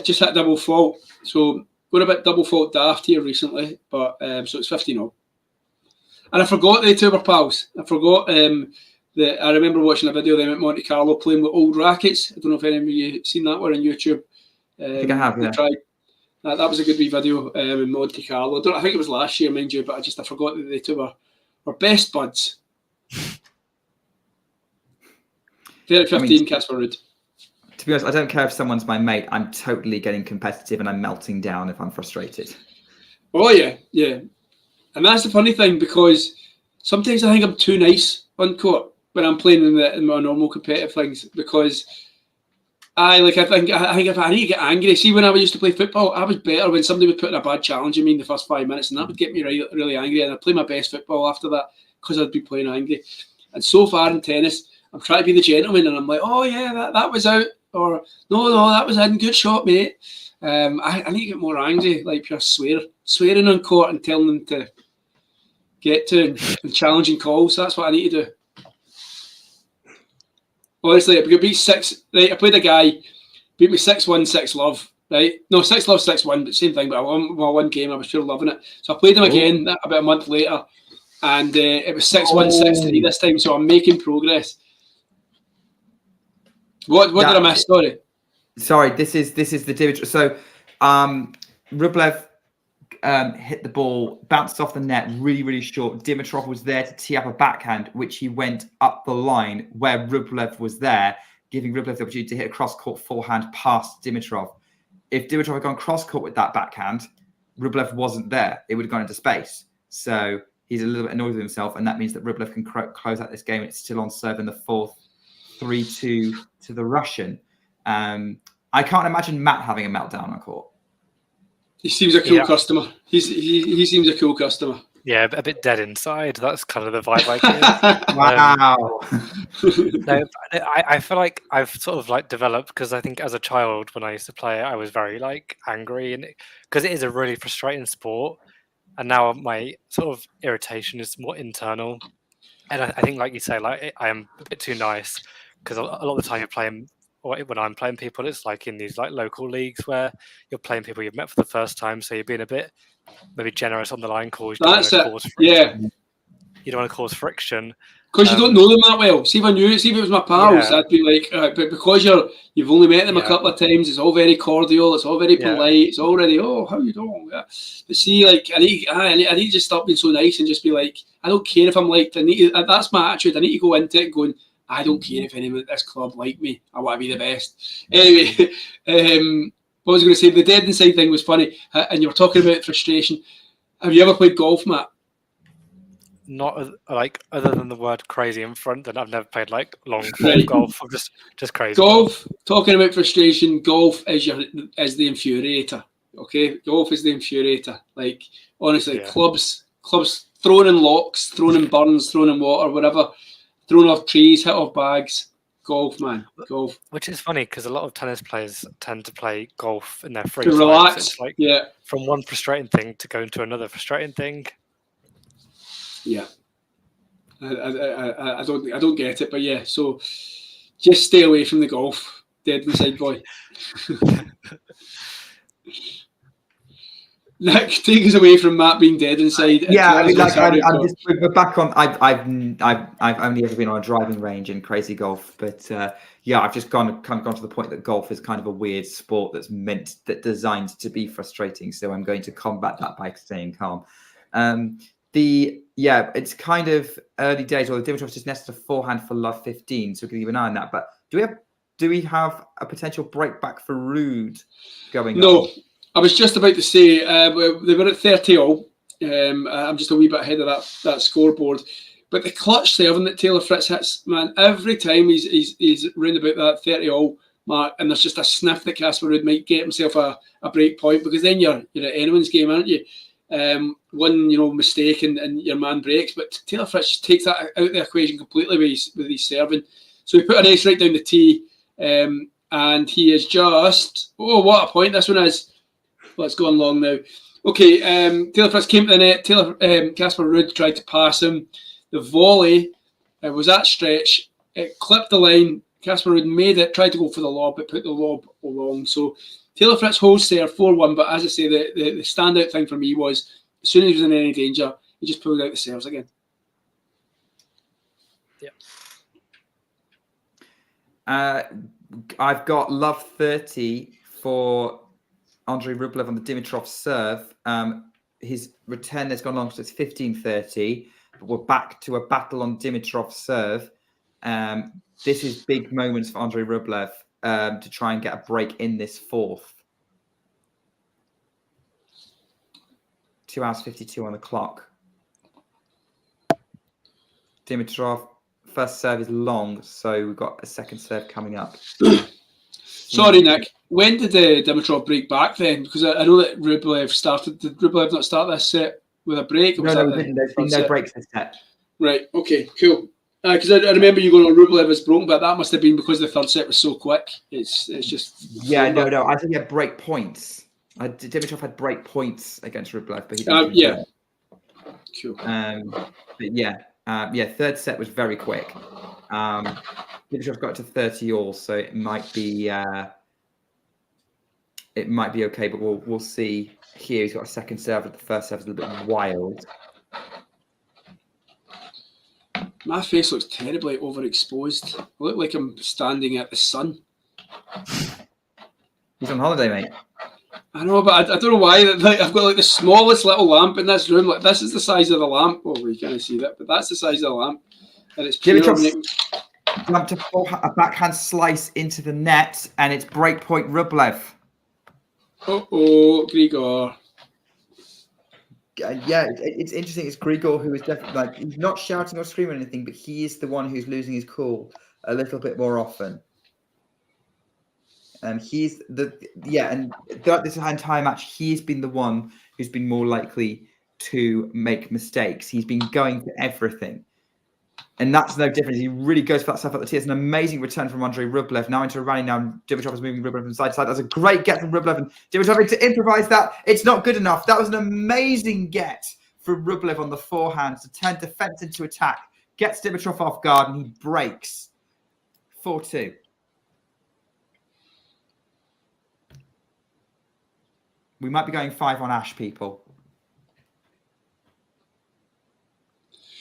just hit double fault. So we're a bit double fault daft here recently, but so it's 15-0. And I forgot they two were pals. I forgot that I remember watching a video of them at Monte Carlo playing with old rackets. I don't know if any of you seen that one on YouTube. I think I have, yeah. That was a good wee video in Monte Carlo. I think it was last year, mind you, but I forgot that they two were best buds. 15, Casper Ruud. To be honest, I don't care if someone's my mate. I'm totally getting competitive and I'm melting down if I'm frustrated. Oh, yeah. And that's the funny thing, because sometimes I think I'm too nice on court when I'm playing in my normal competitive things, because I think if I need to get angry. See, when I used to play football, I was better when somebody would put in a bad challenge in me in the first 5 minutes, and that would get me really, really angry, and I'd play my best football after that because I'd be playing angry. And so far in tennis, I'm trying to be the gentleman, and I'm like, oh yeah, that was out, or no, that was in, good shot, mate. I need to get more angry, like pure swearing on court and telling them to get to and challenging calls. That's what I need to do. Honestly, I beat 6. Right, I played a guy, beat me 6-1, 6-love. Right, no, 6-love, 6-1, but same thing. But I won one game. I was sure loving it. So I played him again about a month later, and it was 6-1, 6-3 this time. So I'm making progress. What did I miss? Sorry, this is the Dimitrov. So Rublev hit the ball, bounced off the net, really, really short. Dimitrov was there to tee up a backhand, which he went up the line where Rublev was there, giving Rublev the opportunity to hit a cross-court forehand past Dimitrov. If Dimitrov had gone cross-court with that backhand, Rublev wasn't there. It would have gone into space. So he's a little bit annoyed with himself, and that means that Rublev can close out this game. It's still on serve in the fourth, 3-2 to the Russian. I can't imagine Matt having a meltdown on court. He seems a cool customer. He seems a cool customer. Yeah, a bit dead inside. That's kind of the vibe I get. Wow. No, I feel like I've sort of like developed, because I think as a child when I used to play it, I was very like angry, and because it is a really frustrating sport. And now my sort of irritation is more internal. And I think, like you say, like I am a bit too nice, because a lot of the time you're playing, or when I'm playing people, it's like in these like local leagues where you're playing people you've met for the first time, so you're being a bit maybe generous on the line calls. That's it. Yeah. You don't want to cause friction. Because you don't know them that well. See, if it was my pals, I'd be like, but because you've only met them a couple of times, it's all very cordial, it's all very polite, it's already, oh, how you doing? Yeah. But see, like, I need to just stop being so nice and just be like, I don't care if I'm liked. That's my attitude. I need to go into it going, I don't care if anyone at this club like me. I want to be the best. Anyway, what was I going to say? The dead inside thing was funny, and you were talking about frustration. Have you ever played golf, Matt? Not like other than the word crazy in front, then I've never played like long golf. I'm just crazy. Golf. Talking about frustration, golf is the infuriator. Okay, golf is the infuriator. Like honestly, clubs thrown in locks, thrown in burns, thrown in water, whatever, thrown off trees, hit off bags. Golf, man, golf. Which is funny because a lot of tennis players tend to play golf in their free to time. relax. So it's like from one frustrating thing to go into another frustrating thing. Yeah, I don't get it, but yeah. So just stay away from the golf, dead inside boy. Nick, take us away from Matt being dead inside. Yeah, I mean, like we're back on. I've only ever been on a driving range in crazy golf, but I've just gone to the point that golf is kind of a weird sport that's designed to be frustrating. So I'm going to combat that by staying calm. It's kind of early days. Or the Dimitrov just nested a forehand for love 15, so we can keep an eye on that. But do we have a potential break back for Ruud going on? No, I was just about to say they were at 30-all. I'm just a wee bit ahead of that scoreboard. But the clutch serving that Taylor Fritz hits, man, every time he's round about that 30-all mark, and there's just a sniff that Casper Ruud might get himself a break point, because then you're at anyone's game, aren't you? One mistake and your man breaks, but Taylor Fritz just takes that out of the equation completely with his serving. So he put an ace right down the tee, and he is just what a point this one is. Well, it's gone long now. Okay, Taylor Fritz came to the net. Casper Ruud tried to pass him. The volley was that stretch. It clipped the line. Casper Ruud made it, tried to go for the lob, but put the lob along. So Taylor Fritz holds there 4-1, but as I say, the standout thing for me was as soon as he was in any danger, he just pulled out the serves again. Yeah. I've got love 30 for Andrei Rublev on the Dimitrov serve. His return has gone long, so it's 15-30. But we're back to a battle on Dimitrov's serve. This is big moments for Andrei Rublev to try and get a break in this fourth. 2 hours 52 on the clock. Dimitrov, first serve is long, so we've got a second serve coming up. Sorry, Nick. When did Dimitrov break back then? Because I know that Rublev started. Did Rublev not start this set with a break? No, there's been no breaks this set. Right. Okay. Cool. Because I remember you going on Rublev is broken, but that must have been because the third set was so quick. It's just. Yeah. No. I think he had break points. Dimitrov had break points against Rublev, but he didn't. Cool. Third set was very quick. Dimitrov got to 30-all, so it might be okay, but we'll see. Here he's got a second serve, but the first serve is a little bit wild. My face looks terribly overexposed. I look like I'm standing at the sun. He's on holiday, mate. I know, but I don't know why. Like, I've got like the smallest little lamp in this room. Like, this is the size of the lamp. Oh, we can't see that, but that's the size of the lamp, and it's pure. Jump to a backhand slice into the net, and it's breakpoint Rublev. Grigor. Yeah, it's interesting. It's Grigor who is definitely like, he's not shouting or screaming or anything, but he is the one who's losing his cool a little bit more often. And he's and throughout this entire match, he's been the one who's been more likely to make mistakes. He's been going for everything. And that's no difference. He really goes for that stuff at the tee. It's an amazing return from Andrei Rublev. Now into a rally. Now Dimitrov is moving Rublev from side to side. That's a great get from Rublev. And Dimitrov to improvise that. It's not good enough. That was an amazing get from Rublev on the forehand to turn defense into attack. Gets Dimitrov off guard and he breaks. 4-2. We might be going 5 on Ash, people.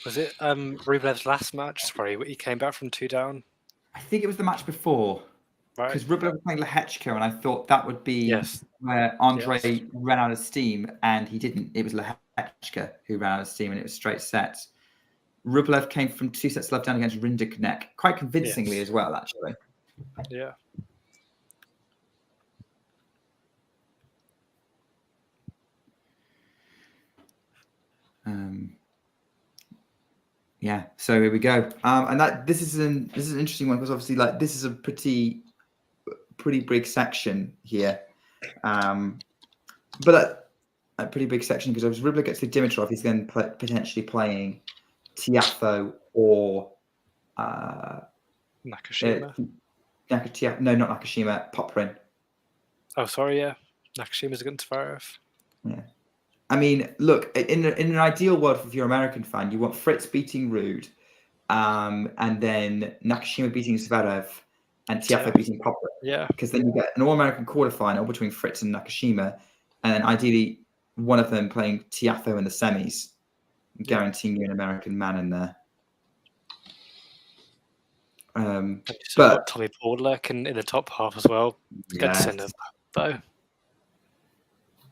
Was it Rublev's last match? Sorry, he came back from 2 down. I think it was the match before. Right. Because Rublev was playing Lehechka, and I thought that would be where Andrei ran out of steam, and he didn't. It was Lehechka who ran out of steam, and it was straight sets. Rublev came from 2 sets love down against Rinderknecht, quite convincingly as well, actually. Yeah. Yeah, so here we go. And this is an interesting one because obviously like this is a pretty big section here. But a pretty big section because if Rublev gets to Dimitrov, he's then potentially playing Tiafoe or Nakashima. No, not Nakashima, Poprin. Oh, sorry, yeah. Nakashima's against Zverev. Yeah. I mean, look, in an ideal world, if you're an American fan, you want Fritz beating Ruud, and then Nakashima beating Zverev, and Tiafoe beating Popper. Yeah. Because then you get an all-American quarterfinal between Fritz and Nakashima, and then ideally one of them playing Tiafoe in the semis, guaranteeing you an American man in there. But Tommy Paul in the top half as well. Get to send him, though.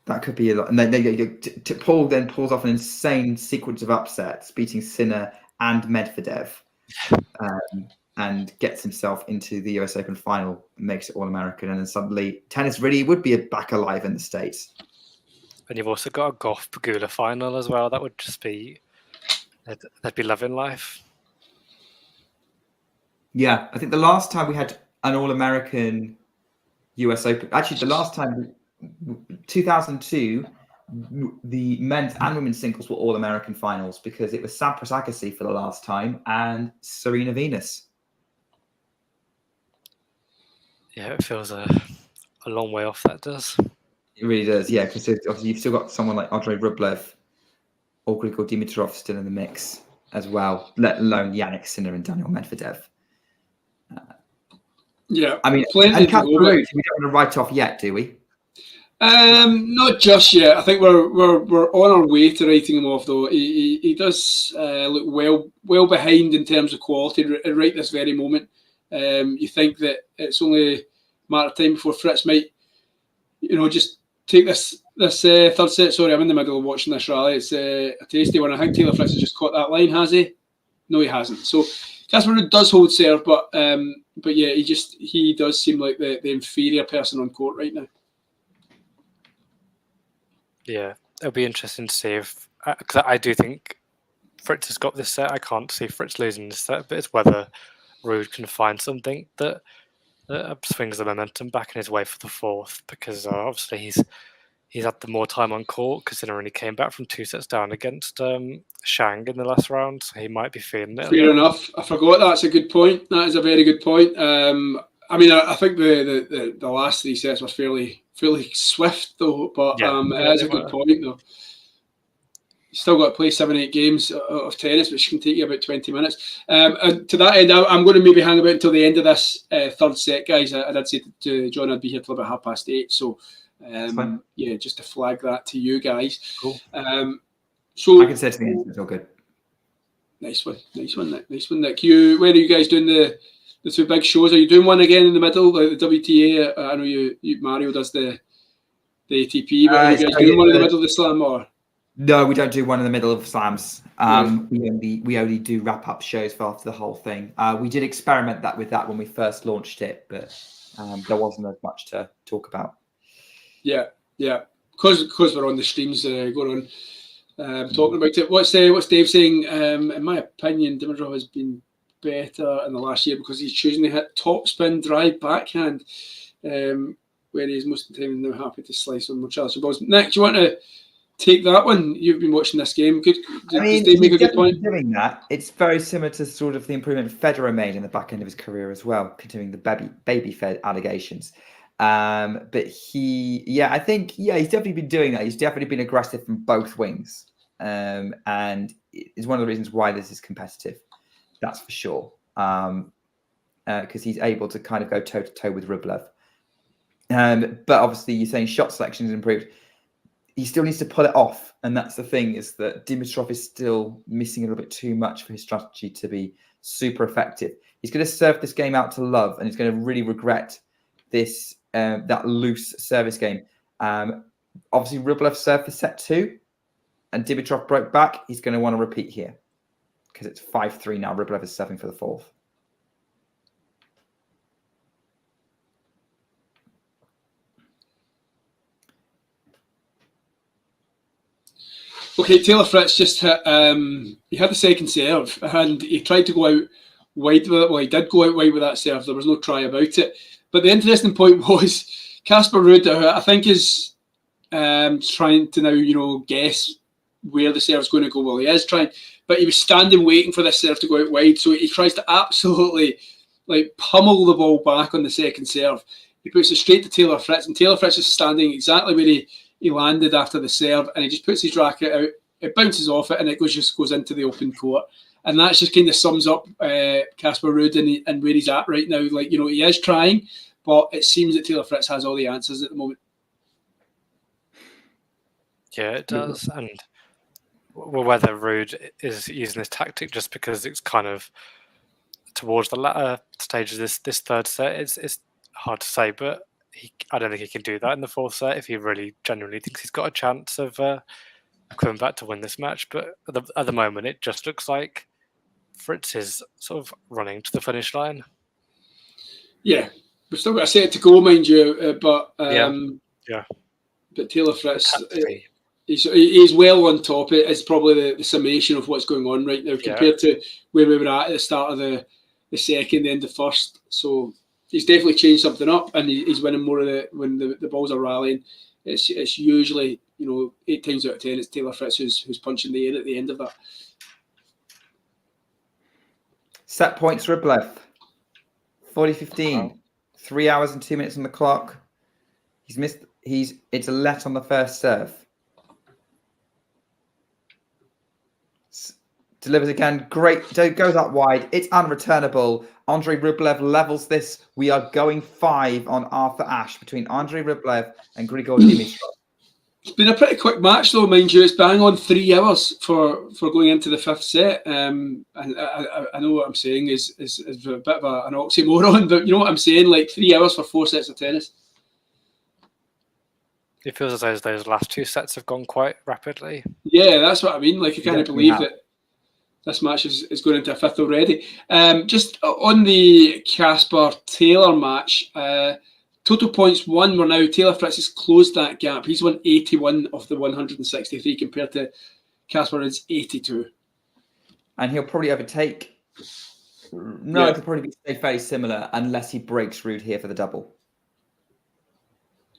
That could be a lot. And then Paul then pulls off an insane sequence of upsets, beating Sinner and Medvedev, and gets himself into the US Open final, makes it all-American. And then suddenly tennis really would be back alive in the States. And you've also got a Goff Pegula final as well. That would just be, they'd be loving life. Yeah, I think the last time we had an all-American US Open, actually the last time, 2002, the men's and women's singles were all American finals because it was Sampras Agassi for the last time and Serena Venus. Yeah, it feels a long way off, that does. It really does, yeah, because obviously you've still got someone like Andrei Rublev or Grigor Dimitrov still in the mix as well, let alone Yannick Sinner and Daniel Medvedev. Yeah, I mean, and Casper Ruud, we don't want to write off yet, do we? Not just yet. I think we're on our way to writing him off, though. He does look well behind in terms of quality right this very moment. You think that it's only a matter of time before Fritz might, just take this third set. Sorry, I'm in the middle of watching this rally. It's a tasty one. I think Taylor Fritz has just caught that line, has he? No, he hasn't. So Casper Ruud does hold serve, but yeah, he does seem like the inferior person on court right now. Yeah, it'll be interesting to see if, because I do think Fritz has got this set. I can't see Fritz losing this set, but it's whether Ruud can find something that swings the momentum back in his way for the fourth, because obviously he's had the more time on court, considering he came back from 2 sets down against Shang in the last round, so he might be feeling it. Fair enough. I forgot that's a good point. That is a very good point. I mean, I think the last 3 sets were fairly swift, though, but it is a good point, though. You still got to play 7-8 games of tennis, which can take you about 20 minutes. And to that end, I'm going to maybe hang about until the end of this third set, guys. I did say to John I'd be here till about 8:30, so yeah, just to flag that to you guys. Cool. So I can say to the end, it's all good. Nice one, Nick. Nick. When are you guys doing the 2 big shows? Are you doing one again in the middle, like the WTA? I know you Mario does the the ATP. But are you guys doing one in the middle of the slam, or? No, we don't do one in the middle of slams. We only do wrap up shows for after the whole thing. We did experiment with that when we first launched it, but there wasn't as much to talk about. Yeah. Because we're on the streams going on, talking about it. What's Dave saying? In my opinion, Dimitrov has been better in the last year because he's choosing to hit topspin drive backhand, whereas most of the time he's now happy to slice on more challenging balls. Nick, do you want to take that one? You've been watching this game. Does Dave make a good point? Doing that, it's very similar to sort of the improvement Federer made in the back end of his career as well, continuing the baby fed allegations. But I think he's definitely been doing that. He's definitely been aggressive from both wings, and it's one of the reasons why this is competitive. That's for sure, because he's able to kind of go toe to toe with Rublev. But obviously, you're saying shot selection is improved. He still needs to pull it off, and that's the thing, is that Dimitrov is still missing a little bit too much for his strategy to be super effective. He's going to serve this game out to love, and he's going to really regret this that loose service game. Obviously, Rublev served for set 2, and Dimitrov broke back. He's going to want to repeat here because it's 5-3 now. Rublev is serving for the 4th. Okay, Taylor Fritz just hit. He had the second serve and he tried to go out wide with it. Well, he did go out wide with that serve. There was no try about it. But the interesting point was Casper Ruud, I think, is trying to now, guess where the serve's going to go. Well, he is trying, but he was standing waiting for this serve to go out wide. So he tries to absolutely pummel the ball back on the second serve. He puts it straight to Taylor Fritz, and Taylor Fritz is standing exactly where he landed after the serve, and he just puts his racket out. It bounces off it, and it just goes into the open court. And that just kind of sums up Casper Ruud and where he's at right now. He is trying, but it seems that Taylor Fritz has all the answers at the moment. Yeah, it does. And whether Ruud is using this tactic just because it's kind of towards the latter stage of this third set, it's hard to say, but I don't think he can do that in the 4th set if he really genuinely thinks he's got a chance of coming back to win this match. But at the moment, it just looks like Fritz is sort of running to the finish line. Yeah, we've still got a set to go, mind you, but yeah. But Taylor Fritz, he's well on top. It's probably the summation of what's going on right now compared to where we were at the start of the second, the end of first. So he's definitely changed something up, and he's winning more of when the balls are rallying. It's usually 8 times out of 10 it's Taylor Fritz who's punching the air at the end of that. Set points, Rublev. 40-15. Wow. 3 hours and 2 minutes on the clock. He's missed. It's a let on the first serve. Delivers again. Great. Goes up wide. It's unreturnable. Andrei Rublev levels this. We are going 5 on Arthur Ashe between Andrei Rublev and Grigor Dimitrov. It's been a pretty quick match, though, mind you. It's bang on 3 hours for going into the 5th set. And I know what I'm saying is a bit of an oxymoron, but you know what I'm saying? 3 hours for 4 sets of tennis. It feels as though those last 2 sets have gone quite rapidly. Yeah, that's what I mean. I can't believe that this match is going into a 5th already. Just on the Casper-Taylor match, total points won were now, Taylor Fritz has closed that gap. He's won 81 of the 163 compared to Casper's 82. And he'll probably overtake. No, it'll probably be very similar unless he breaks Ruud here for the double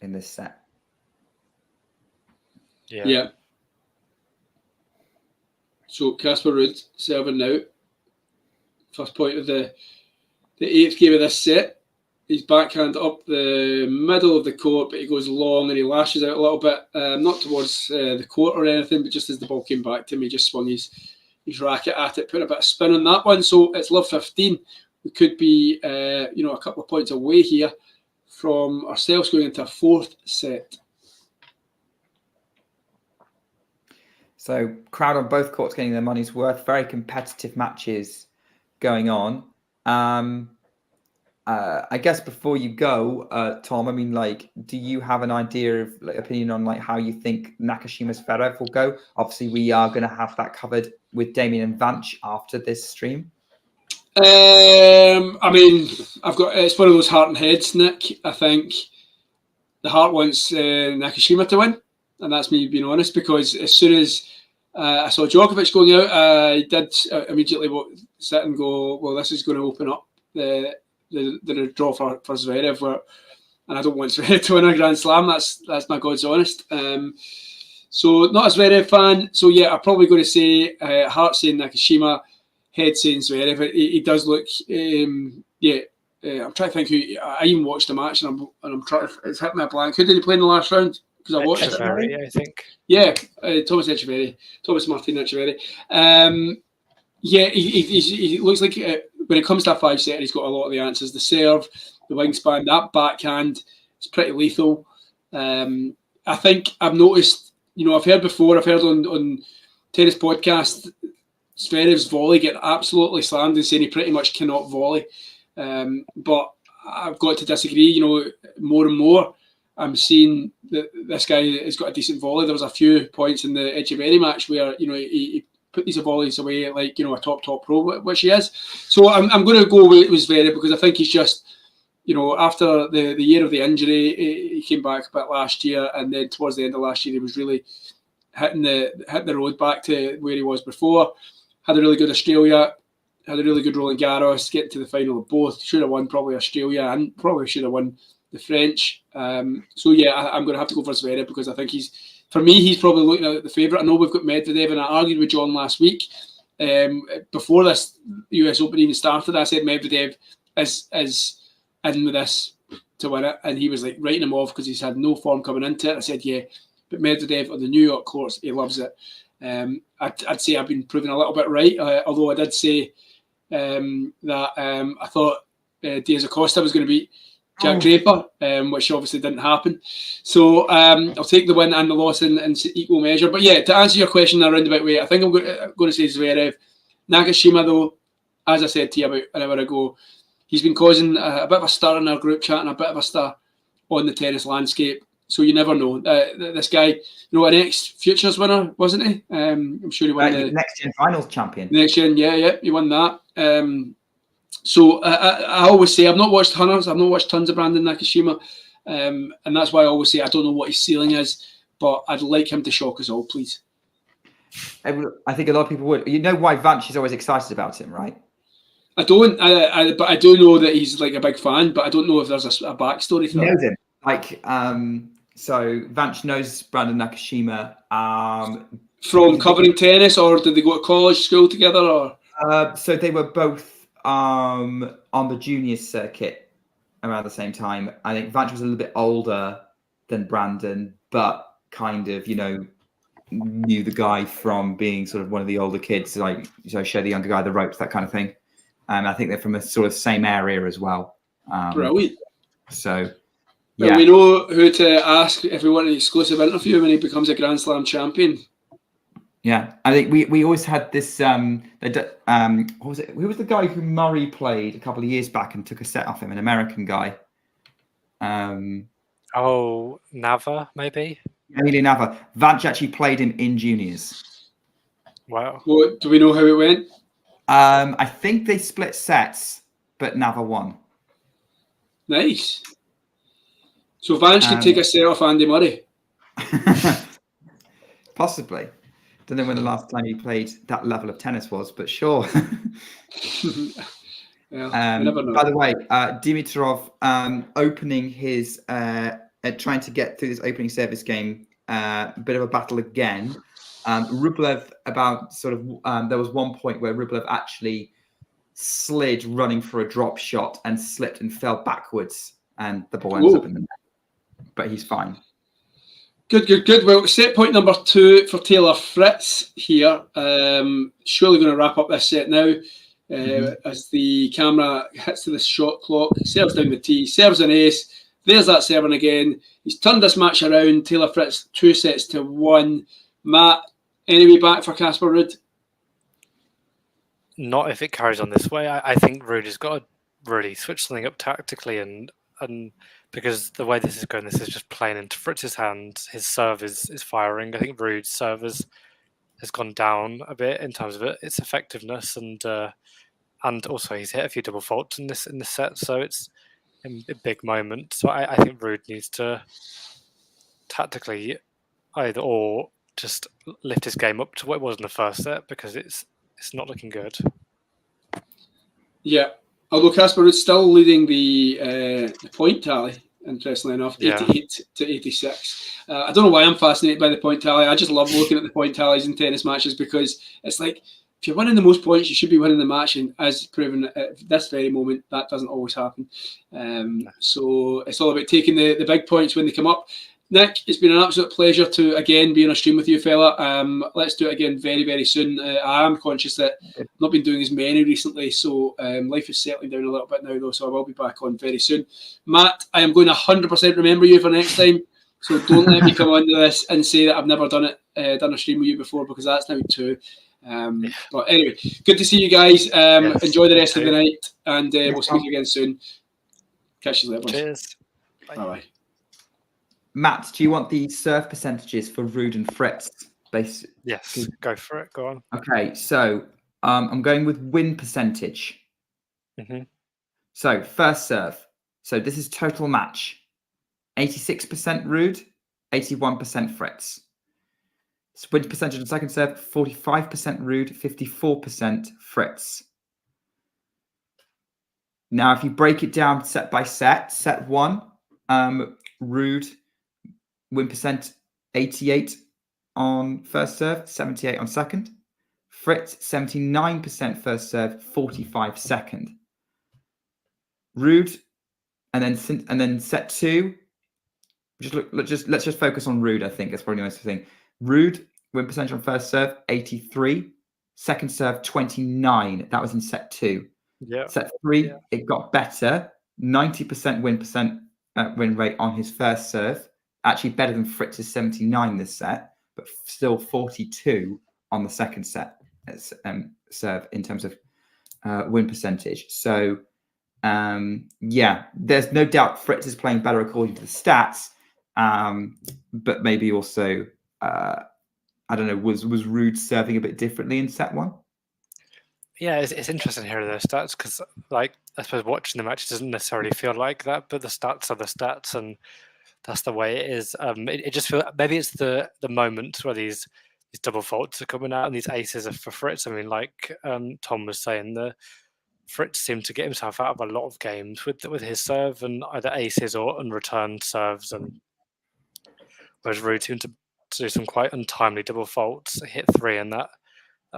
in this set. Yeah. So Casper Ruud serving now. First point of the 8th game of this set. His backhand up the middle of the court, but he goes long and he lashes out a little bit, not towards the court or anything, but just as the ball came back to him, he just swung his racket at it, put a bit of spin on that one. So it's love 15. We could be, a couple of points away here from ourselves going into a 4th set. So crowd on both courts getting their money's worth. Very competitive matches going on. I guess before you go, Tom, I mean, like, do you have an idea of opinion on like how you think Nakashima's Zverev will go? Obviously, we are going to have that covered with Damien and Vanch after this stream. I mean, it's one of those heart and heads, Nick. I think the heart wants Nakashima to win, and that's me being honest. Because as soon as I saw Djokovic going out, I did immediately sit and go, "Well, this is going to open up the draw for Zverev." And I don't want Zverev to win a Grand Slam. That's my God's honest. So not a Zverev fan. So yeah, I'm probably going to say heart saying Nakashima. Head saying Zverev. He does look, I'm trying to think who. I even watched the match, and I'm trying. It's hit me a blank. Who did he play in the last round? Because I watched it. I think. Yeah, Thomas Martin Echeverry. He looks like when it comes to a 5-setter, he's got a lot of the answers. The serve, the wingspan, that backhand is pretty lethal. I think I've noticed. I've heard on tennis podcast. Zverev's volley get absolutely slammed and saying he pretty much cannot volley. But I've got to disagree. More and more, I'm seeing that this guy has got a decent volley. There was a few points in the Echeverry match where he put these volleys away like a top pro, which he is. So I'm going to go with Zverev because I think he's just after the year of the injury, he came back a bit last year, and then towards the end of last year, he was really hitting the road back to where he was before. Had a really good Australia, had a really good Roland Garros, getting to the final of both. Should have won probably Australia and probably should have won the French. So yeah, I'm going to have to go for Zverev because I think he's probably looking at the favourite. I know we've got Medvedev, and I argued with John last week before this US Open even started. I said Medvedev is in with this to win it, and he was like writing him off because he's had no form coming into it. I said yeah, but Medvedev on the New York courts, he loves it. I'd say I've been proven a little bit right, although I did say that I thought Diaz Acosta was going to beat Jack Draper, which obviously didn't happen. So I'll take the win and the loss in equal measure. But yeah, to answer your question in a roundabout way, I think I'm going to say Zverev. Nakashima, though, as I said to you about an hour ago, he's been causing a bit of a stir in our group chat and a bit of a stir on the tennis landscape. So you never know. This guy, an ex-Futures winner, wasn't he? I'm sure he won the Next Gen Finals champion. Next Gen, yeah, he won that. So I always say I've not watched tons of Brandon Nakashima, and that's why I always say I don't know what his ceiling is, but I'd like him to shock us all, please. I think a lot of people would. You know why Vanch is always excited about him, right? I don't, but I do know that he's like a big fan, but I don't know if there's a backstory to that. He knows him. Like, so Vanch knows Brandon Nakashima from covering tennis, or did they go to college, school together, or? So they were both on the juniors circuit around the same time. I think Vanch was a little bit older than Brandon, but kind of, knew the guy from being sort of one of the older kids, like show the younger guy the ropes, that kind of thing. And I think they're from a sort of same area as well. Brilliant. So, yeah. yeah. We know who to ask if we want an exclusive interview when he becomes a Grand Slam champion. Yeah, I think we always had this. What was it? Who was the guy who Murray played a couple of years back and took a set off him? An American guy. Nava, maybe. Emilio Nava. Vanch actually played him in juniors. Wow. Well, do we know how it went? I think they split sets, but Nava won. Nice. So Vanch could take a set off Andy Murray. Possibly. Don't know when the last time he played that level of tennis was, but sure. Never know. By the way, Dimitrov opening his trying to get through this opening service game, a bit of a battle again. Rublev there was one point where Rublev actually slid running for a drop shot and slipped and fell backwards, and the ball ends up in the net. But he's fine. Good. Well, set point number 2 for Taylor Fritz here. Surely going to wrap up this set now as the camera hits to the shot clock. Serves down the tee, serves an ace. There's that serving again. He's turned this match around. Taylor Fritz 2-1. Matt, any way back for Casper Ruud? Not if it carries on this way. I think Ruud has got a really switch something up tactically, and because the way this is going, this is just playing into Fritz's hands. His serve is firing. I think Ruud's serve has gone down a bit in terms of its effectiveness, and also he's hit a few double faults in this set, so it's a big moment. So I think Ruud needs to tactically either or just lift his game up to what it was in the first set, because it's not looking good. Yeah, although Casper is still leading the point tally, interestingly enough, 88 to 86. I don't know why I'm fascinated by the point tally. I just love looking at the point tallies in tennis matches, because it's like, if you're winning the most points, you should be winning the match. And as proven at this very moment, that doesn't always happen. So it's all about taking the big points when they come up. Nick, it's been an absolute pleasure to again be on a stream with you, fella. Let's do it again very, very soon. I am conscious that I've not been doing as many recently, so life is settling down a little bit now, though, so I will be back on very soon. Matt, I am going to 100% remember you for next time, so don't let me come onto this and say that I've never done a stream with you before, because that's now 2. But anyway, good to see you guys. Enjoy the rest of the night, and we'll speak again soon. Catch you later. Cheers. Bye-bye. Matt, do you want the serve percentages for Ruud and Fritz? Yes, go for it. Go on. Okay, so I'm going with win percentage. Mm-hmm. So first serve. So this is total match. 86% Ruud, 81% Fritz. Win percentage on second serve, 45% Ruud, 54% Fritz. Now, if you break it down set by set, set 1, Ruud, win percent 88 on first serve, 78 on second. Fritz, 79% first serve, 45 second. Ruud, and then set 2. Let's just focus on Ruud. I think that's probably the most thing. Ruud, win percentage on first serve, 83. Second serve, 29. That was in set 2. Yeah. Set 3, it got better. 90% win rate on his first serve. Actually better than Fritz's 79 this set, but still 42 on the second set serve in terms of win percentage. So, there's no doubt Fritz is playing better according to the stats, but maybe also, I don't know, was Ruud serving a bit differently in set 1? Yeah, it's interesting hearing those stats, because, like, I suppose watching the match doesn't necessarily feel like that, but the stats are the stats, and that's the way it is. It just feels, maybe it's the moments where these double faults are coming out and these aces are for Fritz. I mean, like Tom was saying, the Fritz seemed to get himself out of a lot of games with his serve and either aces or unreturned serves, and whereas Ruud seemed to do some quite untimely double faults. Hit 3 in that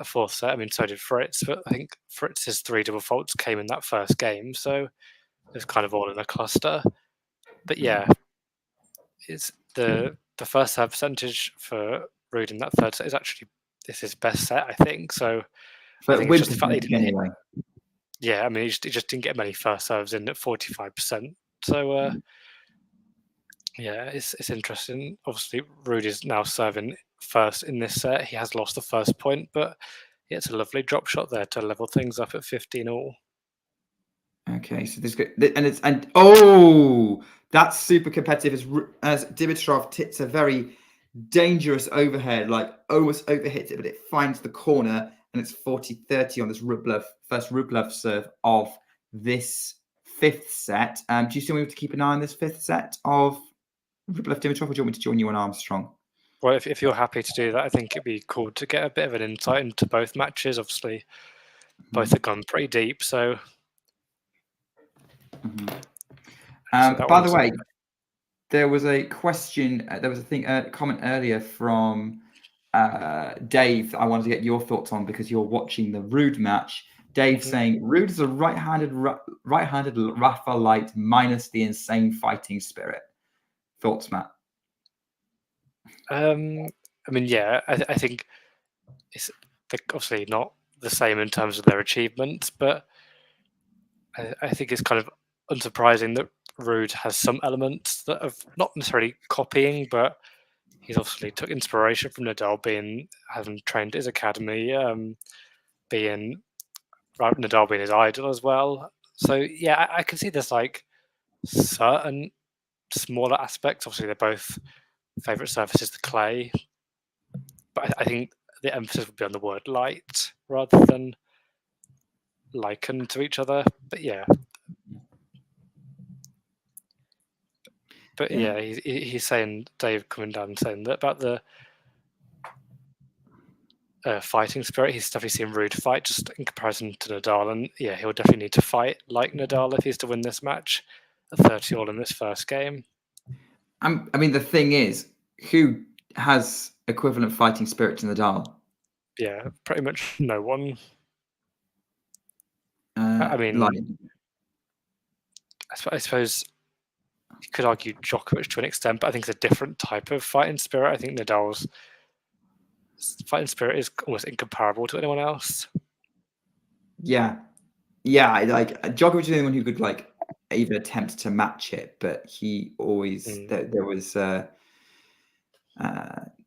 fourth set. I mean, so did Fritz, but I think Fritz's 3 double faults came in that first game, so it's kind of all in a cluster. But yeah, it's the first serve percentage for Ruud in that third set is actually his best set, I think. So I think it's just the fact that he didn't anyway. Yeah, I mean, he just didn't get many first serves in at 45%. So it's interesting. Obviously, Ruud is now serving first in this set. He has lost the first point, but it's a lovely drop shot there to level things up at 15-all. Okay, so this that's super competitive. As Dimitrov hits a very dangerous overhead, like almost overhits it, but it finds the corner, and it's 40-30 on this first Rublev serve of this 5th set. Do you still want to keep an eye on this 5th set of Rublev Dimitrov, or do you want me to join you on Armstrong? Well, if you're happy to do that, I think it'd be cool to get a bit of an insight into both matches. Obviously, both have gone pretty deep, so. By the way, there was a question. There was a comment earlier from Dave that I wanted to get your thoughts on, because you're watching the Ruud match. Dave saying Ruud is a right-handed Rafa light minus the insane fighting spirit. Thoughts, Matt? I mean, yeah, I think it's obviously not the same in terms of their achievements, but I think it's kind of unsurprising that Ruud has some elements that are not necessarily copying, but he's obviously took inspiration from Nadal, having trained at his academy, Nadal being his idol as well. So yeah, I can see there's like certain smaller aspects. Obviously, they're both favorite surfaces, the clay, but I think the emphasis would be on the word light rather than liken to each other. But yeah, he's saying, Dave coming down saying that about the fighting spirit. He's definitely seen Ruud fight just in comparison to Nadal, and yeah, he'll definitely need to fight like Nadal if he's to win this match at 30-all in this first game. I mean, the thing is, who has equivalent fighting spirit to Nadal? Yeah, pretty much no one. I mean, I suppose you could argue Djokovic to an extent, but I think it's a different type of fighting spirit. I think Nadal's fighting spirit is almost incomparable to anyone else. Yeah, like Djokovic is the only one who could like even attempt to match it, but he always there was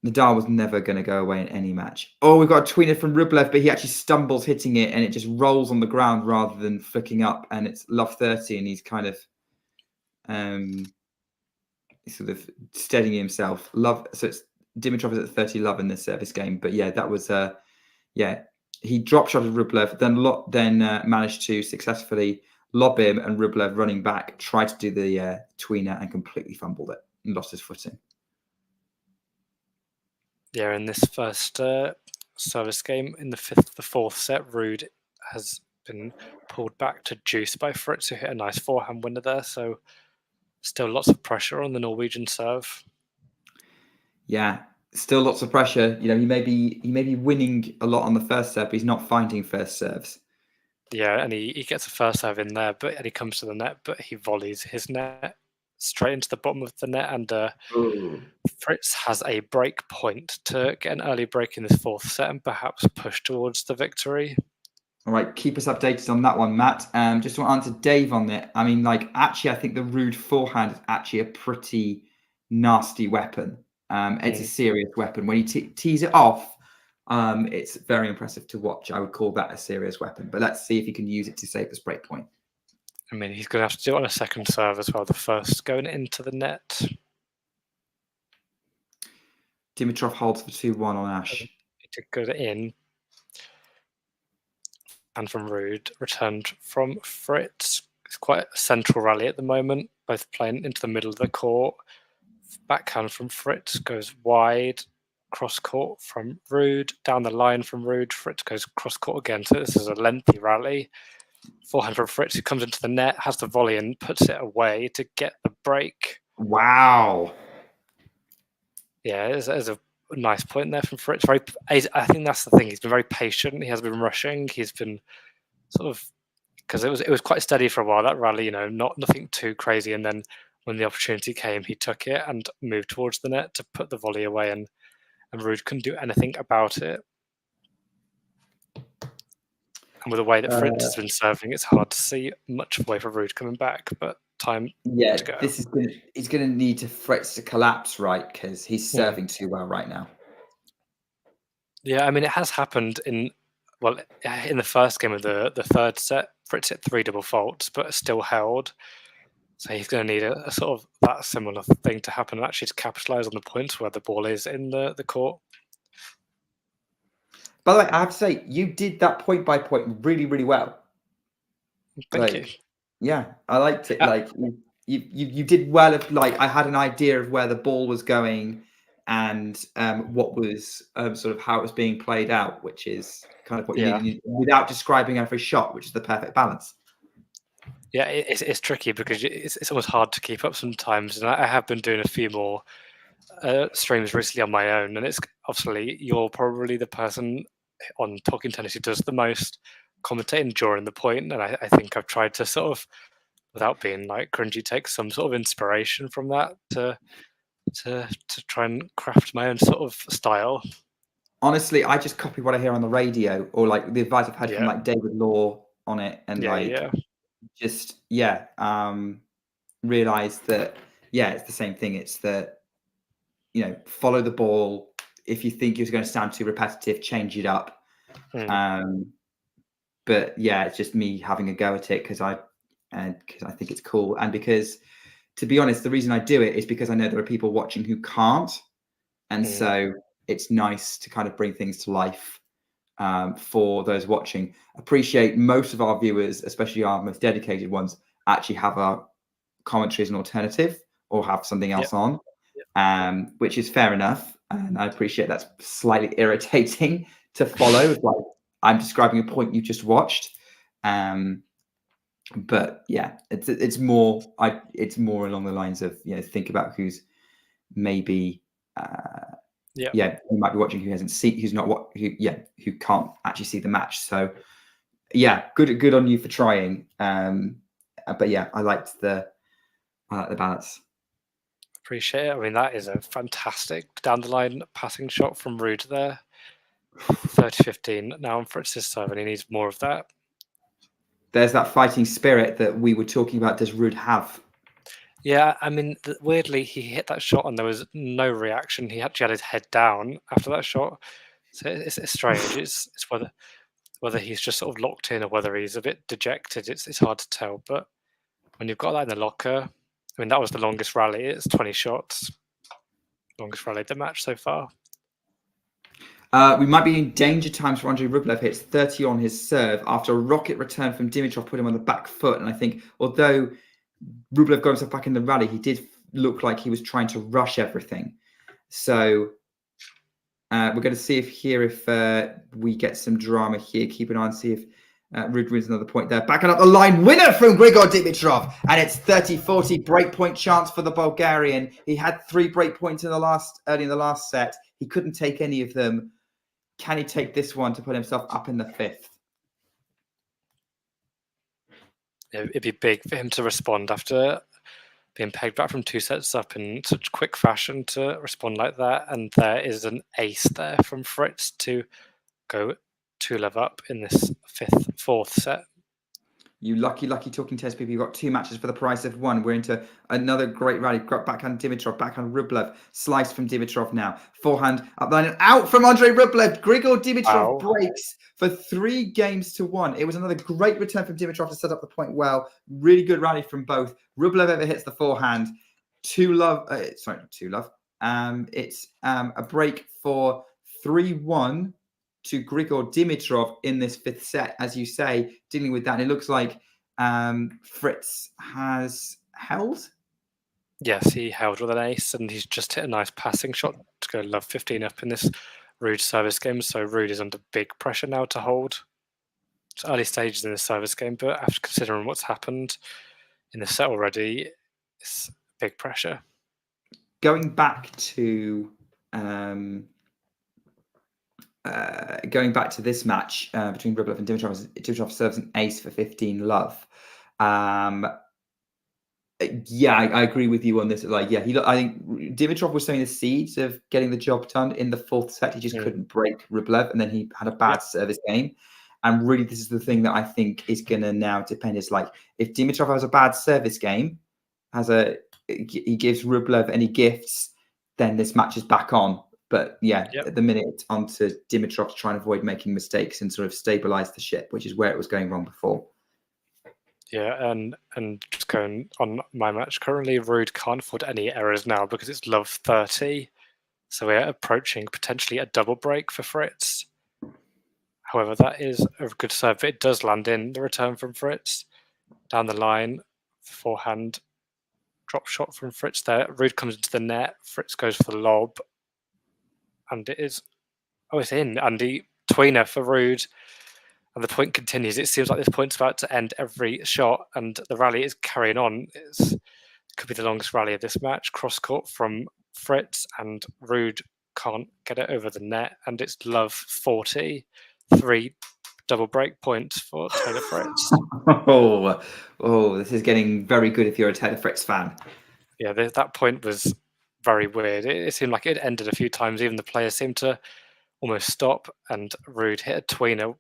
Nadal was never going to go away in any match. Oh, we've got a tweener from Rublev, but he actually stumbles hitting it and it just rolls on the ground rather than flicking up, and it's love 30, and he's kind of sort of steadying himself. Love, so it's Dimitrov is at 30 love in this service game, but yeah, that was he drop shotted Rublev, then managed to successfully lob him, and Rublev running back tried to do the tweener and completely fumbled it and lost his footing. Yeah, in this first service game, in the fourth set, Ruud has been pulled back to deuce by Fritz, who hit a nice forehand winner there. So still lots of pressure on the Norwegian serve. Yeah, still lots of pressure. You know, he may be winning a lot on the first serve, but he's not finding first serves. Yeah, and he gets a first serve in there, and he comes to the net, but he volleys his net straight into the bottom of the net, and Fritz has a break point to get an early break in this fourth set and perhaps push towards the victory. All right, keep us updated on that one, Matt. Just want to answer Dave on it. I mean, like, actually, I think the Ruud forehand is actually a pretty nasty weapon. It's a serious weapon. When you tease it off, it's very impressive to watch. I would call that a serious weapon. But let's see if he can use it to save this break point. I mean, he's going to have to do it on a second serve as well. The first going into the net. Dimitrov holds for 2-1 on Ash. He did go in. And from Ruud, returned from Fritz. It's quite a central rally at the moment, both playing into the middle of the court. Backhand from Fritz goes wide. Cross court from Ruud. Down the line from Ruud. Fritz goes cross court again. So this is a lengthy rally. Forehand from Fritz, who comes into the net, has the volley and puts it away to get the break. Wow. Yeah, there's a nice point there from Fritz. I think that's the thing. He's been very patient. He has been rushing. He's been sort of, because it was quite steady for a while, that rally, nothing too crazy. And then when the opportunity came, he took it and moved towards the net to put the volley away, and Ruud couldn't do anything about it. And with the way that Fritz has been serving, it's hard to see much of a way for Ruud coming back, but time to go. He's going to need Fritz to collapse, right? Because he's serving too well right now. Yeah, I mean, it has happened in the first game of the third set. Fritz hit 3 double faults, but still held. So he's going to need a sort of that similar thing to happen, and actually to capitalise on the points where the ball is in the court. By the way, I have to say, you did that point by point really, really well. Thank you. Yeah, I liked it. Like you did well. I had an idea of where the ball was going and what was sort of how it was being played out, which is kind of what you need without describing every shot, which is the perfect balance. Yeah, it's tricky because it's almost hard to keep up sometimes, and I have been doing a few more streams recently on my own, and it's obviously you're probably the person on Talking Tennis who does the most commentating during the point, and I think I've tried to sort of, without being like cringy, take some sort of inspiration from that to try and craft my own sort of style. Honestly, I just copy what I hear on the radio or like the advice I've had from like David Law on it, and realize that it's the same thing. It's that follow the ball. If you think you're going to sound too repetitive, change it up. But yeah, it's just me having a go at it because I and because I think it's cool, and because, to be honest, the reason I do it is because I know there are people watching who can't, and so it's nice to kind of bring things to life for those watching. Appreciate most of our viewers, especially our most dedicated ones, actually have our commentary as an alternative or have something else on, which is fair enough. And I appreciate that's slightly irritating to follow. Like, I'm describing a point you just watched. But yeah, it's more along the lines of, think about who's maybe who might be watching, who can't actually see the match. So yeah, good on you for trying. But yeah, I liked the balance. Appreciate it. I mean, that is a fantastic down the line passing shot from Ruud there. 30-15 now on Fritz's serve, and he needs more of that. There's that fighting spirit that we were talking about. Does Ruud have? Yeah, I mean, weirdly, he hit that shot and there was no reaction. He actually had his head down after that shot. So it's strange. It's whether he's just sort of locked in or whether he's a bit dejected. It's hard to tell. But when you've got that in the locker, I mean, that was the longest rally. It's 20 shots. Longest rally of the match so far. We might be in danger times for Andrei Rublev. Hits 30 on his serve after a rocket return from Dimitrov put him on the back foot. And I think, although Rublev got himself back in the rally, he did look like he was trying to rush everything. So we're going to see if we get some drama here. Keep an eye and see if Ruud wins another point there. Backing up the line, winner from Grigor Dimitrov. And it's 30-40 breakpoint chance for the Bulgarian. He had 3 breakpoints early in the last set. He couldn't take any of them. Can he take this one to put himself up in the 5th? It'd be big for him to respond after being pegged back from 2 sets up in such quick fashion to respond like that. And there is an ace there from Fritz to go 2-love up in this 4th set. You lucky talking tennis people. You've got 2 matches for the price of 1. We're into another great rally. Backhand Dimitrov, backhand Rublev. Slice from Dimitrov now. Forehand up line and out from Andrei Rublev. Grigor Dimitrov breaks for 3 games to 1. It was another great return from Dimitrov to set up the point well. Really good rally from both. Rublev ever hits the forehand. 2-love. Sorry, not 2-love. It's a break for 3-1. To Grigor Dimitrov in this 5th set, as you say, dealing with that. And it looks like Fritz has held. Yes, he held with an ace, and he's just hit a nice passing shot to go love 15 up in this Ruud service game. So Ruud is under big pressure now to hold. It's early stages in the service game, but after considering what's happened in the set already, it's big pressure. Going back to this match between Rublev and Dimitrov, Dimitrov serves an ace for 15-love. Yeah, I agree with you on this. I think Dimitrov was sowing the seeds of getting the job done in the 4th set. He just couldn't break Rublev, and then he had a bad service game. And really, this is the thing that I think is going to now depend. Is like, if Dimitrov has a bad service game, he gives Rublev any gifts, then this match is back on. But yeah, at the minute, it's on to Dimitrov to try and avoid making mistakes and sort of stabilize the ship, which is where it was going wrong before. Yeah, and just going on my match currently, Ruud can't afford any errors now because it's love 30. So we're approaching potentially a double break for Fritz. However, that is a good serve. It does land in the return from Fritz. Down the line, forehand, drop shot from Fritz there. Ruud comes into the net. Fritz goes for the lob. And it is, it's in. And the tweener for Ruud. And the point continues. It seems like this point's about to end every shot. And the rally is carrying on. It could be the longest rally of this match. Cross court from Fritz. And Ruud can't get it over the net. And it's love 40. 3 double break points for Taylor Fritz. This is getting very good if you're a Taylor Fritz fan. Yeah, that point was very weird. It seemed like it ended a few times. Even the players seemed to almost stop, and Ruud hit a tweener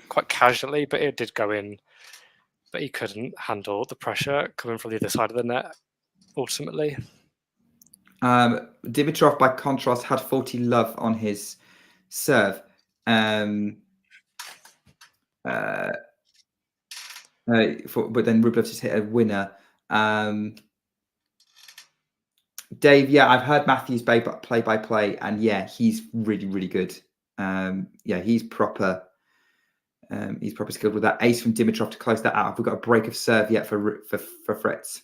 quite casually, but it did go in. But he couldn't handle the pressure coming from the other side of the net, ultimately. Dimitrov, by contrast, had 40 love on his serve. But then Rublev just hit a winner. Dave, yeah, I've heard Matthew's play-by-play, and yeah, he's really, really good. Yeah, he's proper. He's proper skilled with that ace from Dimitrov to close that out. Have we got a break of serve yet for Fritz?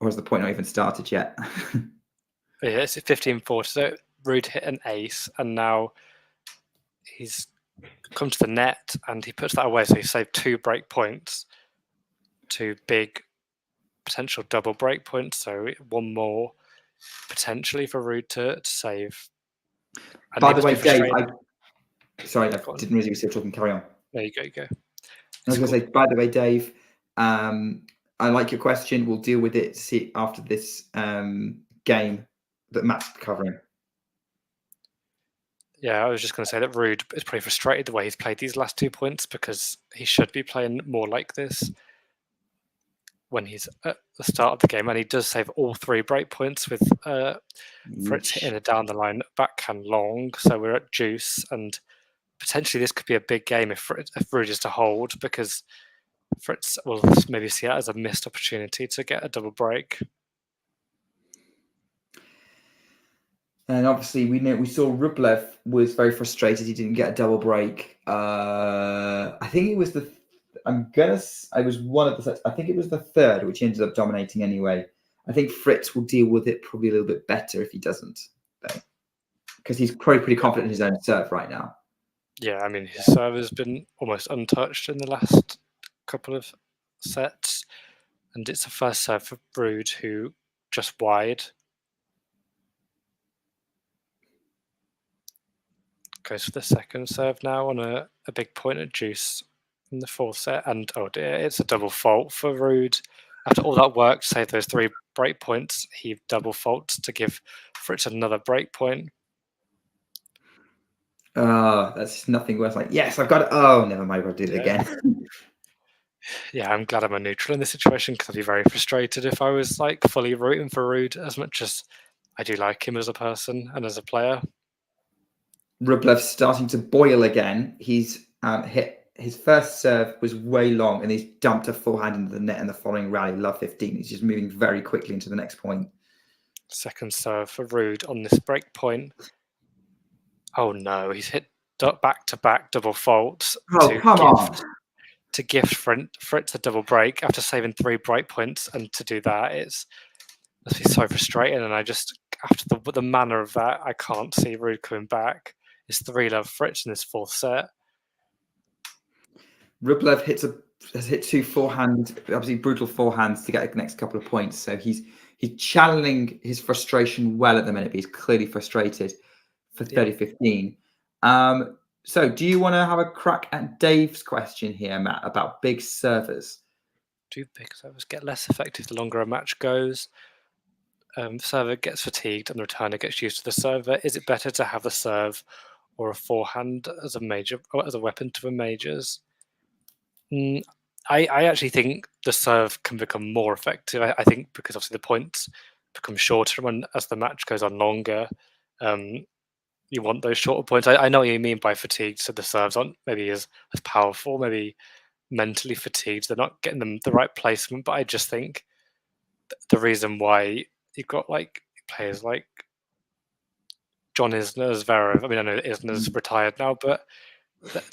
Or has the point not even started yet? Yeah, it's 15-4. So Ruud hit an ace, and now he's come to the net, and he puts that away. So he saved 2 break points, 2 big potential double break points. So 1 more potentially for Ruud to save. And By the way, Dave, sorry, I Go on. didn't realize you were still talking. Carry on. There you go. I was going to say, by the way, Dave, I like your question. We'll deal with it after this game that Matt's covering. Yeah, I was just going to say that Ruud is pretty frustrated the way he's played these last 2 points, because he should be playing more like this when he's at the start of the game, and he does save all 3 break points with Fritz hitting a down the line backhand long. So we're at juice, and potentially this could be a big game if Ruud is to hold, because Fritz will maybe see it as a missed opportunity to get a double break. And obviously, we saw Rublev was very frustrated. He didn't get a double break. I think it was I was one of the sets. I think it was the third, which he ended up dominating anyway. I think Fritz will deal with it probably a little bit better if he doesn't, because he's probably pretty confident in his own serve right now. Yeah, I mean, his serve has been almost untouched in the last couple of sets, and it's a first serve for Ruud, who just wide. Goes for the second serve now on a big point at juice in the 4th set, and oh dear, it's a double fault for Ruud. After all that work to save those 3 break points, he double faults to give Fritz another break point. That's nothing worse. Like, yes, I've got it. Oh, never mind. I'll do it again. Yeah, I'm glad I'm a neutral in this situation, because I'd be very frustrated if I was like fully rooting for Ruud, as much as I do like him as a person and as a player. Rublev's starting to boil again. He's hit his first serve was way long, and he's dumped a forehand into the net in the following rally, love 15. He's just moving very quickly into the next point. Second serve for Ruud on this break point. Oh no, he's hit back-to-back double faults to gift Fritz a double break after saving 3 break points, and to do that, must be so frustrating. And I just, after the manner of that, I can't see Ruud coming back. It's 3-love Fritz in this 4th set. Rublev has hit 2 forehand, obviously brutal forehands to get the next couple of points. So he's channeling his frustration well at the minute, but he's clearly frustrated for 30-15. So do you want to have a crack at Dave's question here, Matt, about big servers? Do big servers get less effective the longer a match goes? The server gets fatigued and the returner gets used to the server. Is it better to have the serve or a forehand as a major, or as a weapon to the majors? I actually think the serve can become more effective. I think because obviously the points become shorter as the match goes on longer. You want those shorter points. I know what you mean by fatigued, so the serves aren't maybe as powerful, maybe mentally fatigued. They're not getting them the right placement, but I just think the reason why you've got like players like John Isner's, Zverev. I mean, I know Isner's retired now, but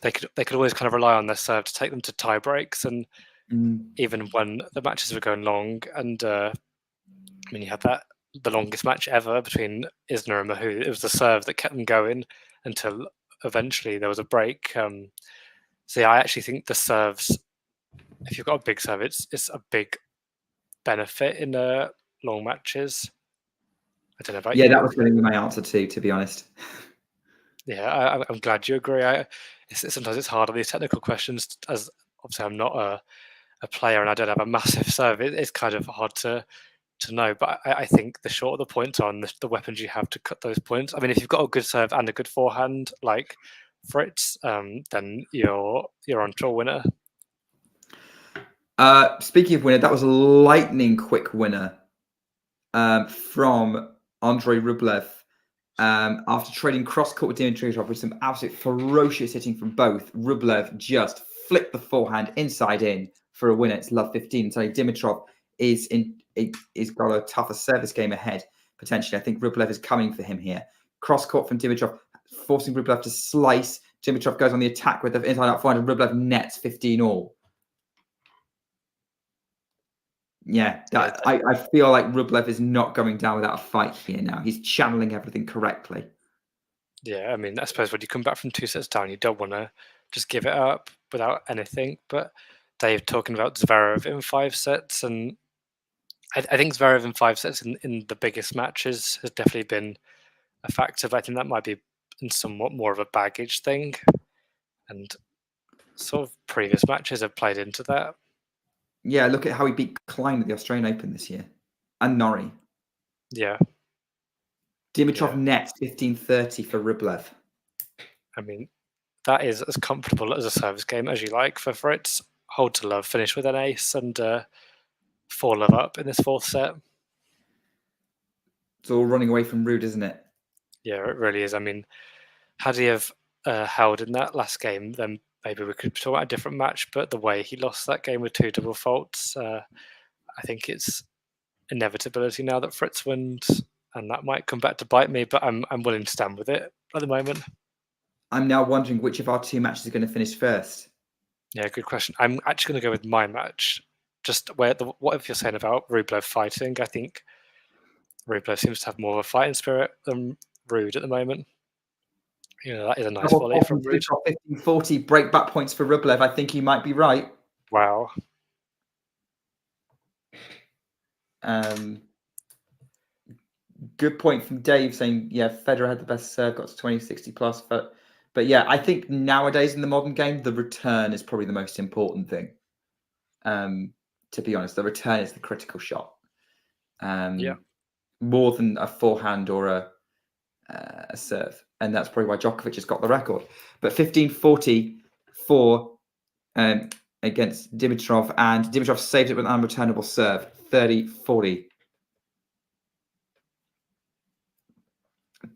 they could always kind of rely on their serve to take them to tie breaks, and even when the matches were going long, and I mean, you had the longest match ever between Isner and Mahut. It was the serve that kept them going until eventually there was a break. So yeah, I actually think the serves, if you've got a big serve, it's a big benefit in long matches. I don't know about you. Yeah, that was going to be my answer too, to be honest. Yeah, I'm glad you agree. Sometimes it's hard on these technical questions, as obviously I'm not a player and I don't have a massive serve. It's kind of hard to know, but I think the shorter the points are, and the weapons you have to cut those points. I mean, if you've got a good serve and a good forehand like Fritz, then you're on to a winner. Speaking of winner, that was a lightning quick winner from Andrei Rublev. After trading cross-court with Dimitrov with some absolute ferocious hitting from both, Rublev just flipped the forehand inside in for a win. It's love 15. So Dimitrov is got a tougher service game ahead, potentially. I think Rublev is coming for him here. Cross-court from Dimitrov, forcing Rublev to slice. Dimitrov goes on the attack with the inside out forehand, and Rublev nets 15 all. Yeah, I feel like Rublev is not going down without a fight here now. He's channeling everything correctly. Yeah, I mean, I suppose when you come back from 2 sets down, you don't want to just give it up without anything. But Dave talking about Zverev in 5 sets, and I think Zverev in 5 sets in the biggest matches has definitely been a factor. But I think that might be in somewhat more of a baggage thing, and sort of previous matches have played into that. Yeah, look at how he beat Klein at the Australian Open this year, and Norrie. Yeah. Dimitrov nets 15-30 for Rublev. I mean, that is as comfortable as a service game as you like for Fritz. Hold to love, finish with an ace, and 4-love up in this 4th set. It's all running away from Ruud, isn't it? Yeah, it really is. I mean, had he have held in that last game, then maybe we could talk about a different match. But the way he lost that game with 2 double faults, I think it's inevitability now that Fritz wins, and that might come back to bite me. But I'm willing to stand with it at the moment. I'm now wondering which of our 2 matches are going to finish first. Yeah, good question. I'm actually going to go with my match. Just what you're saying about Rublev fighting, I think Rublev seems to have more of a fighting spirit than Ruud at the moment. You know, that is a nice volley from Ruud. 15-40 break back points for Rublev. I think you might be right. Wow. Good point from Dave saying, yeah, Federer had the best serve, got to 20-60 plus. But yeah, I think nowadays in the modern game, the return is probably the most important thing. To be honest, the return is the critical shot. More than a forehand or a serve. And that's probably why Djokovic has got the record. But 15-40 against Dimitrov, and Dimitrov saved it with an unreturnable serve. 30-40.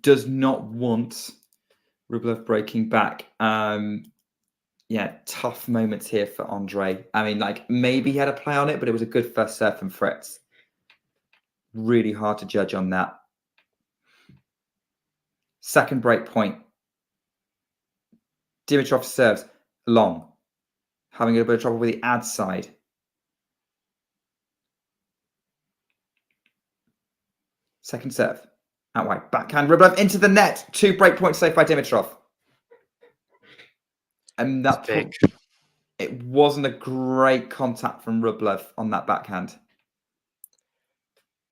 Does not want Rublev breaking back. Yeah, tough moments here for Andre. I mean, like, maybe he had a play on it, but it was a good first serve from Fritz. Really hard to judge on that. Second break point. Dimitrov serves long. Having a bit of trouble with the ad side. Second serve. Out wide. Backhand. Rublev into the net. 2 break points saved by Dimitrov. And that's big. It wasn't a great contact from Rublev on that backhand.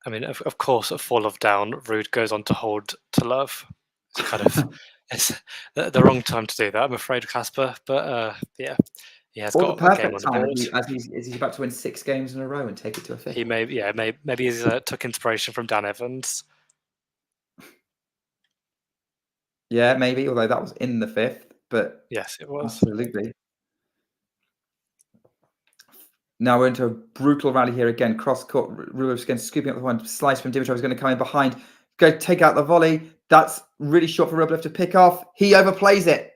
I mean, of course, at 4-love down, Ruud goes on to hold to love. It's kind of it's the wrong time to do that, I'm afraid, Casper. But yeah, he has got a game on the board. As he's about to win 6 games in a row and take it to a 5th. He maybe he's took inspiration from Dan Evans. Yeah, maybe, although that was in the 5th. But yes, it was. Absolutely. Now we're into a brutal rally here again. Cross court, Ruud's again scooping up the one. Slice from Dimitrov is going to come in behind. Go take out the volley. That's really short for Rublev to pick off. He overplays it.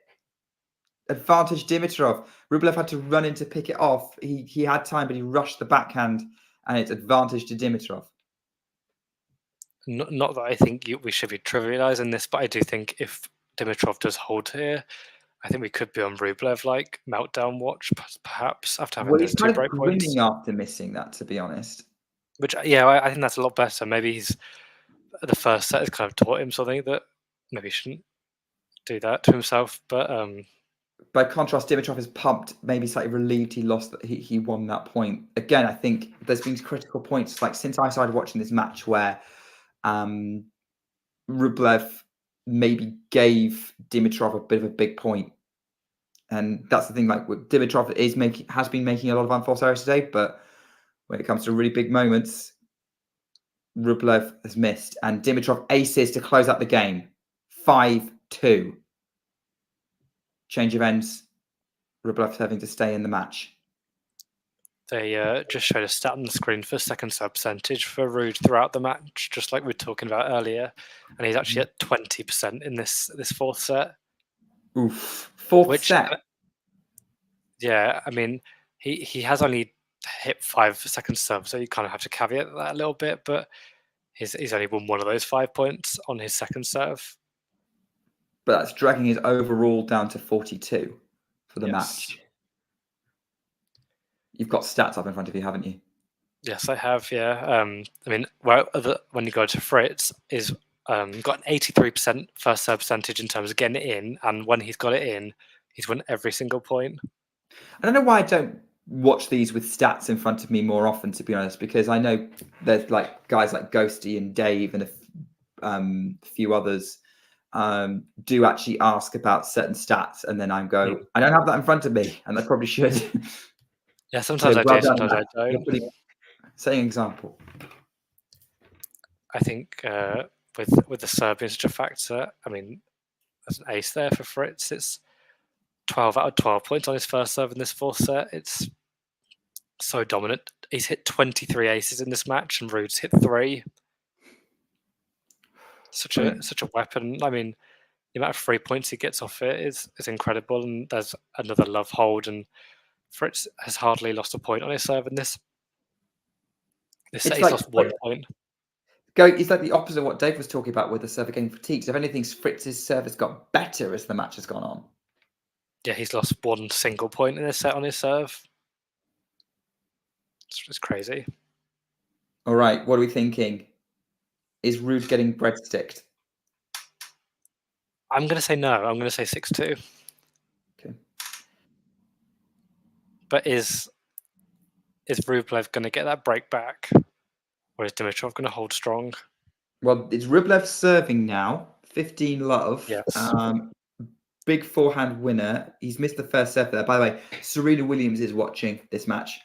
Advantage Dimitrov. Rublev had to run in to pick it off. He had time, but he rushed the backhand, and it's advantage to Dimitrov. Not that I think we should be trivializing this, but I do think if Dimitrov does hold here, I think we could be on Rublev like meltdown watch, perhaps after having those 2 break points. Winning after missing that, to be honest. Which, yeah, I think that's a lot better. Maybe the first set has kind of taught him something that maybe he shouldn't do that to himself. But by contrast, Dimitrov is pumped, maybe slightly relieved he lost that he won that point. Again, I think there's been critical points like since I started watching this match where Rublev maybe gave Dimitrov a bit of a big point. And that's the thing, like Dimitrov has been making a lot of unforced errors today, but when it comes to really big moments, Rublev has missed. And Dimitrov aces to close out the game. 5-2. Change of ends. Rublev having to stay in the match. They just showed a stat on the screen for second serve percentage for Ruud throughout the match, just like we were talking about earlier, and he's actually at 20% in this fourth set. Oof. Fourth Which, set. yeah, I mean, he has only hit 5 second serve, so you kind of have to caveat that a little bit, but he's only won one of those 5 points on his second serve. But that's dragging his overall down to 42 for the Yes. match. You've got stats up in front of you, haven't you? Yes, I have. Yeah. I mean, when you go to Fritz, is got an 83% first serve percentage in terms of getting it in, and when he's got it in, he's won every single point. I don't know why I don't watch these with stats in front of me more often, to be honest, because I know there's like guys like Ghosty and Dave and a few others do actually ask about certain stats, and then I go, I don't have that in front of me, and I probably should. Yeah, sometimes So, I well do, done, sometimes Matt. I don't. Say an example. I think with the serve being such a factor, I mean, there's an ace there for Fritz. It's 12 out of 12 points on his first serve in this fourth set. It's so dominant. He's hit 23 aces in this match, and Ruud's hit 3. Such a weapon. I mean, the amount of 3 points he gets off it is incredible. And there's another love hold, and Fritz has hardly lost a point on his serve in this. This set he's lost 1 point. It's like the opposite of what Dave was talking about with the server getting fatigued. If anything, Fritz's service got better as the match has gone on. Yeah, he's lost 1 single point in this set on his serve. It's crazy. All right, what are we thinking? Is Ruud getting breadsticked? I'm going to say no. I'm going to say 6-2. Okay. But is Rublev going to get that break back? Or is Dimitrov going to hold strong? Well, it's Rublev serving now. 15 love. Yes. Big forehand winner. He's missed the first set there. By the way, Serena Williams is watching this match.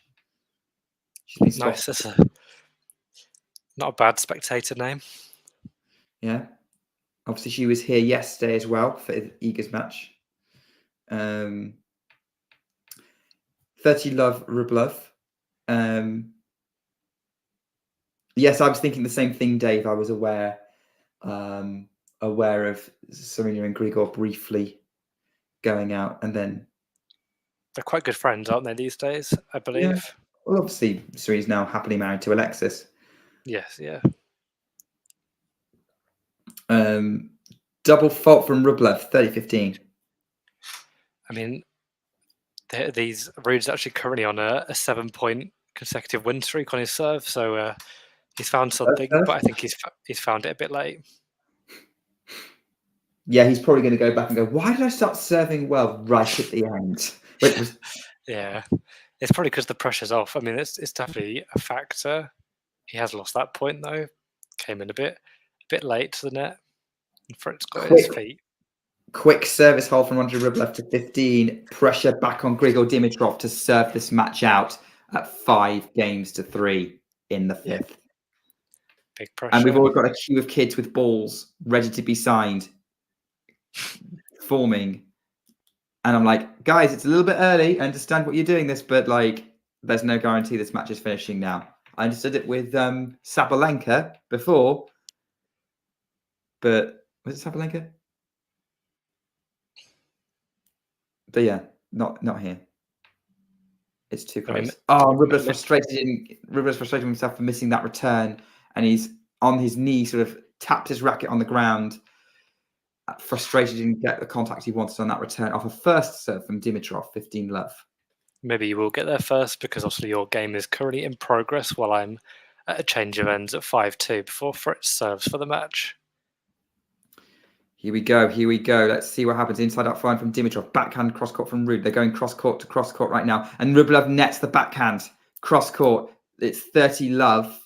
She's been nice. That's not a bad spectator name. Yeah. Obviously, she was here yesterday as well for Iga's match. 30 love Rublev. Yes, I was thinking the same thing, Dave. I was aware of Serena and Grigor briefly going out, and then they're quite good friends, aren't they, these days? I believe. Yeah. Well, obviously, Serena's now happily married to Alexis. Yes, yeah. Double fault from Rublev, 30-15. I mean, Ruud's actually currently on a 7-point consecutive win streak on his serve, so he's found something, but I think he's found it a bit late. Yeah, he's probably going to go back and go, why did I start serving well right at the end? Yeah, it's probably because the pressure's off. I mean, it's definitely a factor. He has lost that point, though. Came in a bit late to the net. And Fritz got his feet. Quick service hold from Andrei Rublev to 15. Pressure back on Grigor Dimitrov to serve this match out at 5-3 in the 5th. Yeah. Big pressure. And we've all got a queue of kids with balls ready to be signed, forming. And I'm like, guys, it's a little bit early. I understand what you're doing this, but like, there's no guarantee this match is finishing now. I understood it with Sabalenka before, but was it Sabalenka? But yeah, not here. It's too close. Rublev frustrated himself for missing that return, and he's on his knee, sort of tapped his racket on the ground. Frustrated he didn't get the contact he wanted on that return off a first serve from Dimitrov, 15 love. Maybe you will get there first because obviously your game is currently in progress while I'm at a change of ends at 5-2 before Fritz serves for the match. Here we go. Let's see what happens. Inside up fine from Dimitrov. Backhand cross court from Ruud. They're going cross court to cross court right now. And Rublev nets the backhand. Cross court. It's 30 love.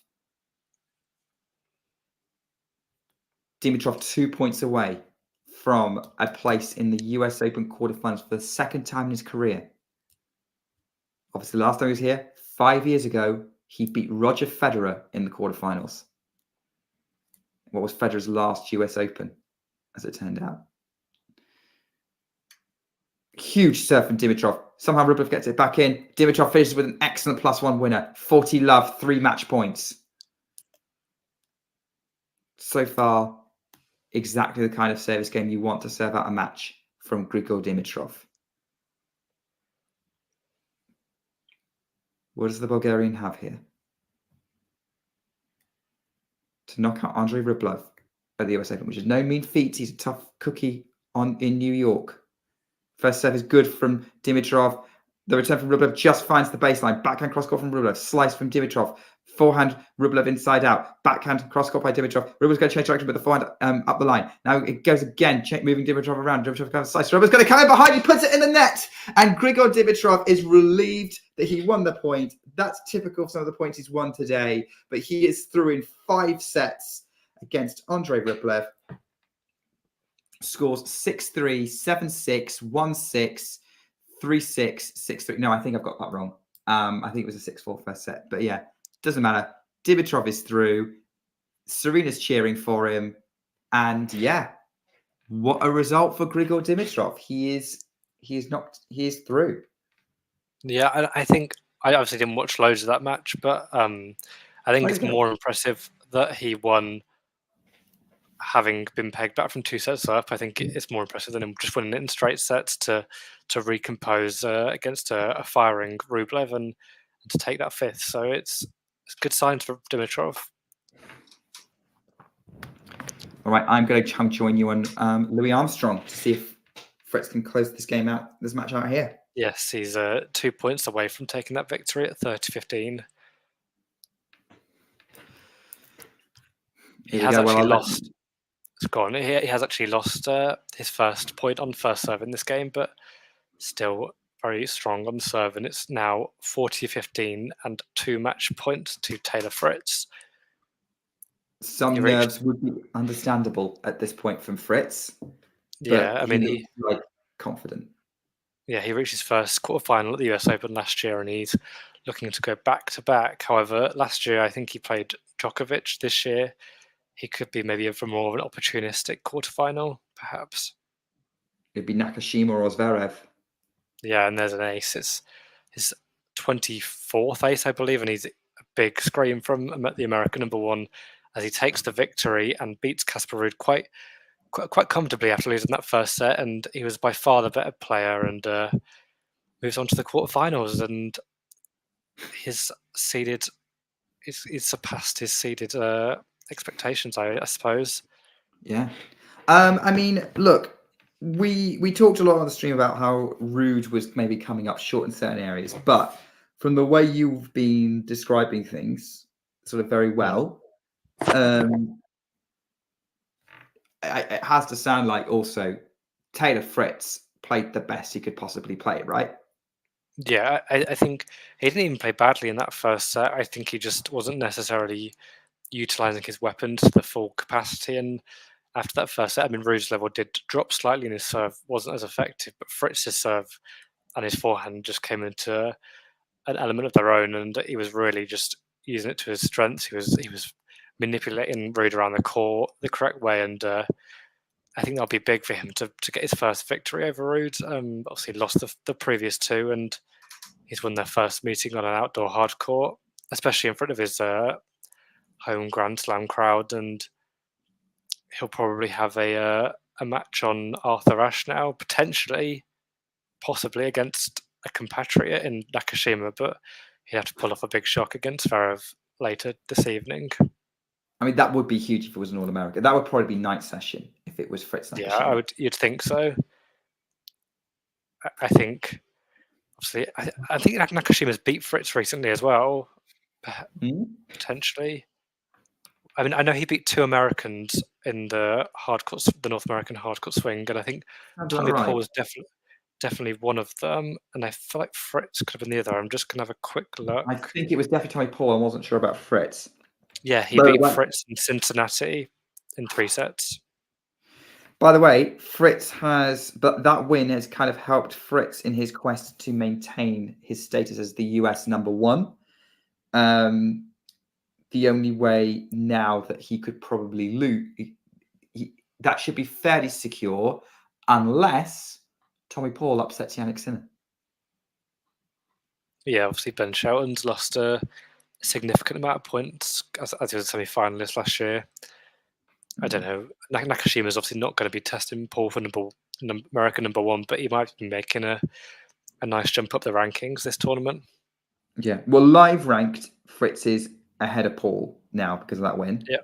Dimitrov 2 points away from a place in the US Open quarterfinals for the second time in his career. Obviously, last time he was here, 5 years ago, he beat Roger Federer in the quarterfinals. What was Federer's last US Open, as it turned out. Huge serve from Dimitrov. Somehow Rublev gets it back in. Dimitrov finishes with an excellent +1 winner. 40 love, 3 match points. So far, exactly the kind of service game you want to serve out a match from Grigor Dimitrov. What does the Bulgarian have here? To knock out Andrei Rublev at the US Open, which is no mean feat. He's a tough cookie in New York. First serve is good from Dimitrov. The return from Rublev just finds the baseline. Backhand cross-court from Rublev. Slice from Dimitrov. Forehand, Rublev inside out. Backhand cross-court by Dimitrov. Rublev's going to change direction, but the forehand up the line. Now it goes again, moving Dimitrov around. Dimitrov comes slice. Rublev's going to come in behind. He puts it in the net. And Grigor Dimitrov is relieved that he won the point. That's typical of some of the points he's won today. But he is through in 5 sets against Andrei Rublev. Scores 6-3, 7-6, 1-6, 3-6, 6-3. No, I think I've got that wrong. I think it was a 6-4 first set. But yeah, doesn't matter. Dimitrov is through. Serena's cheering for him. And yeah, what a result for Grigor Dimitrov. He is through. Yeah, I think I obviously didn't watch loads of that match, but I think it's more impressive that he won having been pegged back from 2 sets up. I think it's more impressive than him just winning it in straight sets to recompose against a firing Rublev and to take that 5th. So it's good signs for Dimitrov. All right, I'm going to join you on Louis Armstrong to see if Fritz can close this match out here. Yes, he's 2 points away from taking that victory at 30-15. He has actually lost. It's gone. He has actually lost his first point on first serve in this game, but still very strong on serve. And it's now 40-15 and 2 match points to Taylor Fritz. Some nerves would be understandable at this point from Fritz. Yeah, I mean, he's confident. Yeah, he reached his first quarterfinal at the US Open last year, and he's looking to go back to back. However, last year I think he played Djokovic. This year, he could be maybe for more of an opportunistic quarterfinal, perhaps. It'd be Nakashima or Zverev. Yeah, and there's an ace. It's his 24th ace, I believe, and he's a big scream from the American number 1 as he takes the victory and beats Casper Ruud quite comfortably after losing that first set. And he was by far the better player and moves on to the quarterfinals. And he's surpassed his seeded expectations, I suppose. Yeah. I mean, look, we talked a lot on the stream about how Ruud was maybe coming up short in certain areas, but from the way you've been describing things sort of very well, it has to sound like also Taylor Fritz played the best he could possibly play, right? Yeah, I think he didn't even play badly in that first set. I think he just wasn't necessarily utilising his weapons to the full capacity. And after that first set, I mean, Ruud's level did drop slightly and his serve wasn't as effective, but Fritz's serve and his forehand just came into an element of their own, and he was really just using it to his strengths. He was manipulating Ruud around the court the correct way, and I think that'll be big for him to get his first victory over Ruud. Obviously, he lost the previous 2, and he's won their first meeting on an outdoor hard court, especially in front of his home Grand Slam crowd. And he'll probably have a match on Arthur Ashe now, possibly against a compatriot in Nakashima, but he'd have to pull off a big shock against Zverev later this evening. I mean, that would be huge if it was an All-American. That would probably be night session if it was Fritz Nakashima. Yeah, you'd think so. I think, obviously, I think Nakashima's beat Fritz recently as well, potentially. I mean, I know he beat 2 Americans in the North American hardcourt swing, and I think Tommy Paul was definitely one of them, and I feel like Fritz could have been the other. I'm just going to have a quick look. I think it was definitely Tommy Paul. I wasn't sure about Fritz. Yeah, he beat Fritz in Cincinnati in 3 sets. By the way, but that win has kind of helped Fritz in his quest to maintain his status as the US number 1. The only way now that he could probably lose, that should be fairly secure, unless Tommy Paul upsets Jannik Sinner. Yeah, obviously Ben Shelton's lost a significant amount of points as he was a semi-finalist last year. I don't know. Nakashima's obviously not going to be testing Paul for American number one, but he might be making a nice jump up the rankings this tournament. Yeah. Well, live ranked, Fritz is ahead of Paul now because of that win. Yeah.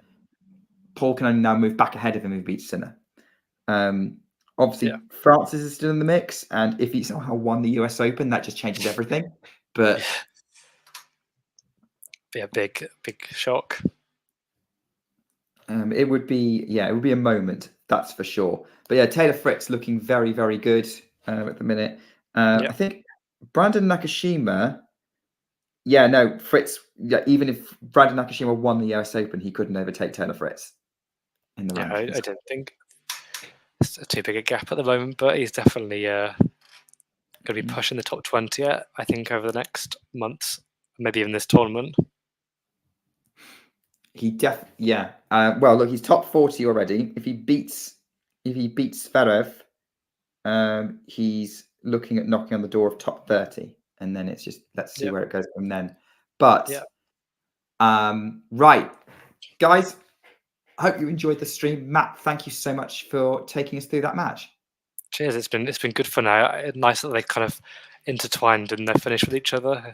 Paul can only now move back ahead of him if he beats Sinner. Obviously, Francis is still in the mix, and if he somehow won the US Open, that just changes everything. But be a big shock. It would be a moment, that's for sure. But yeah, Taylor Fritz looking very, very good at the minute. I think Brandon Nakashima. Yeah, no, Fritz. Yeah, even if Brandon Nakashima won the US Open, he couldn't overtake Taylor Fritz in the rankings. I don't think it's too big a gap at the moment, but he's definitely going to be pushing the top 20. I think over the next months, maybe even this tournament. Well, look, he's top 40 already. If he beats Zverev, he's looking at knocking on the door of top 30, and then it's just let's see where it goes from then. But right, guys, I hope you enjoyed the stream. Matt, thank you so much for taking us through that match. Cheers. It's been good fun. Nice that they kind of intertwined and they finished with each other.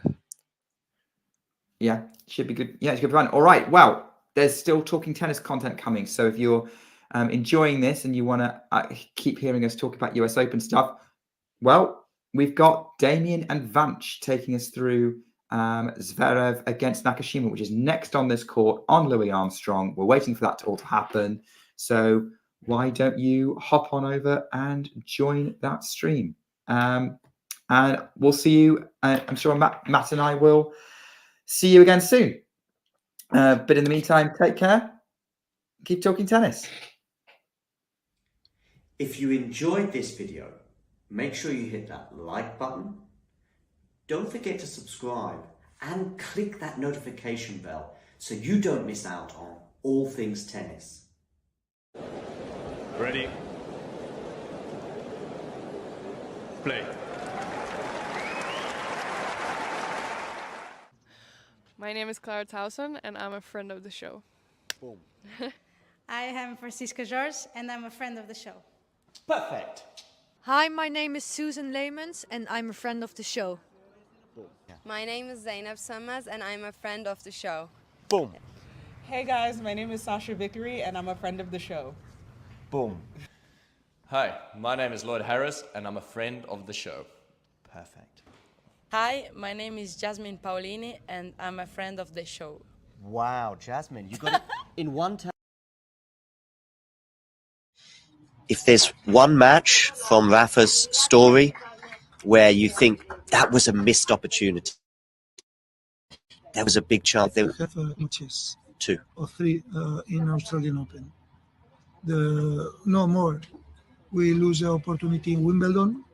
Yeah, should be good. Yeah, it's good fun. All right. Well, there's still Talking Tennis content coming. So if you're enjoying this and you want to keep hearing us talk about US Open stuff, well, we've got Damien and Vanch taking us through Zverev against Nakashima, which is next on this court on Louis Armstrong. We're waiting for that all to happen. So why don't you hop on over and join that stream? And we'll see you. I'm sure Matt and I will see you again soon. But in the meantime, take care. Keep talking tennis. If you enjoyed this video, make sure you hit that like button. Don't forget to subscribe and click that notification bell so you don't miss out on all things tennis. Ready? Play. My name is Clara Towson and I'm a friend of the show. Boom. I am Francisca George and I'm a friend of the show. Perfect. Hi, my name is Susan Leemans and I'm a friend of the show. Boom. My name is Zainab Sammaz and I'm a friend of the show. Boom. Hey guys, my name is Sasha Vickery and I'm a friend of the show. Boom. Hi, my name is Lloyd Harris and I'm a friend of the show. Perfect. Hi, my name is Jasmine Paolini and I'm a friend of the show. Wow, Jasmine, you got it in one time. If there's one match from Rafa's story where you think that was a missed opportunity, there was a big chance. There have matches. 2 or 3 in Australian Open. No more. We lose the opportunity in Wimbledon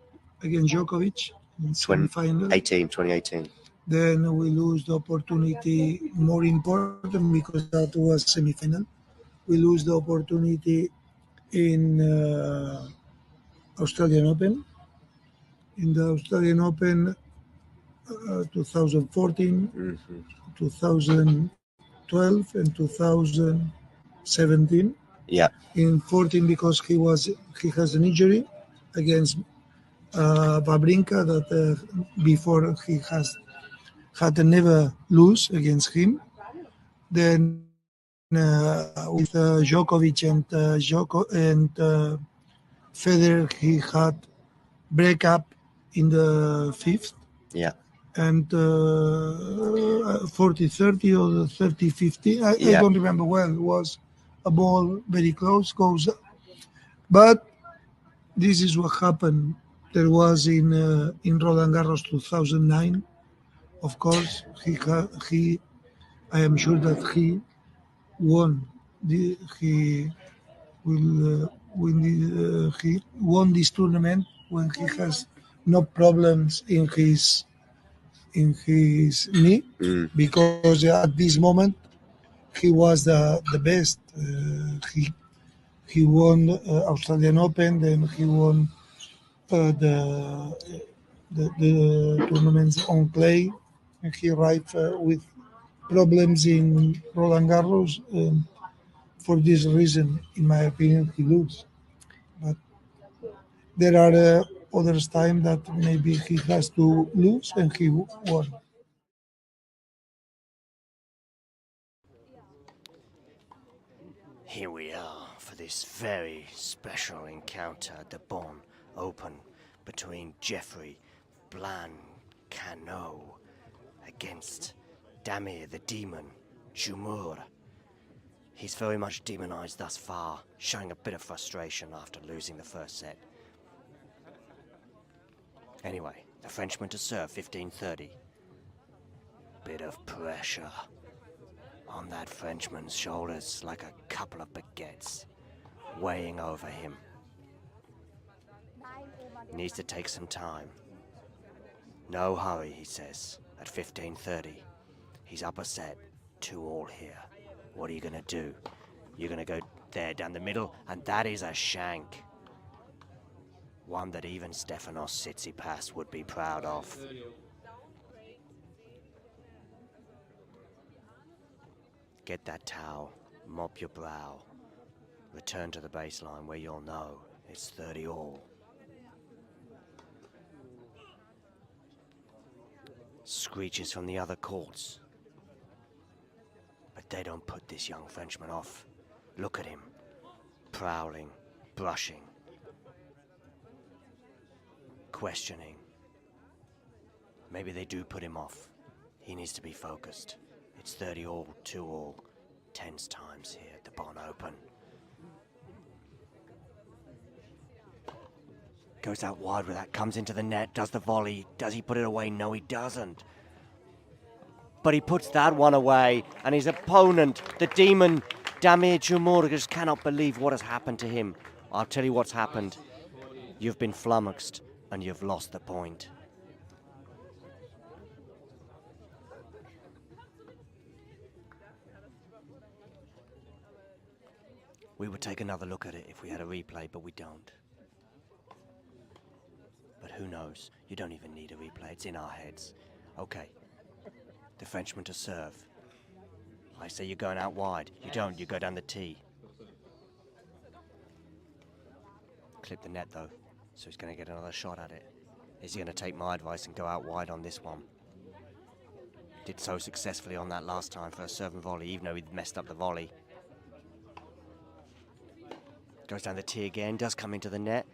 against Djokovic in semi-final. 2018. Then we lose the opportunity, more important because that was semi-final. We lose the opportunity in Australian Open. In the Australian Open 2014, 2012 and 2017. Yeah. In 14 because he has an injury against Wawrinka that before he had never lose against him. Then with Djokovic and Federer, he had breakup in the 5th. Yeah. And 40-30 or 30-50. I don't remember well. It was a ball very close, goes up. But this is what happened. There was in Roland Garros 2009. Of course, he I am sure that he won. He won this tournament when he has no problems in his knee, because at this moment he was the best. He won Australian Open, then he won the tournaments on clay and he arrived with problems in Roland Garros. For this reason, in my opinion, he loses. But there are others time that maybe he has to lose and he won. Here we are for this very special encounter at the Bonn Open between Jeffrey Blancano against Damir the Demon Jumur. He's very much demonized thus far, showing a bit of frustration after losing the first set. Anyway, the Frenchman to serve 15-30. Bit of pressure on that Frenchman's shoulders, like a couple of baguettes weighing over him. Needs to take some time. No hurry, he says, at 15-30. He's up a set, 2-all here. What are you gonna do? You're gonna go there down the middle, and that is a shank. One that even Stefanos Tsitsipas would be proud of. Get that towel, mop your brow. Return to the baseline where you'll know it's 30-all. Screeches from the other courts. But they don't put this young Frenchman off. Look at him. Prowling, brushing, questioning. Maybe they do put him off. He needs to be focused. It's 30-all, 2-all, tense times here at the Bonn Open. Goes out wide with that, comes into the net, does the volley. Does he put it away? No, he doesn't. But he puts that one away, and his opponent, the demon, Damir Jumur, just cannot believe what has happened to him. I'll tell you what's happened. You've been flummoxed, and you've lost the point. We would take another look at it if we had a replay, but we don't. But who knows? You don't even need a replay. It's in our heads. Okay. The Frenchman to serve. I say you're going out wide. You don't. You go down the tee. Clip the net, though. So he's going to get another shot at it. Is he going to take my advice and go out wide on this one? Did so successfully on that last time for a serve and volley, even though he'd messed up the volley. Goes down the tee again. Does come into the net.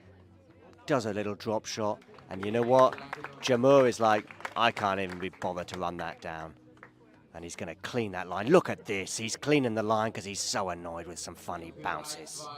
Does a little drop shot, and you know what? Jumur is like, I can't even be bothered to run that down. And he's going to clean that line. Look at this. He's cleaning the line because he's so annoyed with some funny bounces.